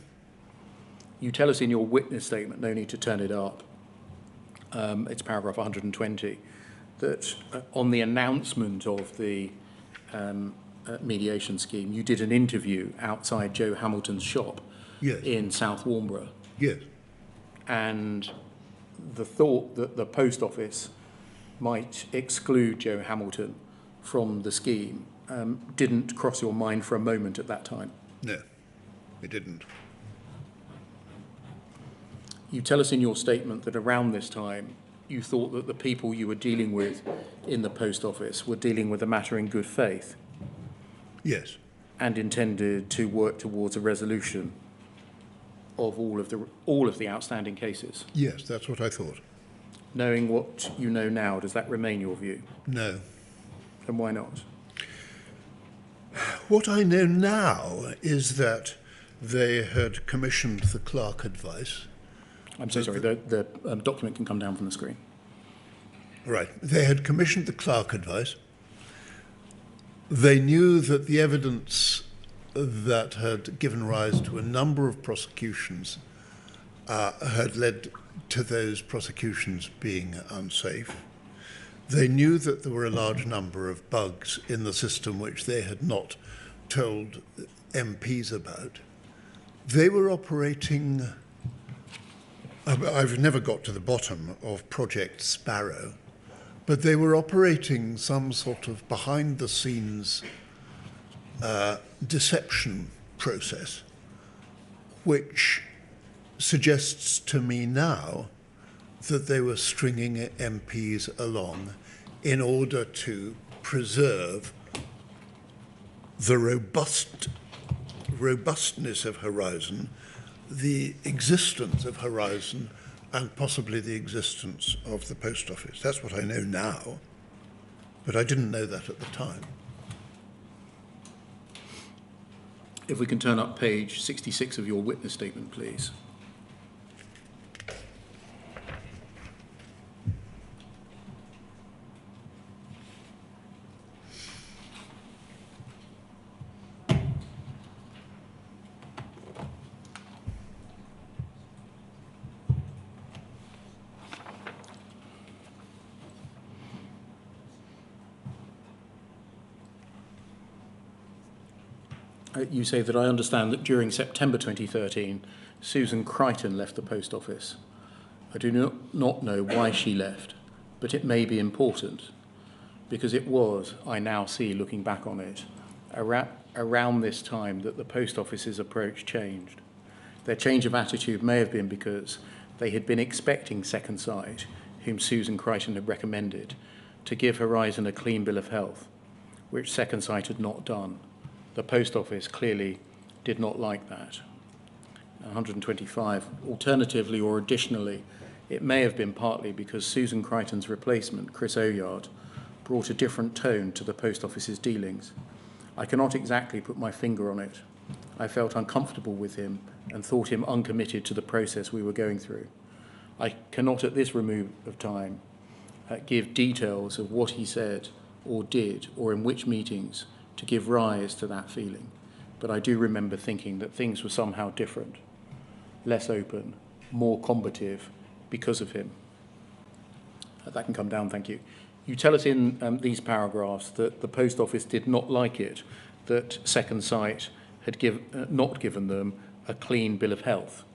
You tell us in your witness statement, no need to turn it up, it's paragraph 120, that on the announcement of the mediation scheme, you did an interview outside Joe Hamilton's shop. Yes. In South Warnborough. Yes. And the thought that the post office might exclude Joe Hamilton from the scheme didn't cross your mind for a moment at that time? No, it didn't. You tell us in your statement that around this time you thought that the people you were dealing with in the post office were dealing with the matter in good faith. Yes. And intended to work towards a resolution of all of the outstanding cases. Yes, that's what I thought. Knowing what you know now, does that remain your view? No. And why not? What I know now is that they had commissioned the clerk advice. I'm so sorry, the document can come down from the screen. Right. They had commissioned the clerk advice. They knew that the evidence that had given rise to a number of prosecutions had led to those prosecutions being unsafe. They knew that there were a large number of bugs in the system which they had not told MPs about. They were operating, I've never got to the bottom of Project Sparrow, but they were operating some sort of behind-the-scenes deception process, which suggests to me now that they were stringing MPs along in order to preserve the robustness of Horizon, the existence of Horizon, and possibly the existence of the post office. That's what I know now, but I didn't know that at the time. If we can turn up page 66 of your witness statement, please. You say that I understand that during September 2013, Susan Crichton left the post office. I do not know why she left, but it may be important, because it was, I now see looking back on it, around this time that the post office's approach changed. Their change of attitude may have been because they had been expecting Second Sight, whom Susan Crichton had recommended, to give Horizon a clean bill of health, which Second Sight had not done. The post office clearly did not like that. 125. Alternatively or additionally, it may have been partly because Susan Crichton's replacement, Chris Oyard, brought a different tone to the post office's dealings. I cannot exactly put my finger on it. I felt uncomfortable with him and thought him uncommitted to the process we were going through. I cannot at this remove of time give details of what he said or did or in which meetings to give rise to that feeling. But I do remember thinking that things were somehow different, less open, more combative because of him. That can come down, thank you. You tell us in these paragraphs that the post office did not like it, that Second Sight had not given them a clean bill of health.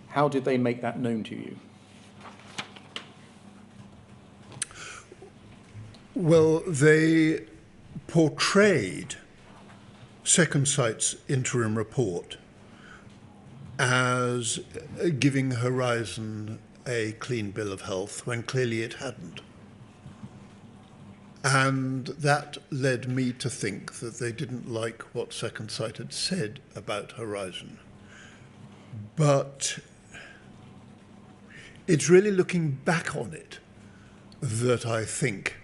How did they make that known to you? Well, they portrayed Second Sight's interim report as giving Horizon a clean bill of health when clearly it hadn't. And that led me to think that they didn't like what Second Sight had said about Horizon. But it's really looking back on it that I think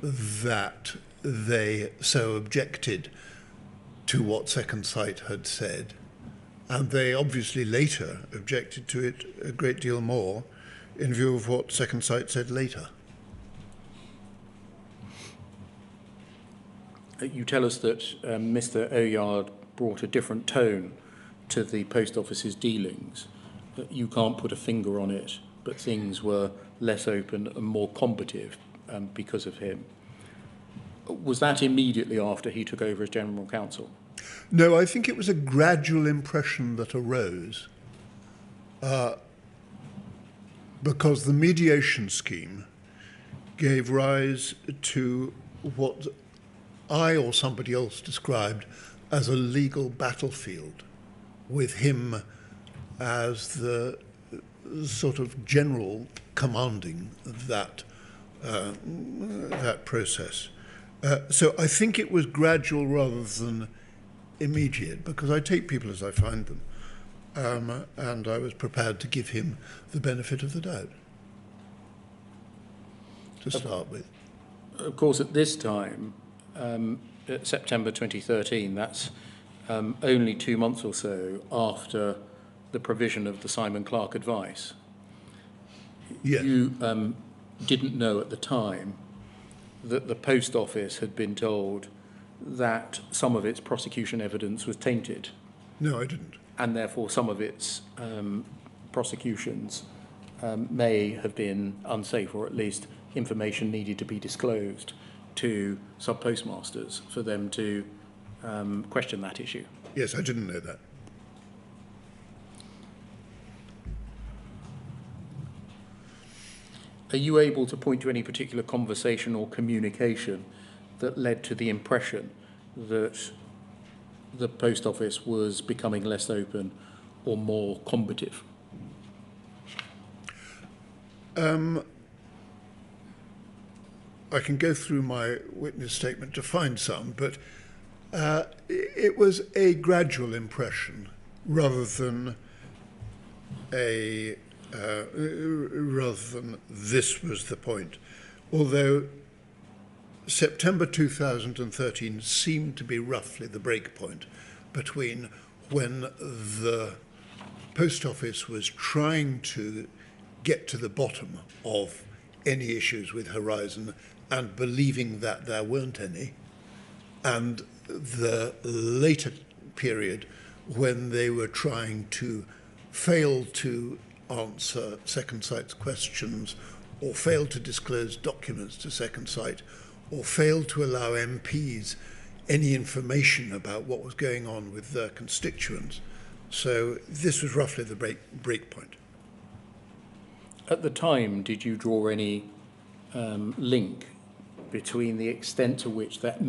that they so objected to what Second Sight had said. And they obviously later objected to it a great deal more in view of what Second Sight said later. You tell us that Mr. Oyard brought a different tone to the Post Office's dealings, that you can't put a finger on it, but things were less open and more combative because of him. Was that immediately after he took over as General Counsel? No, I think it was a gradual impression that arose because the mediation scheme gave rise to what I or somebody else described as a legal battlefield, with him as the sort of general commanding that process. So I think it was gradual rather than immediate, because I take people as I find them, and I was prepared to give him the benefit of the doubt to start with. Of course, at this time, September 2013, that's only 2 months or so after the provision of the Simon Clarke advice. Yes. You didn't know at the time that the Post Office had been told that some of its prosecution evidence was tainted. No, I didn't. And therefore some of its prosecutions may have been unsafe, or at least information needed to be disclosed to sub-postmasters for them to question that issue. Yes, I didn't know that. Are you able to point to any particular conversation or communication that led to the impression that the Post Office was becoming less open or more combative? I can go through my witness statement to find some, but it was a gradual impression rather than this was the point. Although September 2013 seemed to be roughly the break point between when the Post Office was trying to get to the bottom of any issues with Horizon and believing that there weren't any, and the later period when they were trying to fail to answer Second Sight's questions, or fail to disclose documents to Second Sight, or fail to allow MPs any information about what was going on with their constituents. So this was roughly the break point. At the time, did you draw any link between the extent to which that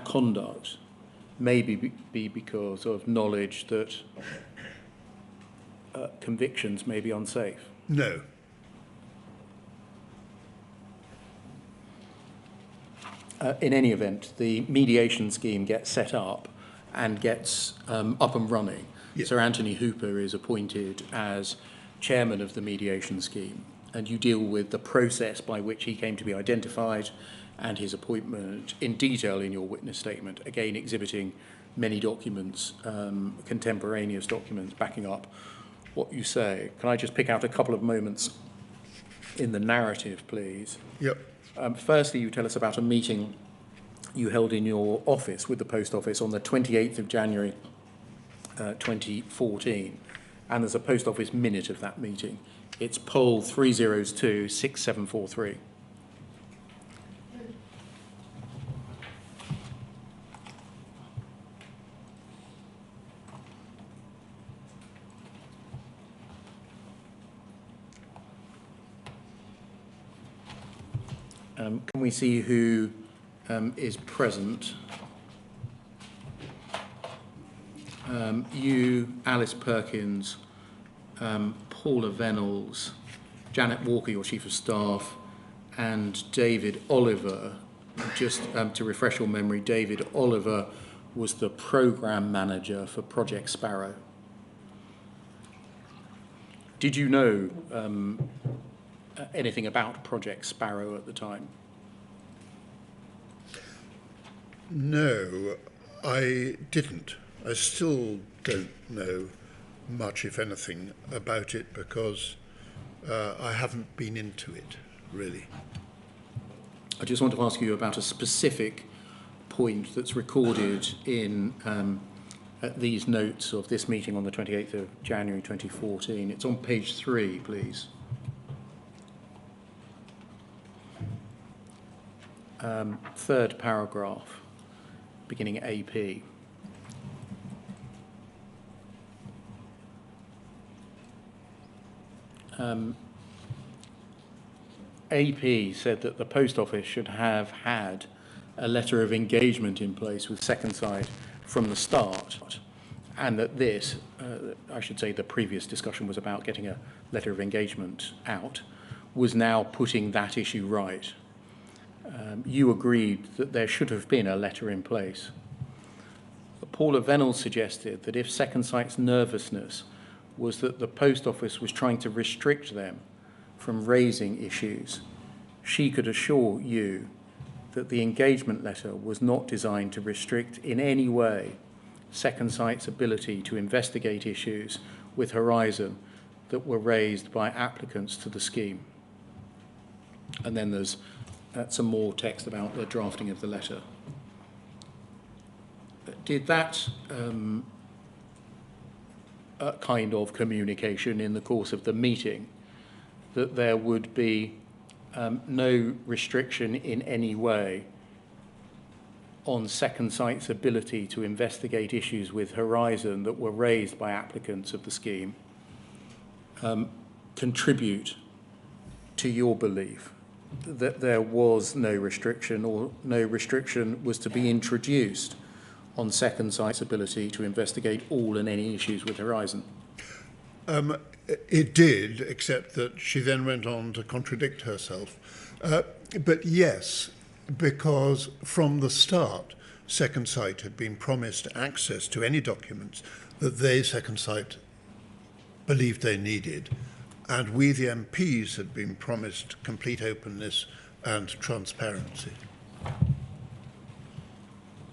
conduct may be because of knowledge that convictions may be unsafe? No. In any event, the mediation scheme gets set up and gets up and running. Yes. Sir Anthony Hooper is appointed as chairman of the mediation scheme, and you deal with the process by which he came to be identified and his appointment in detail in your witness statement, again exhibiting many documents, contemporaneous documents backing up what you say. Can I just pick out a couple of moments in the narrative, please? Yep. Firstly, you tell us about a meeting you held in your office with the Post Office on the 28th of January 2014, and there's a Post Office minute of that meeting. It's poll 302-6743. Can we see who is present? you, Alice Perkins, Paula Venables, Janet Walker, your Chief of Staff, and David Oliver. Just to refresh your memory, David Oliver was the Programme Manager for Project Sparrow. Did you know anything about Project Sparrow at the time? No, I didn't. I still don't know much, if anything, about it because I haven't been into it, really. I just want to ask you about a specific point that's recorded in these notes of this meeting on the 28th of January 2014. It's on page 3, please. Third paragraph, beginning at AP. AP said that the Post Office should have had a letter of engagement in place with Second Sight from the start, and that this, I should say the previous discussion was about getting a letter of engagement out, was now putting that issue right. You agreed that there should have been a letter in place. Paula Venables suggested that if Second Sight's nervousness was that the Post Office was trying to restrict them from raising issues, she could assure you that the engagement letter was not designed to restrict in any way Second Sight's ability to investigate issues with Horizon that were raised by applicants to the scheme. And then there's some more text about the drafting of the letter. Did that kind of communication in the course of the meeting, that there would be no restriction in any way on Second Sight's ability to investigate issues with Horizon that were raised by applicants of the scheme, contribute to your belief that there was no restriction, or no restriction was to be introduced on Second Sight's ability to investigate all and any issues with Horizon? It did, except that she then went on to contradict herself. But yes, because from the start, Second Sight had been promised access to any documents that they, Second Sight, believed they needed, and we, the MPs, had been promised complete openness and transparency.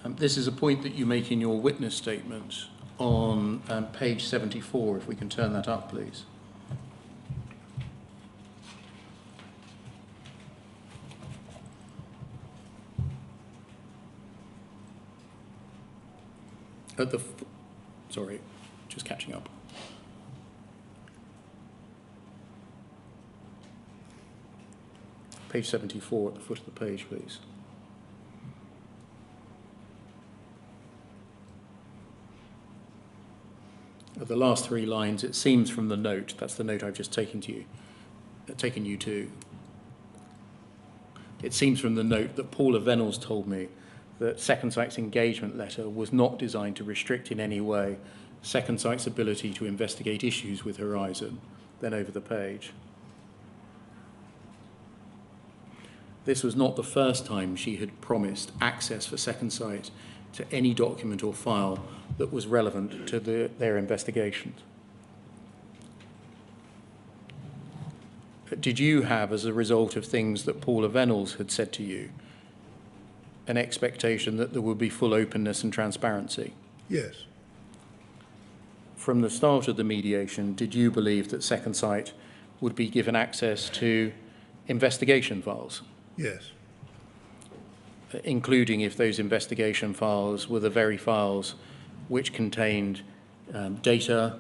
This is a point that you make in your witness statement on page 74, if we can turn that up, please. Sorry, just catching up. Page 74 at the foot of the page, please. At the last 3 lines, it seems from the note, that's the note I've just taken you to. It seems from the note that Paula Venables told me that Second Sight's engagement letter was not designed to restrict in any way Second Sight's ability to investigate issues with Horizon. Then over the page. This was not the first time she had promised access for Second Sight to any document or file that was relevant to their investigations. Did you have, as a result of things that Paula Venables had said to you, an expectation that there would be full openness and transparency? Yes. From the start of the mediation, did you believe that Second Sight would be given access to investigation files? Yes. Including if those investigation files were the very files which contained data,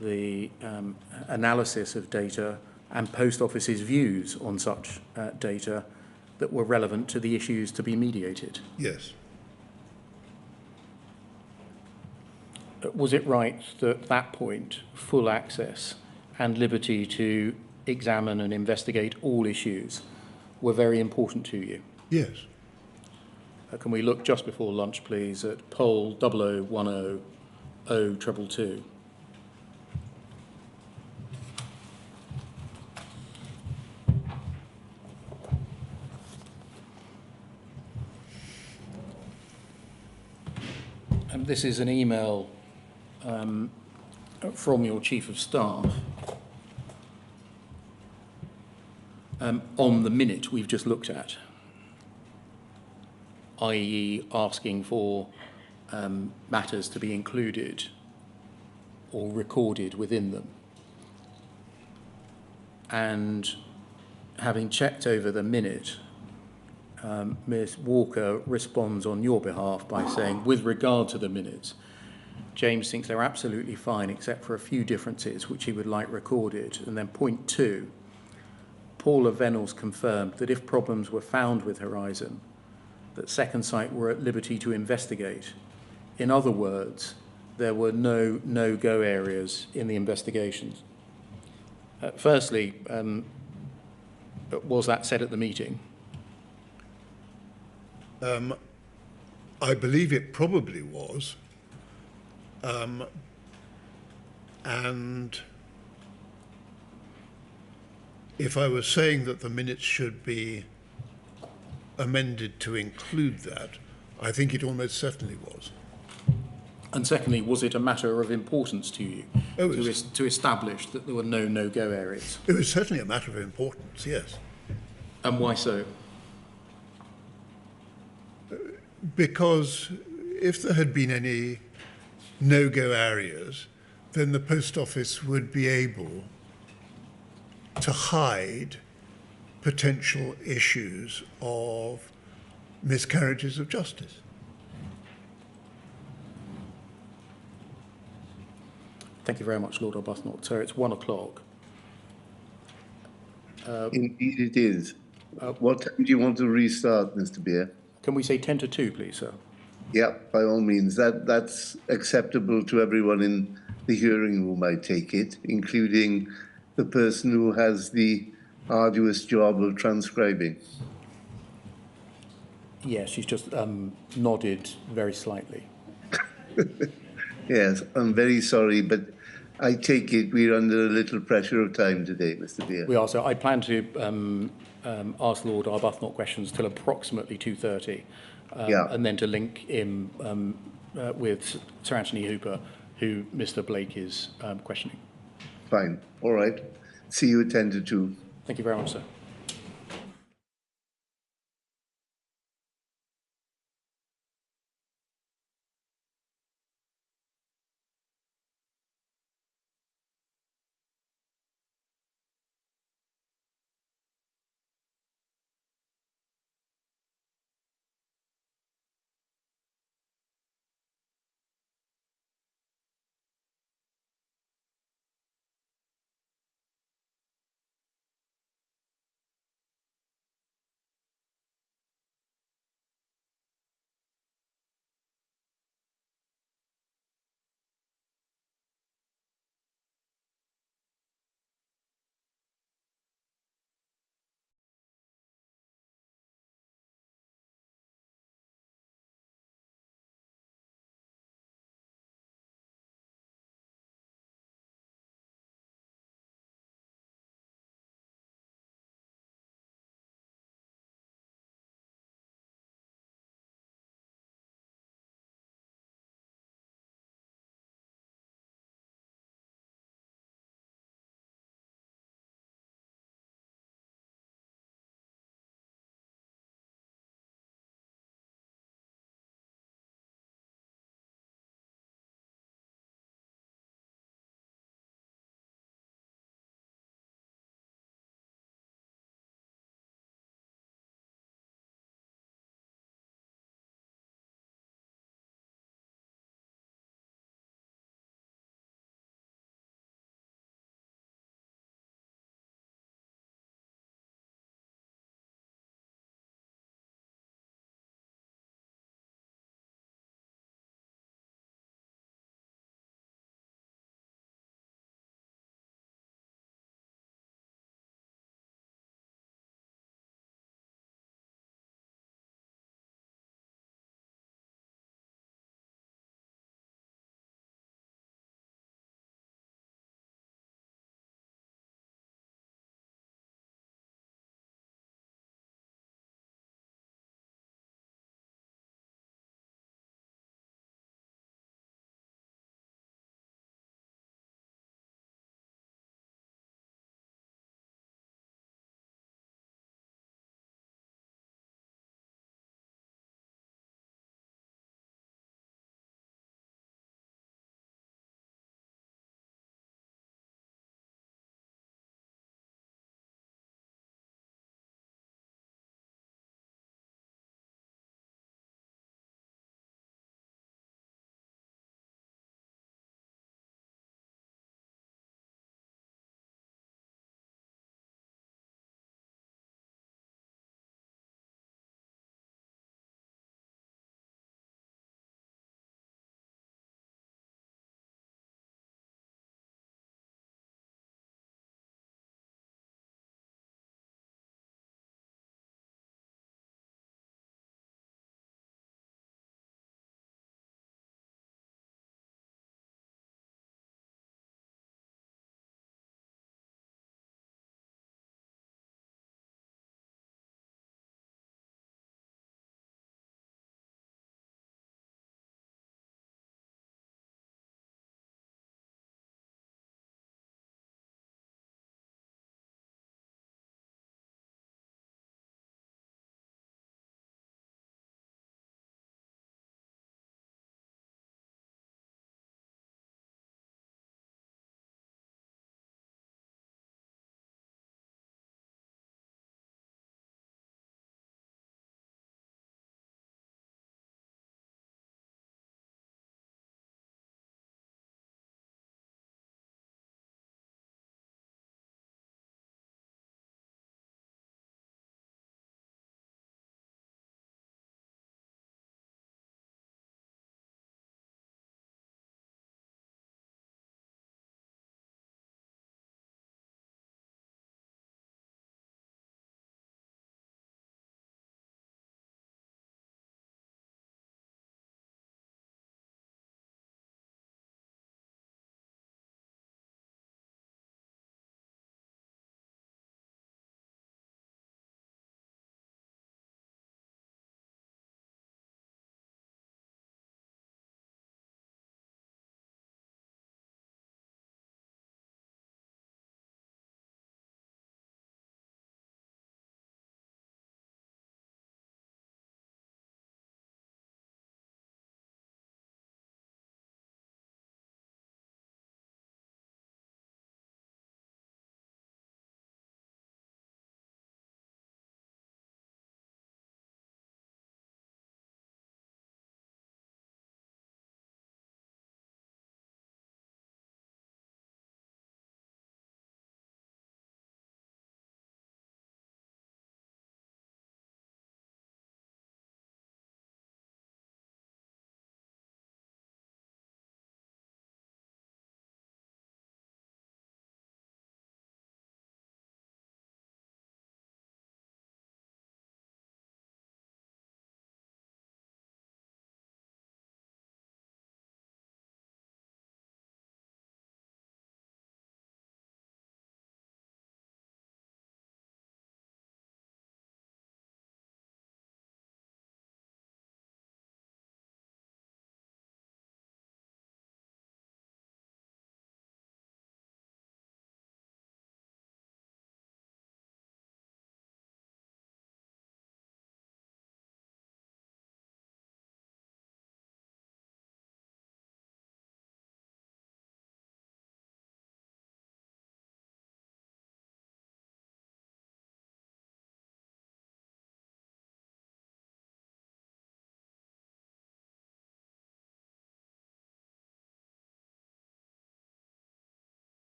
the analysis of data, and Post Office's views on such data that were relevant to the issues to be mediated? Yes. Was it right that at that point, full access and liberty to examine and investigate all issues were very important to you? Yes. Can we look just before lunch, please, at poll 0010 022. And this is an email from your Chief of Staff on the minute we've just looked at, i.e. asking for matters to be included or recorded within them. And having checked over the minute, Ms. Walker responds on your behalf by saying, with regard to the minutes, James thinks they're absolutely fine except for a few differences which he would like recorded. And then point 2, Paula Venables confirmed that if problems were found with Horizon, that Second Sight were at liberty to investigate. In other words, there were no no-go areas in the investigations. Firstly, was that said at the meeting? I believe it probably was. And if I was saying that the minutes should be amended to include that, I think it almost certainly was. And secondly, was it a matter of importance to you to establish that there were no no-go areas? It was certainly a matter of importance, yes. And why so? Because if there had been any no-go areas, then the post office would be able to hide potential issues of miscarriages of justice. Thank you very much, Lord Arbuthnot. Sir, it's 1 o'clock. Indeed it is. What time do you want to restart, Mr. Beer? Can we say 10 to 2, please, sir? Yeah, by all means. That's acceptable to everyone in the hearing room, I take it, including the person who has the arduous job of transcribing. Yes, she's just nodded very slightly. Yes, I'm very sorry, but I take it we're under a little pressure of time today, Mr. Beer. We are, so I plan to ask Lord Arbuthnot questions till approximately 2:30, and then to link in with Sir Anthony Hooper, who Mr. Blake is questioning. Fine. All right. See you at 10 to 2. Thank you very much, sir.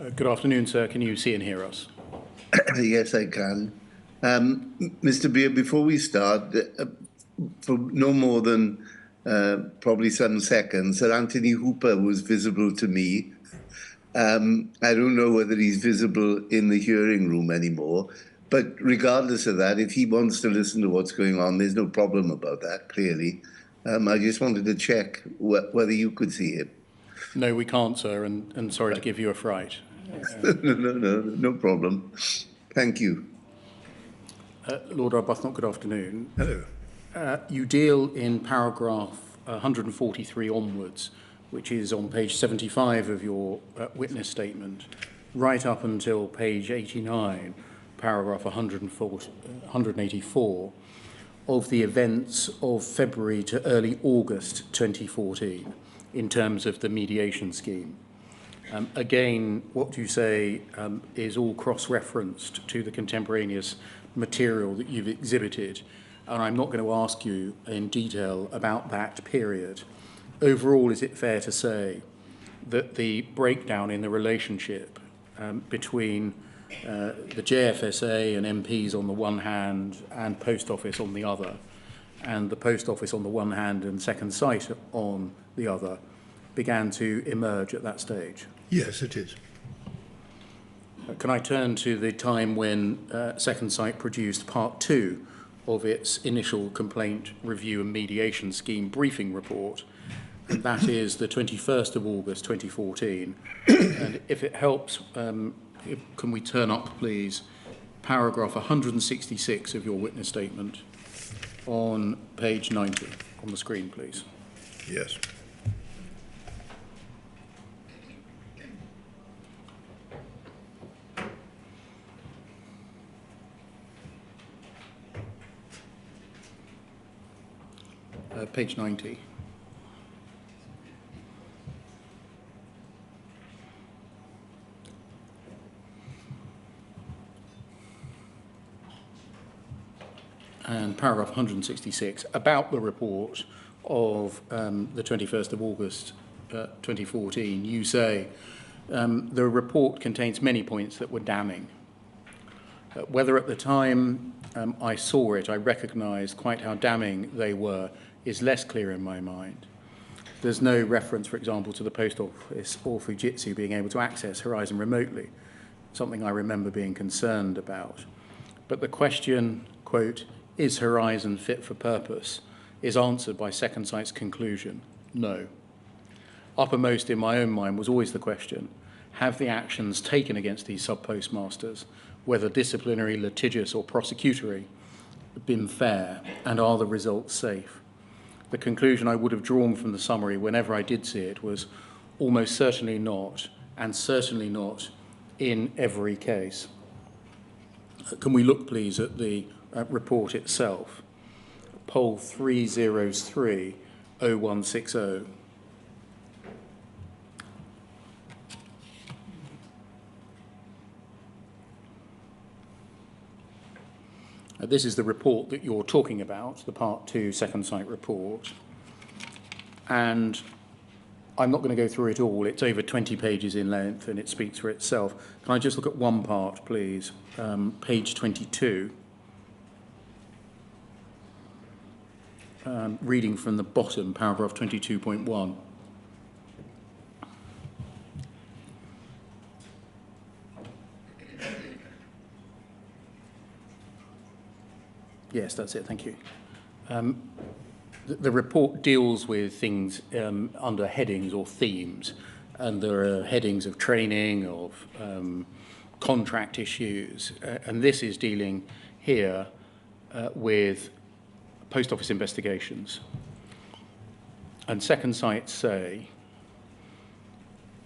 Good afternoon, sir. Can you see and hear us? Yes, I can. Mr. Beer, before we start, for no more than probably some seconds, Sir Anthony Hooper was visible to me. I don't know whether he's visible in the hearing room anymore, but regardless of that, if he wants to listen to what's going on, there's no problem about that, clearly. I just wanted to check whether you could see him. No, we can't, sir, and sorry to give you a fright. No problem. Thank you. Lord Arbuthnot, good afternoon. Hello. You deal in paragraph 143 onwards, which is on page 75 of your witness statement, right up until page 89, paragraph 184, of the events of February to early August 2014 in terms of the mediation scheme. Again, what you say is all cross-referenced to the contemporaneous material that you've exhibited, and I'm not going to ask you in detail about that period. Overall, is it fair to say that the breakdown in the relationship between the JFSA and MPs on the one hand and Post Office on the other, and the Post Office on the one hand and Second Sight on the other, began to emerge at that stage? Yes, it is. Can I turn to the time when Second Sight produced part 2 of its initial complaint review and mediation scheme briefing report? And that is the 21st of August 2014. And if it helps, can we turn up, please, paragraph 166 of your witness statement on page 90 on the screen, please? Yes. Page 90. And paragraph 166, about the report of the 21st of August 2014, you say, the report contains many points that were damning. Whether at the time I saw it, I recognised quite how damning they were, is less clear in my mind. There's no reference, for example, to the Post Office or Fujitsu being able to access Horizon remotely, something I remember being concerned about. But the question, quote, is Horizon fit for purpose, is answered by Second Sight's conclusion, no. Uppermost in my own mind was always the question, have the actions taken against these sub-postmasters, whether disciplinary, litigious or prosecutory, been fair, and are the results safe? The conclusion I would have drawn from the summary whenever I did see it was almost certainly not, and certainly not in every case. Can we look, please, at the report itself? Poll 303-0160. This is the report that you're talking about, the Part 2 Second Sight report. And I'm not going to go through it all. It's over 20 pages in length and it speaks for itself. Can I just look at one part, please? Page 22. Reading from the bottom, paragraph 22.1. Yes, that's it, thank you. The report deals with things under headings or themes, and there are headings of training, of contract issues, and this is dealing here with Post Office investigations. And Second Sight say,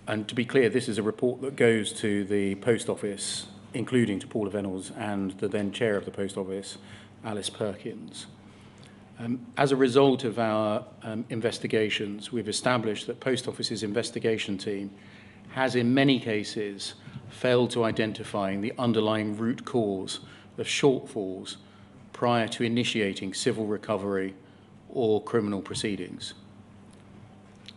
and to be clear, this is a report that goes to the Post Office, including to Paula Venables and the then chair of the Post Office, Alice Perkins. As a result of our investigations, we've established that Post Office's investigation team has in many cases failed to identify the underlying root cause of shortfalls prior to initiating civil recovery or criminal proceedings.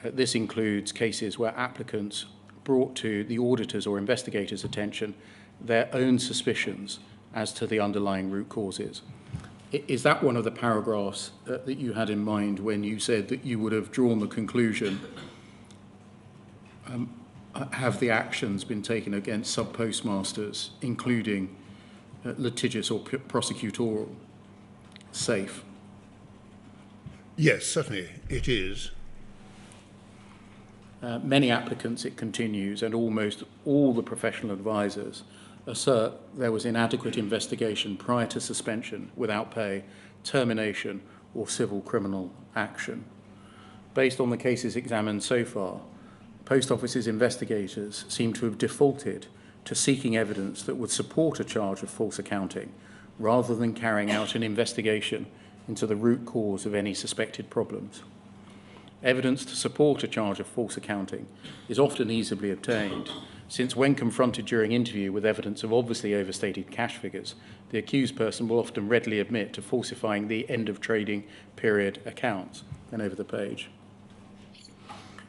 This includes cases where applicants brought to the auditor's or investigator's attention their own suspicions as to the underlying root causes. Is that one of the paragraphs that you had in mind when you said that you would have drawn the conclusion, have the actions been taken against sub-postmasters, including litigious or prosecutorial, safe? Yes, certainly it is. Many applicants, it continues, and almost all the professional advisors assert there was inadequate investigation prior to suspension without pay, termination, or civil criminal action. Based on the cases examined so far, Post Office's investigators seem to have defaulted to seeking evidence that would support a charge of false accounting, rather than carrying out an investigation into the root cause of any suspected problems. Evidence to support a charge of false accounting is often easily obtained, since when confronted during interview with evidence of obviously overstated cash figures, the accused person will often readily admit to falsifying the end of trading period accounts. And over the page.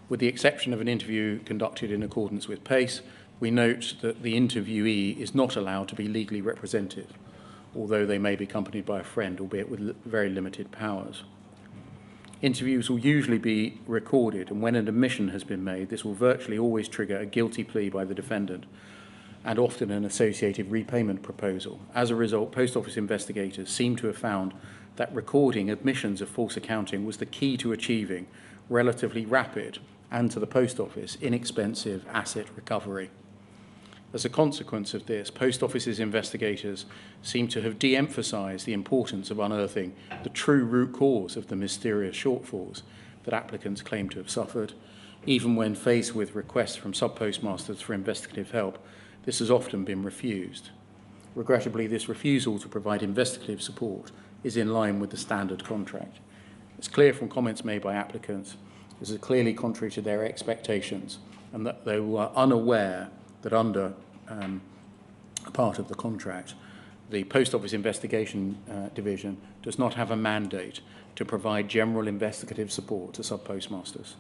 With the exception of an interview conducted in accordance with PACE, we note that the interviewee is not allowed to be legally represented, although they may be accompanied by a friend, albeit with very limited powers. Interviews will usually be recorded, and when an admission has been made, this will virtually always trigger a guilty plea by the defendant, and often an associated repayment proposal. As a result, Post Office investigators seem to have found that recording admissions of false accounting was the key to achieving relatively rapid, and to the Post Office, inexpensive asset recovery. As a consequence of this, Post Office's investigators seem to have de-emphasised the importance of unearthing the true root cause of the mysterious shortfalls that applicants claim to have suffered. Even when faced with requests from sub-postmasters for investigative help, this has often been refused. Regrettably, this refusal to provide investigative support is in line with the standard contract. It's clear from comments made by applicants this is clearly contrary to their expectations, and that they were unaware that under a part of the contract, the Post Office Investigation Division does not have a mandate to provide general investigative support to sub-postmasters.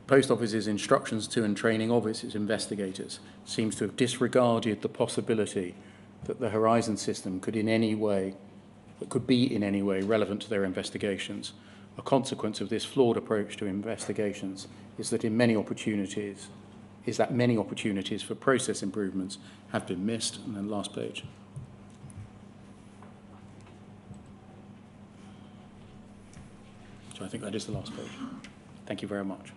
Post Office's instructions to and training of its investigators seems to have disregarded the possibility that the Horizon system could be in any way relevant to their investigations. A consequence of this flawed approach to investigations is that many opportunities for process improvements have been missed. And then last page. So I think that is the last page. Thank you very much.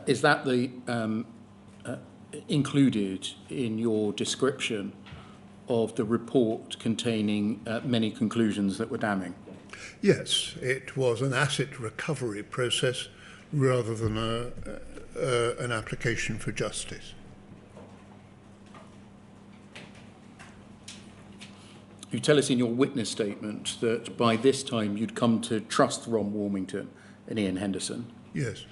Is that the included in your description of the report containing many conclusions that were damning? Yes, it was an asset recovery process rather than an application for justice. You tell us in your witness statement that by this time you'd come to trust Ron Warmington and Ian Henderson. Yes.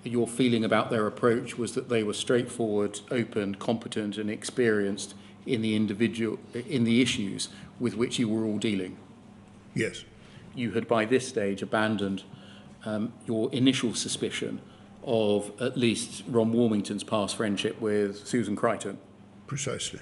Your feeling about their approach was that they were straightforward, open, competent and experienced in the issues with which you were all dealing. Yes. You had by this stage abandoned your initial suspicion of at least Ron Warmington's past friendship with Susan Crichton. Precisely.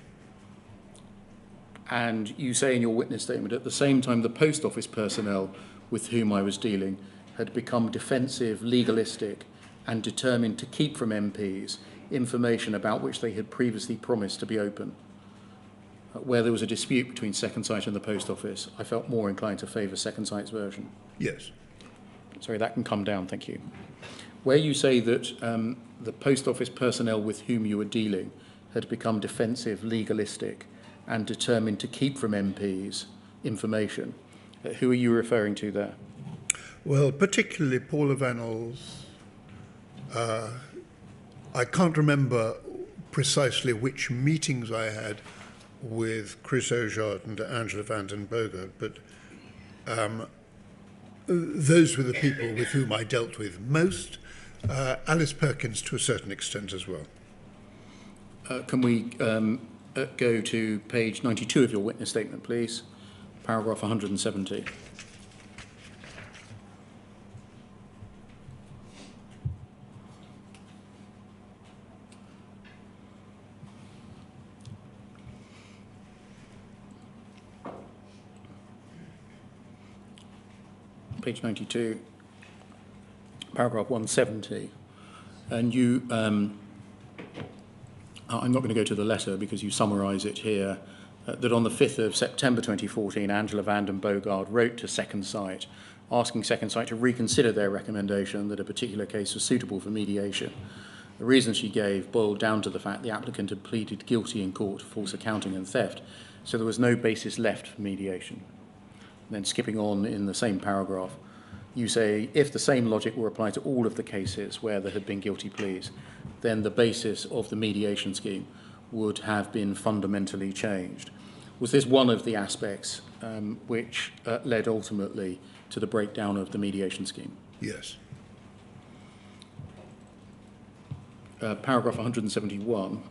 And you say in your witness statement, at the same time the Post Office personnel with whom I was dealing had become defensive, legalistic and determined to keep from MPs information about which they had previously promised to be open. Where there was a dispute between Second Sight and the Post Office, I felt more inclined to favour Second Sight's version. Yes. Sorry, that can come down, thank you. Where you say that the Post Office personnel with whom you were dealing had become defensive, legalistic and determined to keep from MPs information, who are you referring to there? Well, particularly Paula Vanel's. I can't remember precisely which meetings I had with Chris Ojard and Angela van den Bogaert, but those were the people with whom I dealt with most. Alice Perkins to a certain extent as well. Can we go to page 92 of your witness statement, please? Paragraph 170. page 92, paragraph 170, and you, I'm not going to go to the letter because you summarise it here, that on the 5th of September 2014, Angela Vanden Bogaard wrote to Second Sight, asking Second Sight to reconsider their recommendation that a particular case was suitable for mediation. The reason she gave boiled down to the fact the applicant had pleaded guilty in court for false accounting and theft, so there was no basis left for mediation. And then skipping on in the same paragraph, you say, if the same logic were applied to all of the cases where there had been guilty pleas, then the basis of the mediation scheme would have been fundamentally changed. Was this one of the aspects which led ultimately to the breakdown of the mediation scheme? Yes. Paragraph 171.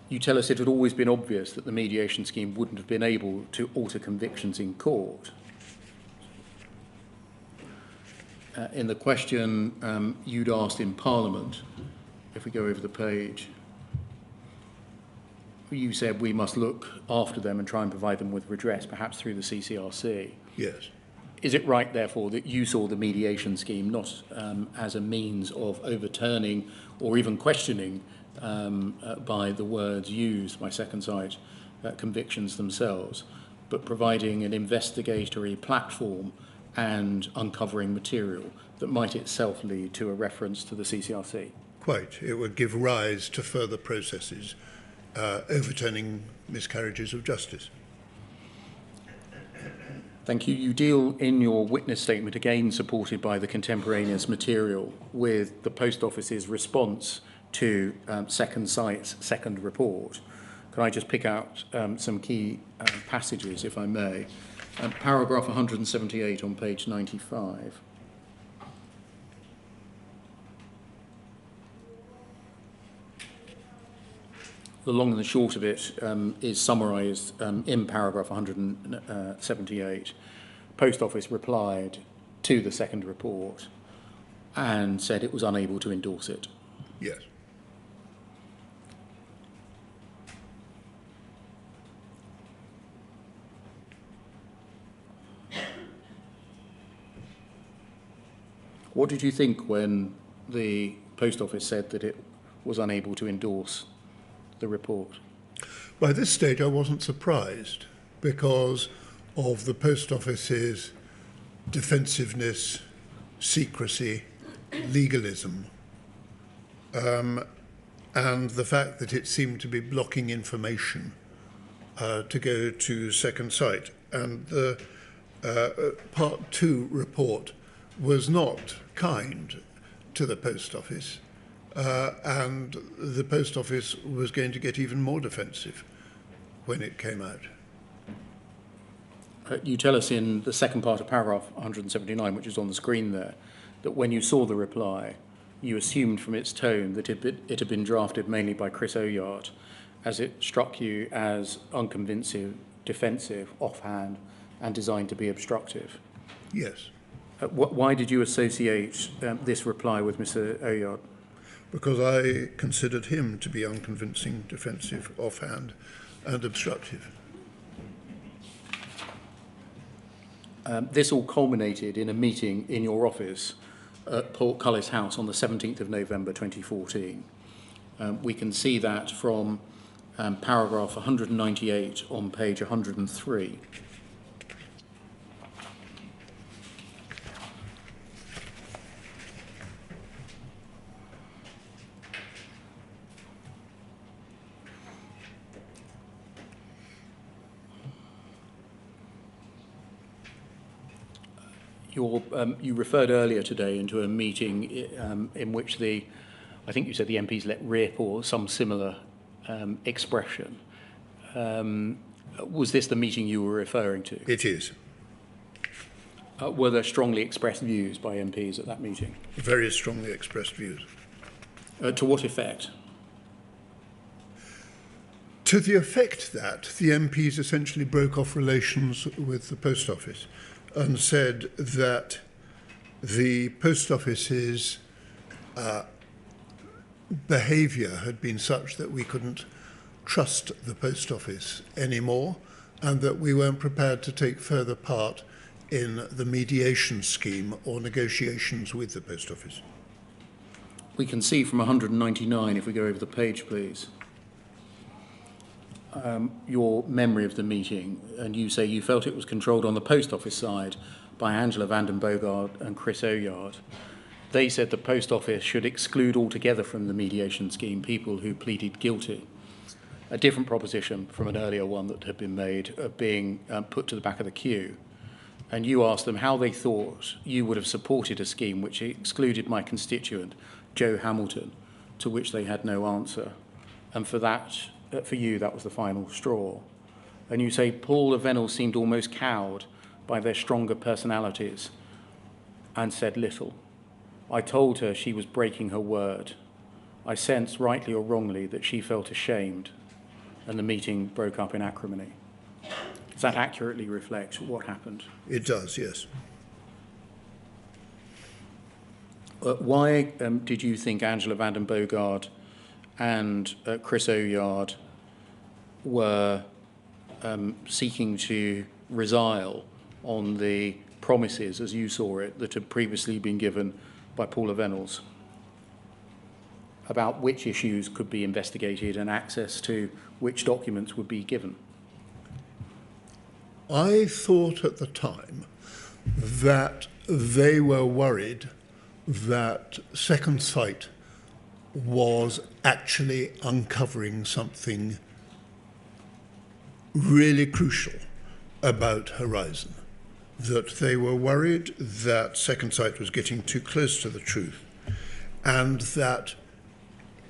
You tell us it had always been obvious that the mediation scheme wouldn't have been able to alter convictions in court. In the question you'd asked in Parliament, if we go over the page, you said we must look after them and try and provide them with redress, perhaps through the CCRC. Yes. Is it right, therefore, that you saw the mediation scheme not as a means of overturning or even questioning, by the words used by Second Sight, convictions themselves, but providing an investigatory platform and uncovering material that might itself lead to a reference to the CCRC? Quite. It would give rise to further processes overturning miscarriages of justice. Thank you. You deal in your witness statement, again supported by the contemporaneous material, with the Post Office's response to Second Sight's second report. Can I just pick out some key passages, if I may? Paragraph 178 on page 95. The long and the short of it is summarised in paragraph 178. Post Office replied to the second report and said it was unable to endorse it. Yes. What did you think when the Post Office said that it was unable to endorse the report? By this stage, I wasn't surprised because of the Post Office's defensiveness, secrecy, legalism, and the fact that it seemed to be blocking information to go to Second Sight. And the Part 2 report was not kind to the Post Office. And the Post Office was going to get even more defensive when it came out. You tell us in the second part of paragraph 179, which is on the screen there, that when you saw the reply, you assumed from its tone that it had been drafted mainly by Chris Oyard, as it struck you as unconvincing, defensive, offhand, and designed to be obstructive. Yes. Why did you associate this reply with Mr. Oyard? Because I considered him to be unconvincing, defensive, offhand, and obstructive. This all culminated in a meeting in your office at Portcullis House on the 17th of November 2014. We can see that from paragraph 198 on page 103. You referred earlier today into a meeting in which I think you said the MPs let rip or some similar expression. Was this the meeting you were referring to? It is. Were there strongly expressed views by MPs at that meeting? Very strongly expressed views. To what effect? To the effect that the MPs essentially broke off relations with the Post Office and said that the Post Office's behaviour had been such that we couldn't trust the Post Office anymore, and that we weren't prepared to take further part in the mediation scheme or negotiations with the Post Office. We can see from 199, if we go over the page, please, your memory of the meeting, and you say you felt it was controlled on the Post Office side by Angela van den Boogaard and Chris Oyard. They said the Post Office should exclude altogether from the mediation scheme people who pleaded guilty. A different proposition from an earlier one that had been made of being put to the back of the queue. And you asked them how they thought you would have supported a scheme which excluded my constituent, Joe Hamilton, to which they had no answer. And for that, for you, that was the final straw. And you say Paula Vennell seemed almost cowed by their stronger personalities and said little. I told her she was breaking her word. I sensed, rightly or wrongly, that she felt ashamed, and the meeting broke up in acrimony. Does that accurately reflect what happened? It does, yes. Why did you think Angela van den Boogaard and Chris Oyard were seeking to resile on the promises, as you saw it, that had previously been given by Paula Vennells about which issues could be investigated and access to which documents would be given? I thought at the time that they were worried that Second Sight was actually uncovering something really crucial about Horizon, that they were worried that Second Sight was getting too close to the truth, and that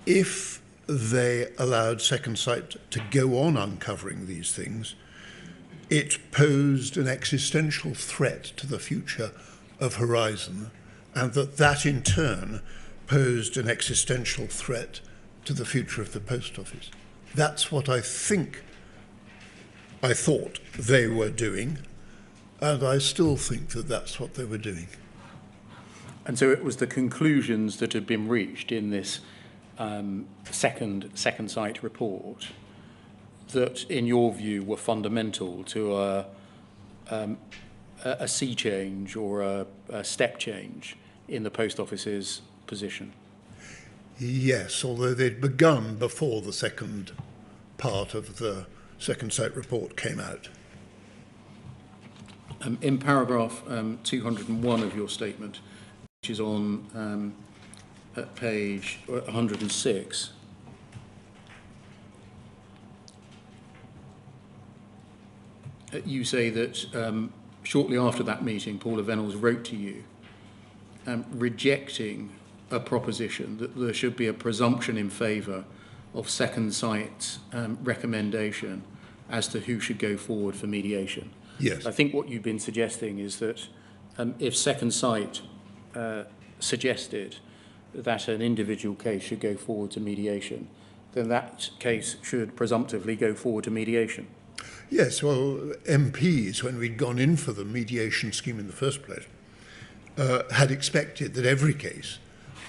if they allowed Second Sight to go on uncovering these things, it posed an existential threat to the future of Horizon, and that in turn posed an existential threat to the future of the Post Office. That's what I thought they were doing, and I still think that that's what they were doing. And so it was the conclusions that had been reached in this second Sight report that, in your view, were fundamental to a sea change or a step change in the Post Office's position? Yes, although they'd begun before the second part of the Second Sight report came out. In paragraph 201 of your statement, which is on at page 106, you say that shortly after that meeting, Paula Vennells wrote to you rejecting a proposition that there should be a presumption in favour of Second Sight's recommendation as to who should go forward for mediation. Yes. I think what you've been suggesting is that if Second Sight suggested that an individual case should go forward to mediation, then that case should presumptively go forward to mediation. Yes, well, MPs, when we'd gone in for the mediation scheme in the first place, had expected that every case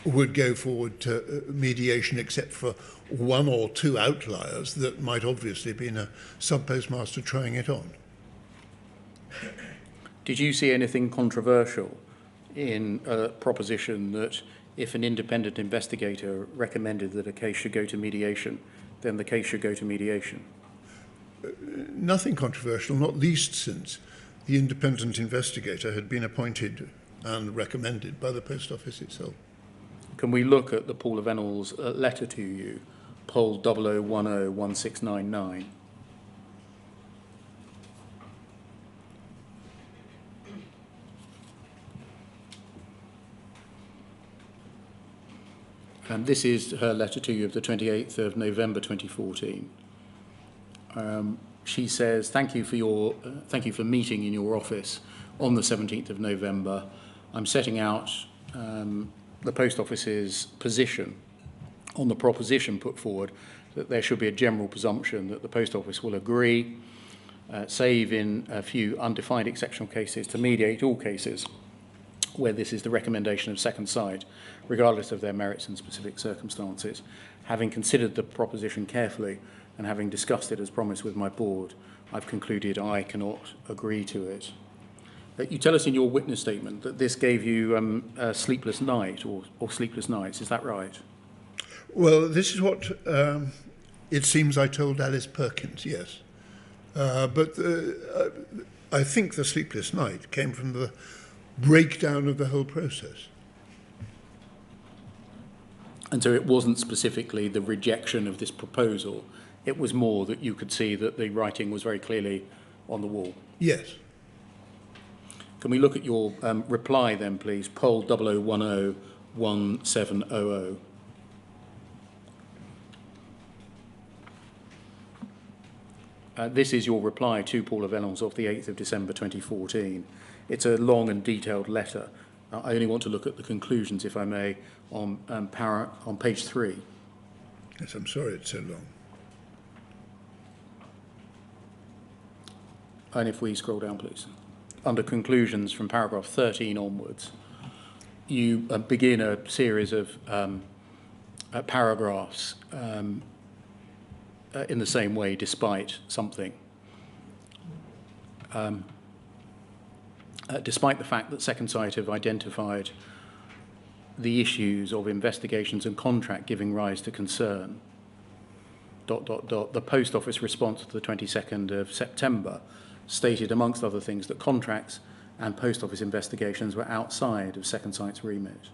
would go forward to mediation except for one or two outliers that might obviously have been a sub-postmaster trying it on. Did you see anything controversial in a proposition that if an independent investigator recommended that a case should go to mediation, then the case should go to mediation? Nothing controversial, not least since the independent investigator had been appointed and recommended by the Post Office itself. Can we look at the Paula Vennells letter to you, poll 00101699? And this is her letter to you of the 28th of November 2014. She says, thank you for meeting in your office on the 17th of November. I'm setting out the Post Office's position on the proposition put forward that there should be a general presumption that the Post Office will agree, save in a few undefined exceptional cases, to mediate all cases where this is the recommendation of Second Sight, regardless of their merits and specific circumstances. Having considered the proposition carefully and having discussed it as promised with my board, I've concluded I cannot agree to it. You tell us in your witness statement that this gave you a sleepless night or sleepless nights. Is that right? Well, this is what it seems I told Alice Perkins, yes. But I think the sleepless night came from the breakdown of the whole process. And so it wasn't specifically the rejection of this proposal. It was more that you could see that the writing was very clearly on the wall. Yes. Can we look at your reply then, please? Poll 00101700. This is your reply to Paula Vellons of the 8th of December 2014. It's a long and detailed letter. I only want to look at the conclusions, if I may, on page 3. Yes, I'm sorry it's so long. And if we scroll down, please. Under conclusions from paragraph 13 onwards, you begin a series of paragraphs in the same way, despite something. Despite the fact that Second Sight have identified the issues of investigations and contract giving rise to concern, ... the Post Office response to the 22nd of September stated, amongst other things, that contracts and Post Office investigations were outside of Second Sight's remit.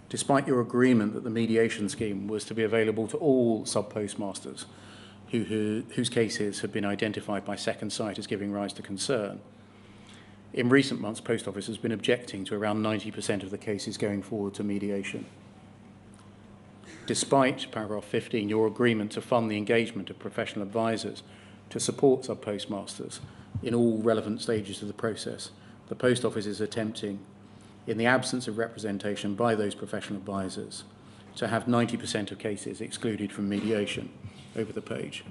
Despite your agreement that the mediation scheme was to be available to all sub-postmasters whose cases had been identified by Second Sight as giving rise to concern, in recent months, Post Office has been objecting to around 90% of the cases going forward to mediation. Despite paragraph 15, your agreement to fund the engagement of professional advisors to support sub-postmasters in all relevant stages of the process, the Post Office is attempting, in the absence of representation by those professional advisors, to have 90% of cases excluded from mediation. Over the page.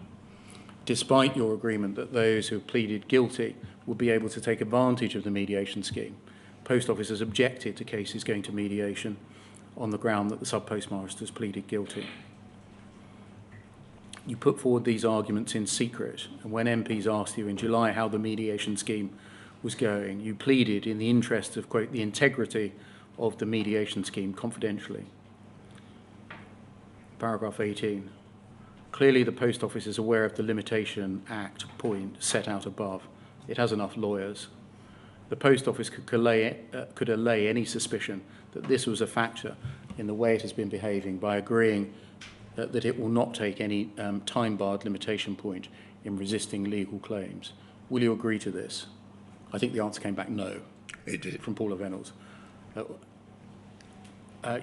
Despite your agreement that those who have pleaded guilty will be able to take advantage of the mediation scheme, Post Office has objected to cases going to mediation on the ground that the sub-postmasters pleaded guilty. You put forward these arguments in secret, and when MPs asked you in July how the mediation scheme was going, you pleaded in the interest of, quote, the integrity of the mediation scheme confidentially. Paragraph 18. Clearly, the Post Office is aware of the Limitation Act point set out above. It has enough lawyers. The Post Office could allay any suspicion that this was a factor in the way it has been behaving by agreeing that it will not take any time-barred limitation point in resisting legal claims. Will you agree to this? I think the answer came back no. It did. From Paula Vellons.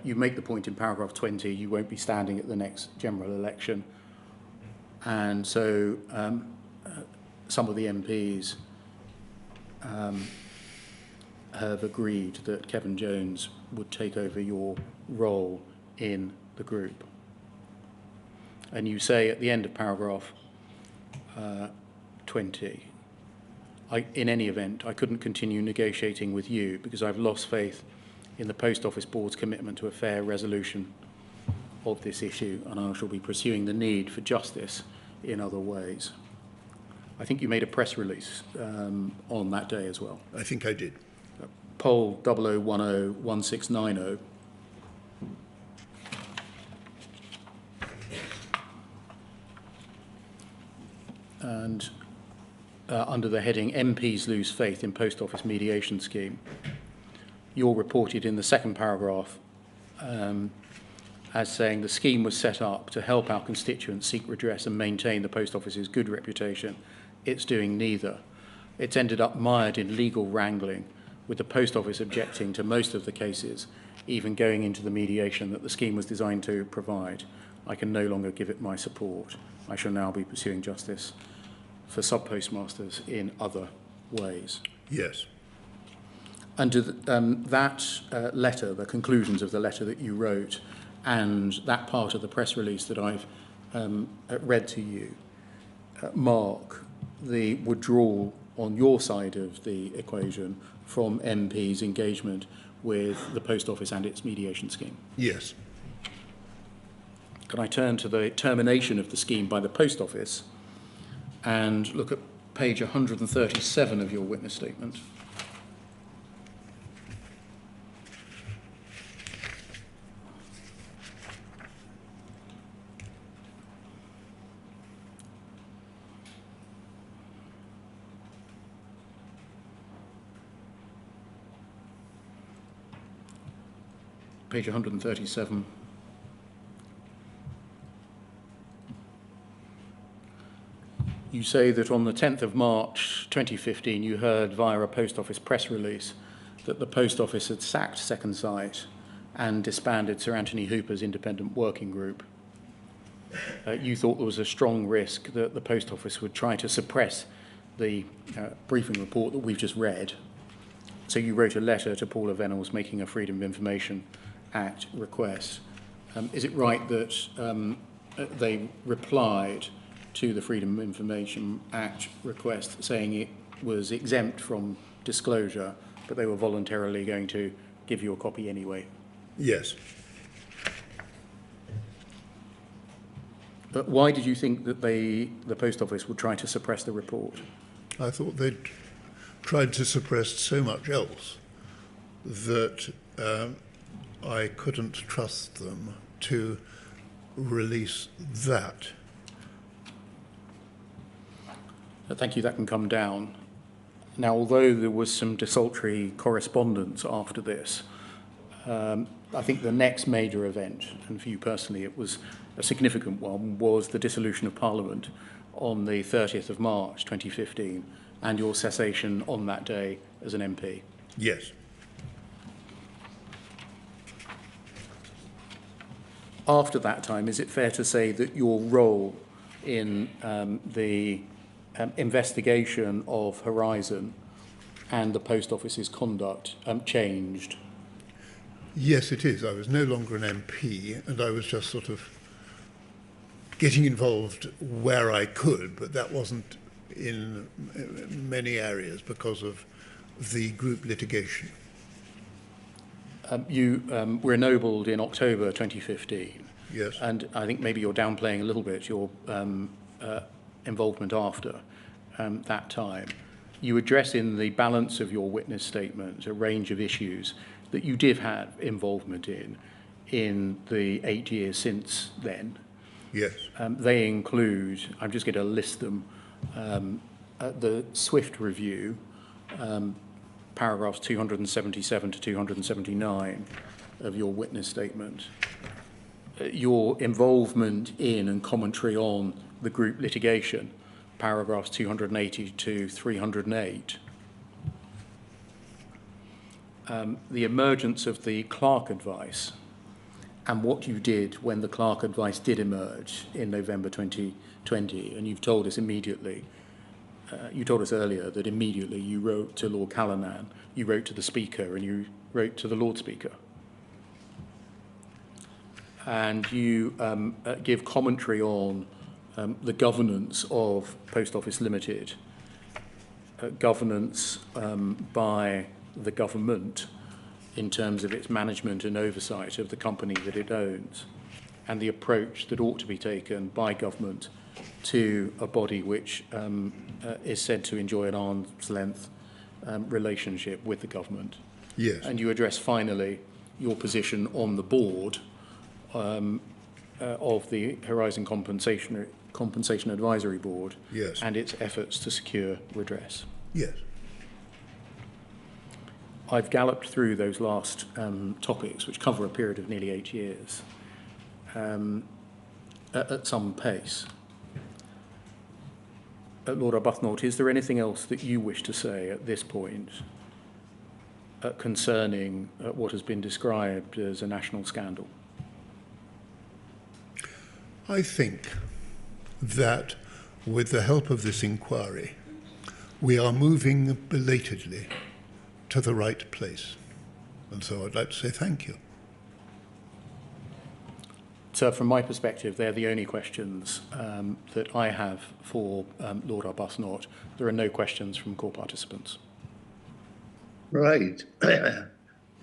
You make the point in paragraph 20 you won't be standing at the next general election. And so some of the MPs have agreed that Kevin Jones would take over your role in the group. And you say at the end of paragraph 20, in any event, I couldn't continue negotiating with you because I've lost faith in the Post Office Board's commitment to a fair resolution of this issue, and I shall be pursuing the need for justice in other ways. I think you made a press release on that day as well. I think I did. Poll 00101690. And under the heading MPs lose faith in Post Office mediation scheme, you're reported in the second paragraph as saying the scheme was set up to help our constituents seek redress and maintain the Post Office's good reputation. It's doing neither. It's ended up mired in legal wrangling, with the Post Office objecting to most of the cases, even going into the mediation that the scheme was designed to provide. I can no longer give it my support. I shall now be pursuing justice for sub-postmasters in other ways. Yes. Under that letter, the conclusions of the letter that you wrote, and that part of the press release that I've read to you, mark the withdrawal on your side of the equation from MP's engagement with the Post Office and its mediation scheme. Yes. Can I turn to the termination of the scheme by the Post Office and look at page 137 of your witness statement. Page 137. You say that on the 10th of March 2015 you heard via a post office press release that the post office had sacked Second Sight and disbanded Sir Anthony Hooper's independent working group. You thought there was a strong risk that the post office would try to suppress the briefing report that we've just read. So you wrote a letter to Paula Venables making a Freedom of Information Act request. Is it right that they replied to the Freedom of Information Act request saying it was exempt from disclosure, but they were voluntarily going to give you a copy anyway? Yes. But why did you think that the post office would try to suppress the report? I thought they'd tried to suppress so much else that I couldn't trust them to release that. Thank you, that can come down. Now, although there was some desultory correspondence after this, I think the next major event, and for you personally it was a significant one, was the dissolution of Parliament on the 30th of March 2015 and your cessation on that day as an MP. Yes. After that time, is it fair to say that your role in the investigation of Horizon and the Post Office's conduct changed? Yes, it is. I was no longer an MP, and I was just sort of getting involved where I could, but that wasn't in many areas because of the group litigation. You were ennobled in October 2015. Yes. And I think maybe you're downplaying a little bit your involvement after that time. You address in the balance of your witness statement a range of issues that you did have involvement in the 8 years since then. Yes. They include, I'm just going to list them, the SWIFT review, paragraphs 277 to 279 of your witness statement, your involvement in and commentary on the group litigation, paragraphs 280 to 308, the emergence of the Clark advice and what you did when the Clark advice did emerge in November 2020, and you've told us immediately, you told us earlier that immediately you wrote to Lord Callanan, you wrote to the Speaker, and you wrote to the Lord Speaker. And you give commentary on the governance of Post Office Limited, governance by the government in terms of its management and oversight of the company that it owns, and the approach that ought to be taken by government to a body which is said to enjoy an arm's length relationship with the government. Yes. And you address finally your position on the board of the Horizon Compensation Advisory Board. Yes. And its efforts to secure redress. Yes. I've galloped through those last topics, which cover a period of nearly 8 years, at some pace. Lord Arbuthnot, is there anything else that you wish to say at this point concerning what has been described as a national scandal? I think that with the help of this inquiry, we are moving belatedly to the right place. And so I'd like to say thank you. So from my perspective, they're the only questions that I have for Lord Arbuthnot. There are no questions from court participants. Right.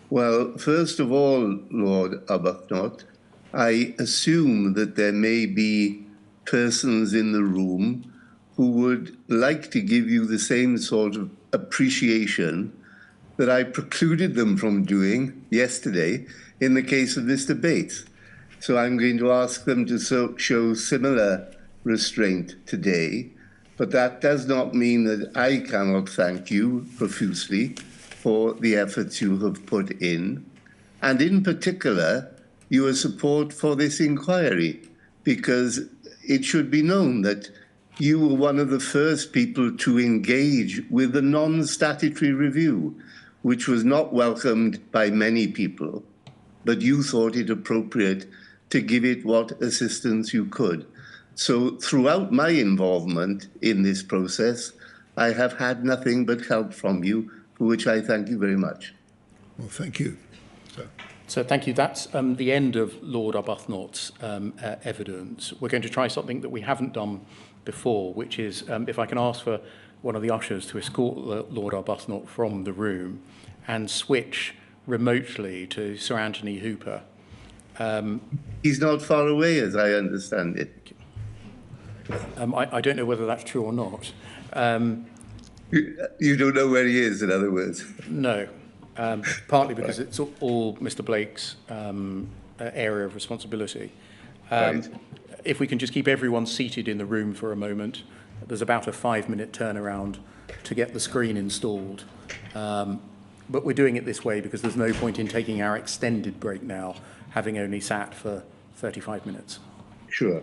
Well, first of all, Lord Arbuthnot, I assume that there may be persons in the room who would like to give you the same sort of appreciation that I precluded them from doing yesterday in the case of this debate. So I'm going to ask them to show similar restraint today, but that does not mean that I cannot thank you profusely for the efforts you have put in, and in particular, your support for this inquiry, because it should be known that you were one of the first people to engage with the non-statutory review, which was not welcomed by many people, but you thought it appropriate to give it what assistance you could. So throughout my involvement in this process, I have had nothing but help from you, for which I thank you very much. Well, thank you. So thank you. That's the end of Lord Arbuthnot's evidence. We're going to try something that we haven't done before, which is if I can ask for one of the ushers to escort Lord Arbuthnot from the room and switch remotely to Sir Anthony Hooper. He's not far away, as I understand it. I don't know whether that's true or not. You don't know where he is, in other words. No. Partly because it's all Mr. Blake's area of responsibility. Right. If we can just keep everyone seated in the room for a moment, there's about a 5-minute turnaround to get the screen installed. But we're doing it this way because there's no point in taking our extended break now, having only sat for 35 minutes. Sure.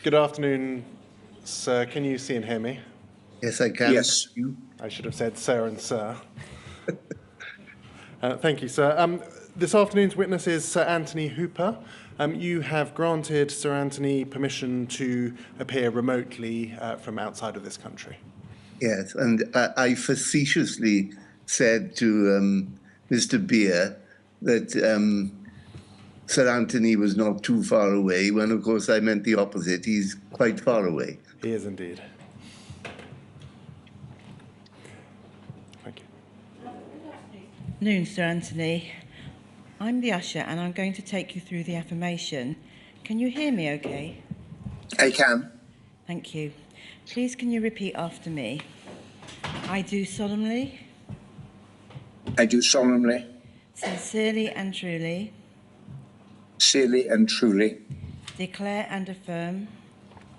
Good afternoon, sir. Can you see and hear me? Yes, I can. Yes. I should have said sir and sir. Thank you, sir. This afternoon's witness is Sir Anthony Hooper. You have granted Sir Anthony permission to appear remotely from outside of this country. Yes, and I facetiously said to Mr. Beer that Sir Anthony was not too far away, when of course I meant the opposite. He's quite far away. He is indeed. Thank you. Good afternoon, Sir Anthony. I'm the usher and I'm going to take you through the affirmation. Can you hear me okay? I can. Thank you. Please can you repeat after me? I do solemnly, I do solemnly, sincerely and truly sincerely and truly declare and affirm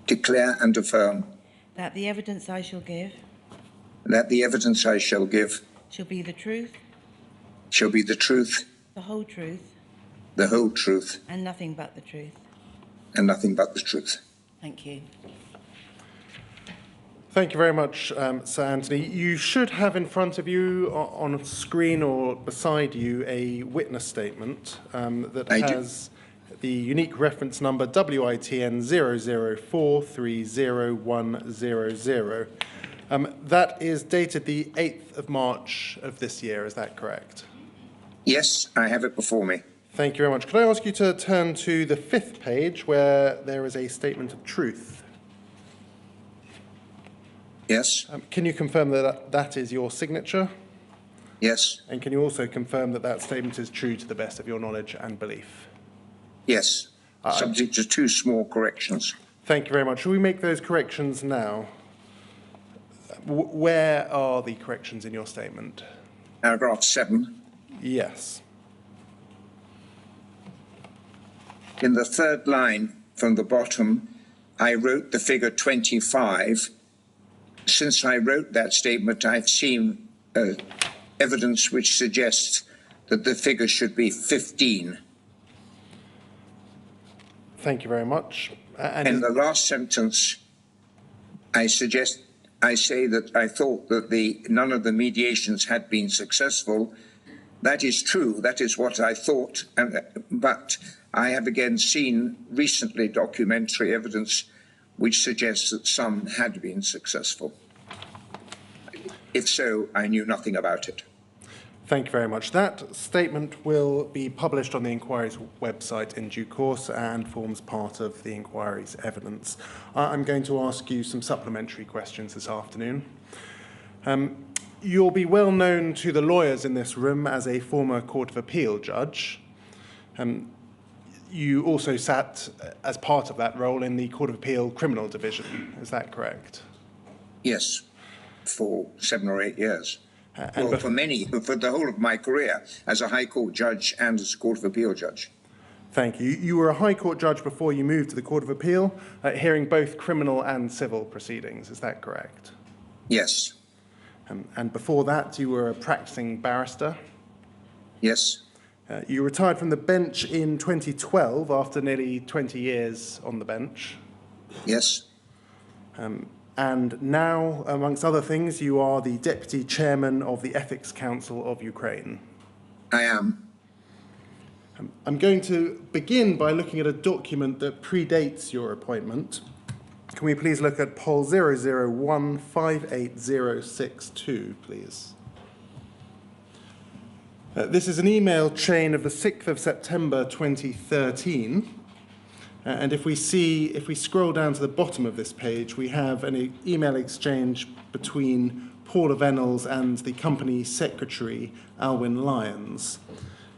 declare and affirm that the evidence I shall give that the evidence I shall give shall be the truth, shall be the truth, the whole truth, the whole truth, and nothing but the truth. and nothing but the truth. Thank you. Thank you very much, Sir Anthony. You should have in front of you on a screen or beside you a witness statement that has the unique reference number WITN 004300100. That is dated the 8th of March of this year, is that correct? Yes, I have it before me. Thank you very much. Could I ask you to turn to the 5th page where there is a statement of truth? Yes, Can you confirm that that is your signature? yes, And can you also confirm that that statement is true to the best of your knowledge and belief? yes. Subject to 2 small corrections. Thank you very much. Shall we make those corrections now? Where are the corrections in your statement? Paragraph 7. Yes. In the 3rd line from the bottom, I wrote the figure 25. Since I wrote that statement, I've seen evidence which suggests that the figure should be 15. Thank you very much. In the last sentence, I say that I thought that none of the mediations had been successful. That is true. That is what I thought. But I have again seen recently documentary evidence which suggests that some had been successful. If so, I knew nothing about it. Thank you very much. That statement will be published on the inquiry's website in due course and forms part of the inquiry's evidence. I'm going to ask you some supplementary questions this afternoon. You'll be well known to the lawyers in this room as a former Court of Appeal judge. You also sat as part of that role in the Court of Appeal Criminal Division. Is that correct? Yes, for 7 or 8 years. For the whole of my career as a High Court judge and as a Court of Appeal judge. Thank you. You were a High Court judge before you moved to the Court of Appeal, hearing both criminal and civil proceedings. Is that correct? Yes. And before that, you were a practicing barrister. Yes. You retired from the bench in 2012 after nearly 20 years on the bench. Yes. And now, amongst other things, you are the Deputy Chairman of the Ethics Council of Ukraine. I am. I'm going to begin by looking at a document that predates your appointment. Can we please look at poll 001588062, please? This is an email chain of the 6th of September 2013. And if we scroll down to the bottom of this page, we have an email exchange between Paula Venables and the company secretary, Alwyn Lyons.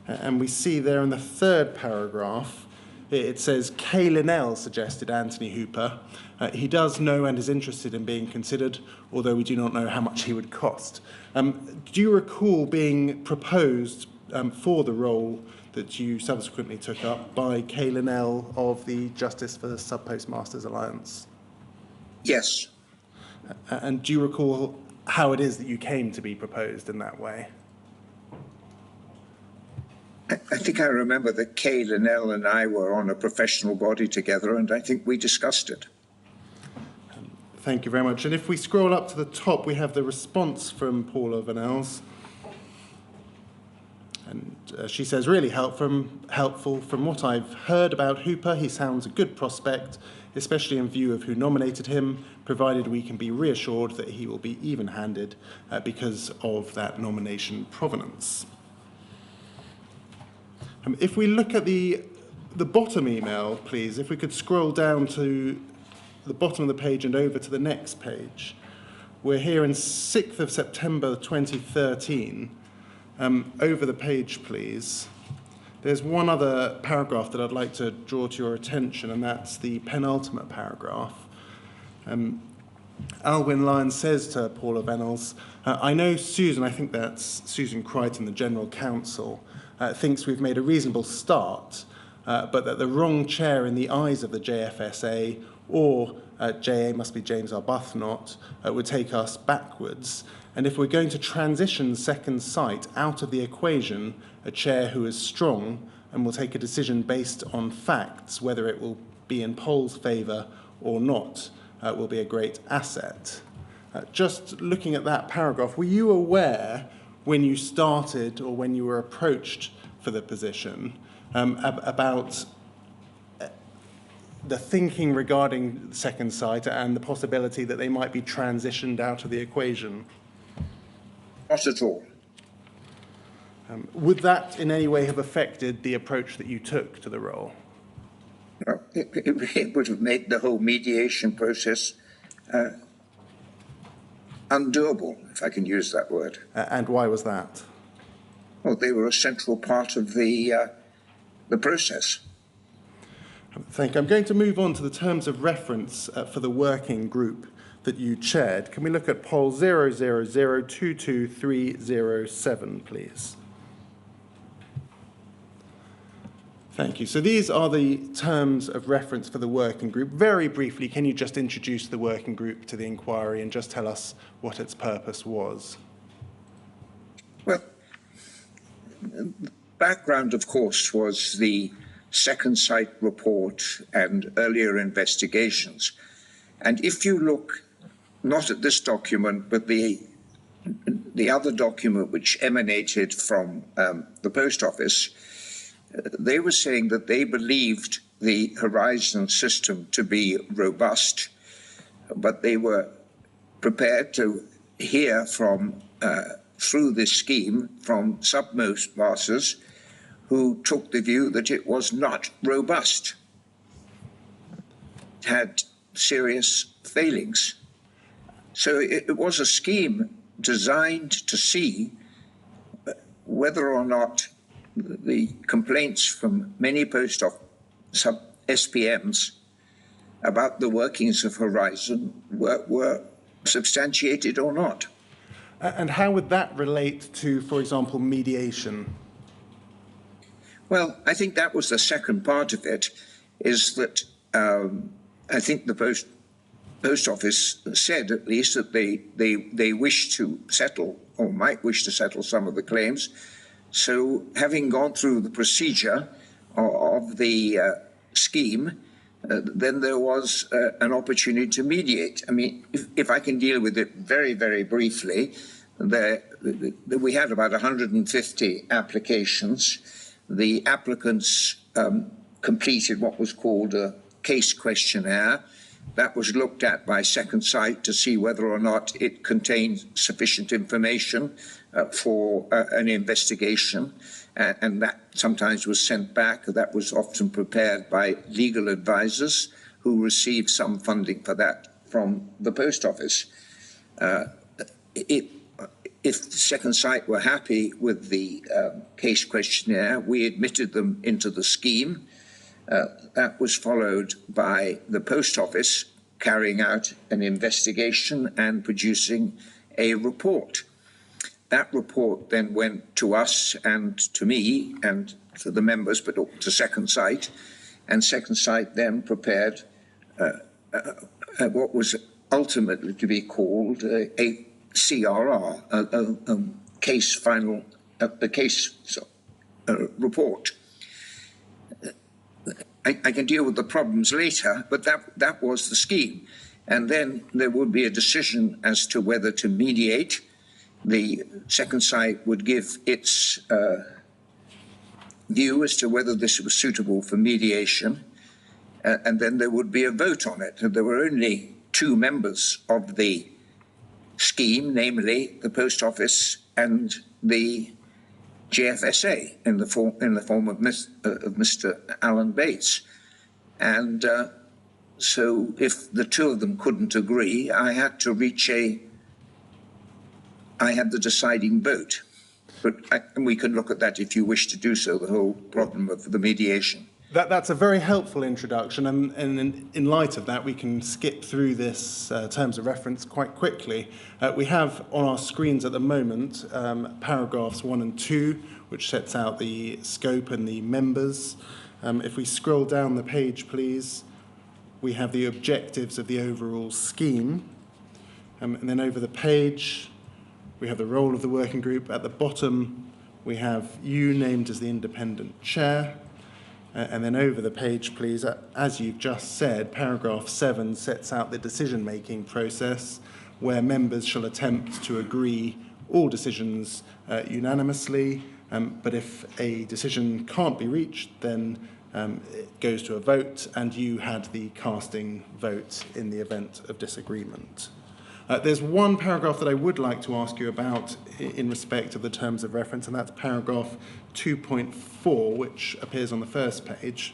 And we see there in the 3rd paragraph, it says, Kay Linnell suggested Anthony Hooper. He does know and is interested in being considered, although we do not know how much he would cost. Do you recall being proposed for the role that you subsequently took up by Kay Linnell of the Justice for Sub-Postmasters Alliance? Yes. And do you recall how it is that you came to be proposed in that way? I think I remember that Kay Linnell and I were on a professional body together, and I think we discussed it. Thank you very much. And if we scroll up to the top, we have the response from Paula Vanels. And she says, really helpful. From what I've heard about Hooper, he sounds a good prospect, especially in view of who nominated him, provided we can be reassured that he will be even-handed because of that nomination provenance. If we look at the bottom email, please, if we could scroll down to the bottom of the page and over to the next page. We're here in 6th of September 2013. Over the page, please. There's one other paragraph that I'd like to draw to your attention, and that's the penultimate paragraph. Alwyn Lyons says to Paula Vanels, I know Susan, I think that's Susan Crichton, the General Counsel, thinks we've made a reasonable start, but that the wrong chair in the eyes of the JFSA, or JA must be James Arbuthnot, would take us backwards. And if we're going to transition Second Sight out of the equation, a chair who is strong and will take a decision based on facts, whether it will be in Pol's favour or not, will be a great asset. Just looking at that paragraph, were you aware when you started or when you were approached for the position about the thinking regarding Second Sight and the possibility that they might be transitioned out of the equation? Not at all. Would that in any way have affected the approach that you took to the role? No, it would have made the whole mediation process undoable, if I can use that word. And why was that? Well, they were a central part of the process. Thank you. I'm going to move on to the terms of reference for the working group that you chaired. Can we look at poll 000222307, please? Thank you. So these are the terms of reference for the working group. Very briefly, can you just introduce the working group to the inquiry and just tell us what its purpose was? Well, background, of course, was the Second Sight report and earlier investigations. And if you look not at this document, but the other document which emanated from the Post Office, they were saying that they believed the Horizon system to be robust, but they were prepared to hear from, through this scheme, from sub-masters who took the view that it was not robust. It had serious failings. So it was a scheme designed to see whether or not the complaints from many post office SPMs about the workings of Horizon were substantiated or not. And how would that relate to, for example, mediation? Well, I think that was the second part of it, is that I think the Post Office said, at least, that they wish to settle, or might wish to settle, some of the claims. So having gone through the procedure of the scheme, then there was an opportunity to mediate. I mean, if I can deal with it very, very briefly, we had about 150 applications. The applicants completed what was called a case questionnaire. That was looked at by Second Sight to see whether or not it contained sufficient information for an investigation, and that sometimes was sent back. That was often prepared by legal advisors who received some funding for that from the Post Office. If Second Sight were happy with the case questionnaire, we admitted them into the scheme. That was followed by the Post Office carrying out an investigation and producing a report. That report then went to us and to me and to the members, but to Second Sight. And Second Sight then prepared what was ultimately to be called a CRR, a case final, a case report. I can deal with the problems later, but that was the scheme. and then there would be a decision as to whether to mediate. The second side would give its view as to whether this was suitable for mediation, and then there would be a vote on it. And there were only two members of the scheme, namely the Post Office and the JFSA, in the form of Mr. Alan Bates. And so if the two of them couldn't agree, I had the deciding vote. But we can look at that if you wish to do so, the whole problem of the mediation. That's a very helpful introduction, and in light of that, we can skip through this terms of reference quite quickly. We have on our screens at the moment paragraphs 1 and 2, which sets out the scope and the members. If we scroll down the page, please, we have the objectives of the overall scheme. And then over the page, we have the role of the working group. At the bottom, we have you named as the independent chair. And then over the page, please, as you've just said, paragraph 7 sets out the decision-making process where members shall attempt to agree all decisions unanimously, but if a decision can't be reached, then it goes to a vote, and you had the casting vote in the event of disagreement. There's one paragraph that I would like to ask you about in respect of the terms of reference, and that's paragraph 2.4, which appears on the first page.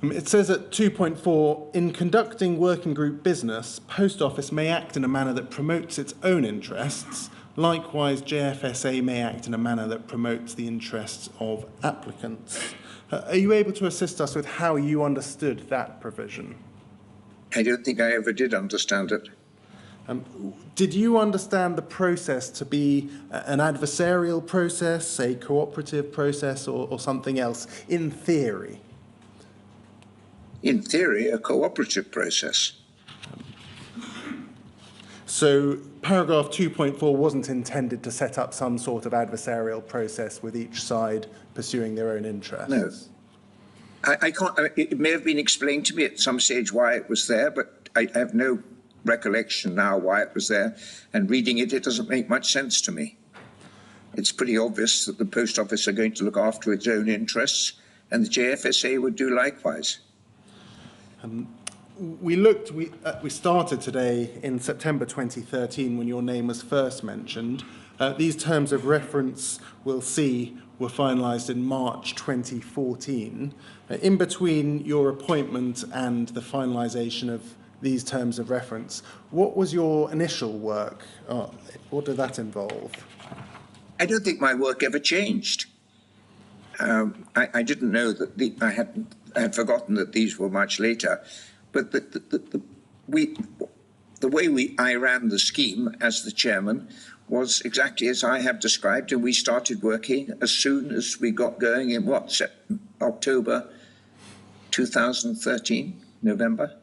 It says at 2.4, in conducting working group business, Post Office may act in a manner that promotes its own interests. Likewise, JFSA may act in a manner that promotes the interests of applicants. Are you able to assist us with how you understood that provision? I don't think I ever did understand it. Did you understand the process to be an adversarial process, a cooperative process, or something else, in theory? In theory, a cooperative process. So paragraph 2.4 wasn't intended to set up some sort of adversarial process with each side pursuing their own interests? No. I can't. It may have been explained to me at some stage why it was there, but I have no recollection now why it was there. And reading it, it doesn't make much sense to me. It's pretty obvious that the Post Office are going to look after its own interests, and the JFSA would do likewise. We started today in September 2013 when your name was first mentioned. These terms of reference, we'll see, were finalised in March 2014. In between your appointment and the finalisation of these terms of reference, what was your initial work? What did that involve? I don't think my work ever changed. I didn't know that I had forgotten that these were much later, but the way I ran the scheme as the chairman was exactly as I have described, and we started working as soon as we got going in October 2013, November.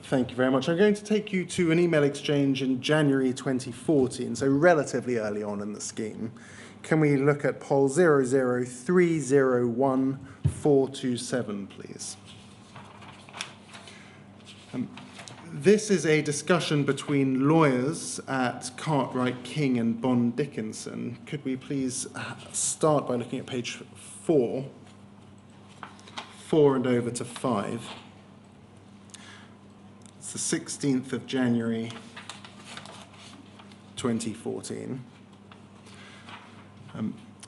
Thank you very much. I'm going to take you to an email exchange in January 2014, so relatively early on in the scheme. Can we look at poll 00301-427, please? This is a discussion between lawyers at Cartwright King and Bond Dickinson. Could we please start by looking at page 4 and over to 5. It's the 16th of January 2014.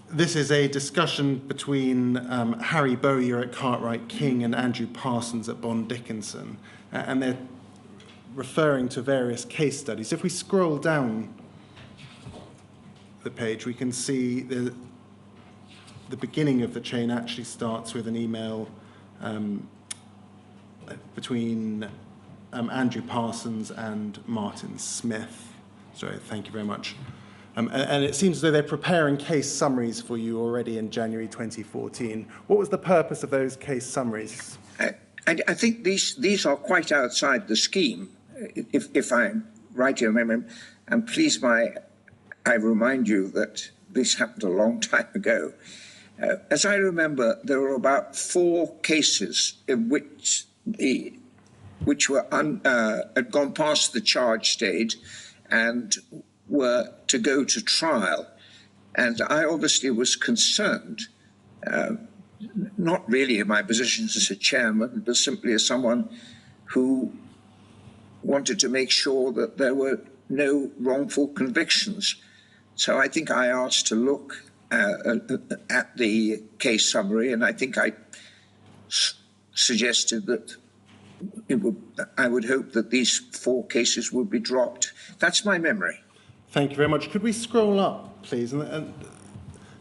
This is a discussion between Harry Bowyer at Cartwright King and Andrew Parsons at Bond Dickinson, and they're referring to various case studies. If we scroll down the page, we can see the beginning of the chain actually starts with an email between Andrew Parsons and Martin Smith. Sorry, thank you very much. And it seems as though they're preparing case summaries for you already in January 2014. What was the purpose of those case summaries? I think these are quite outside the scheme, if I'm right in remembering. And please, I remind you that this happened a long time ago. As I remember, there were about 4 cases in which the which were had gone past the charge stage and were to go to trial. And I obviously was concerned, not really in my position as a chairman, but simply as someone who wanted to make sure that there were no wrongful convictions. So I think I asked to look at the case summary, and I think I suggested that I would hope that these 4 cases would be dropped. That's my memory. Thank you very much. Could we scroll up, please? And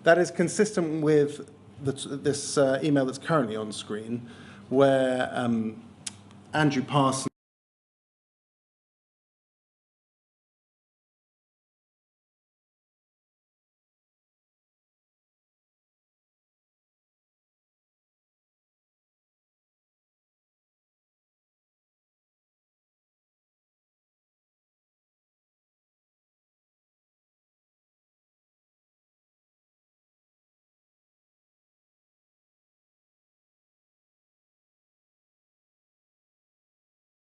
that is consistent with this email that's currently on screen, where Andrew Parsons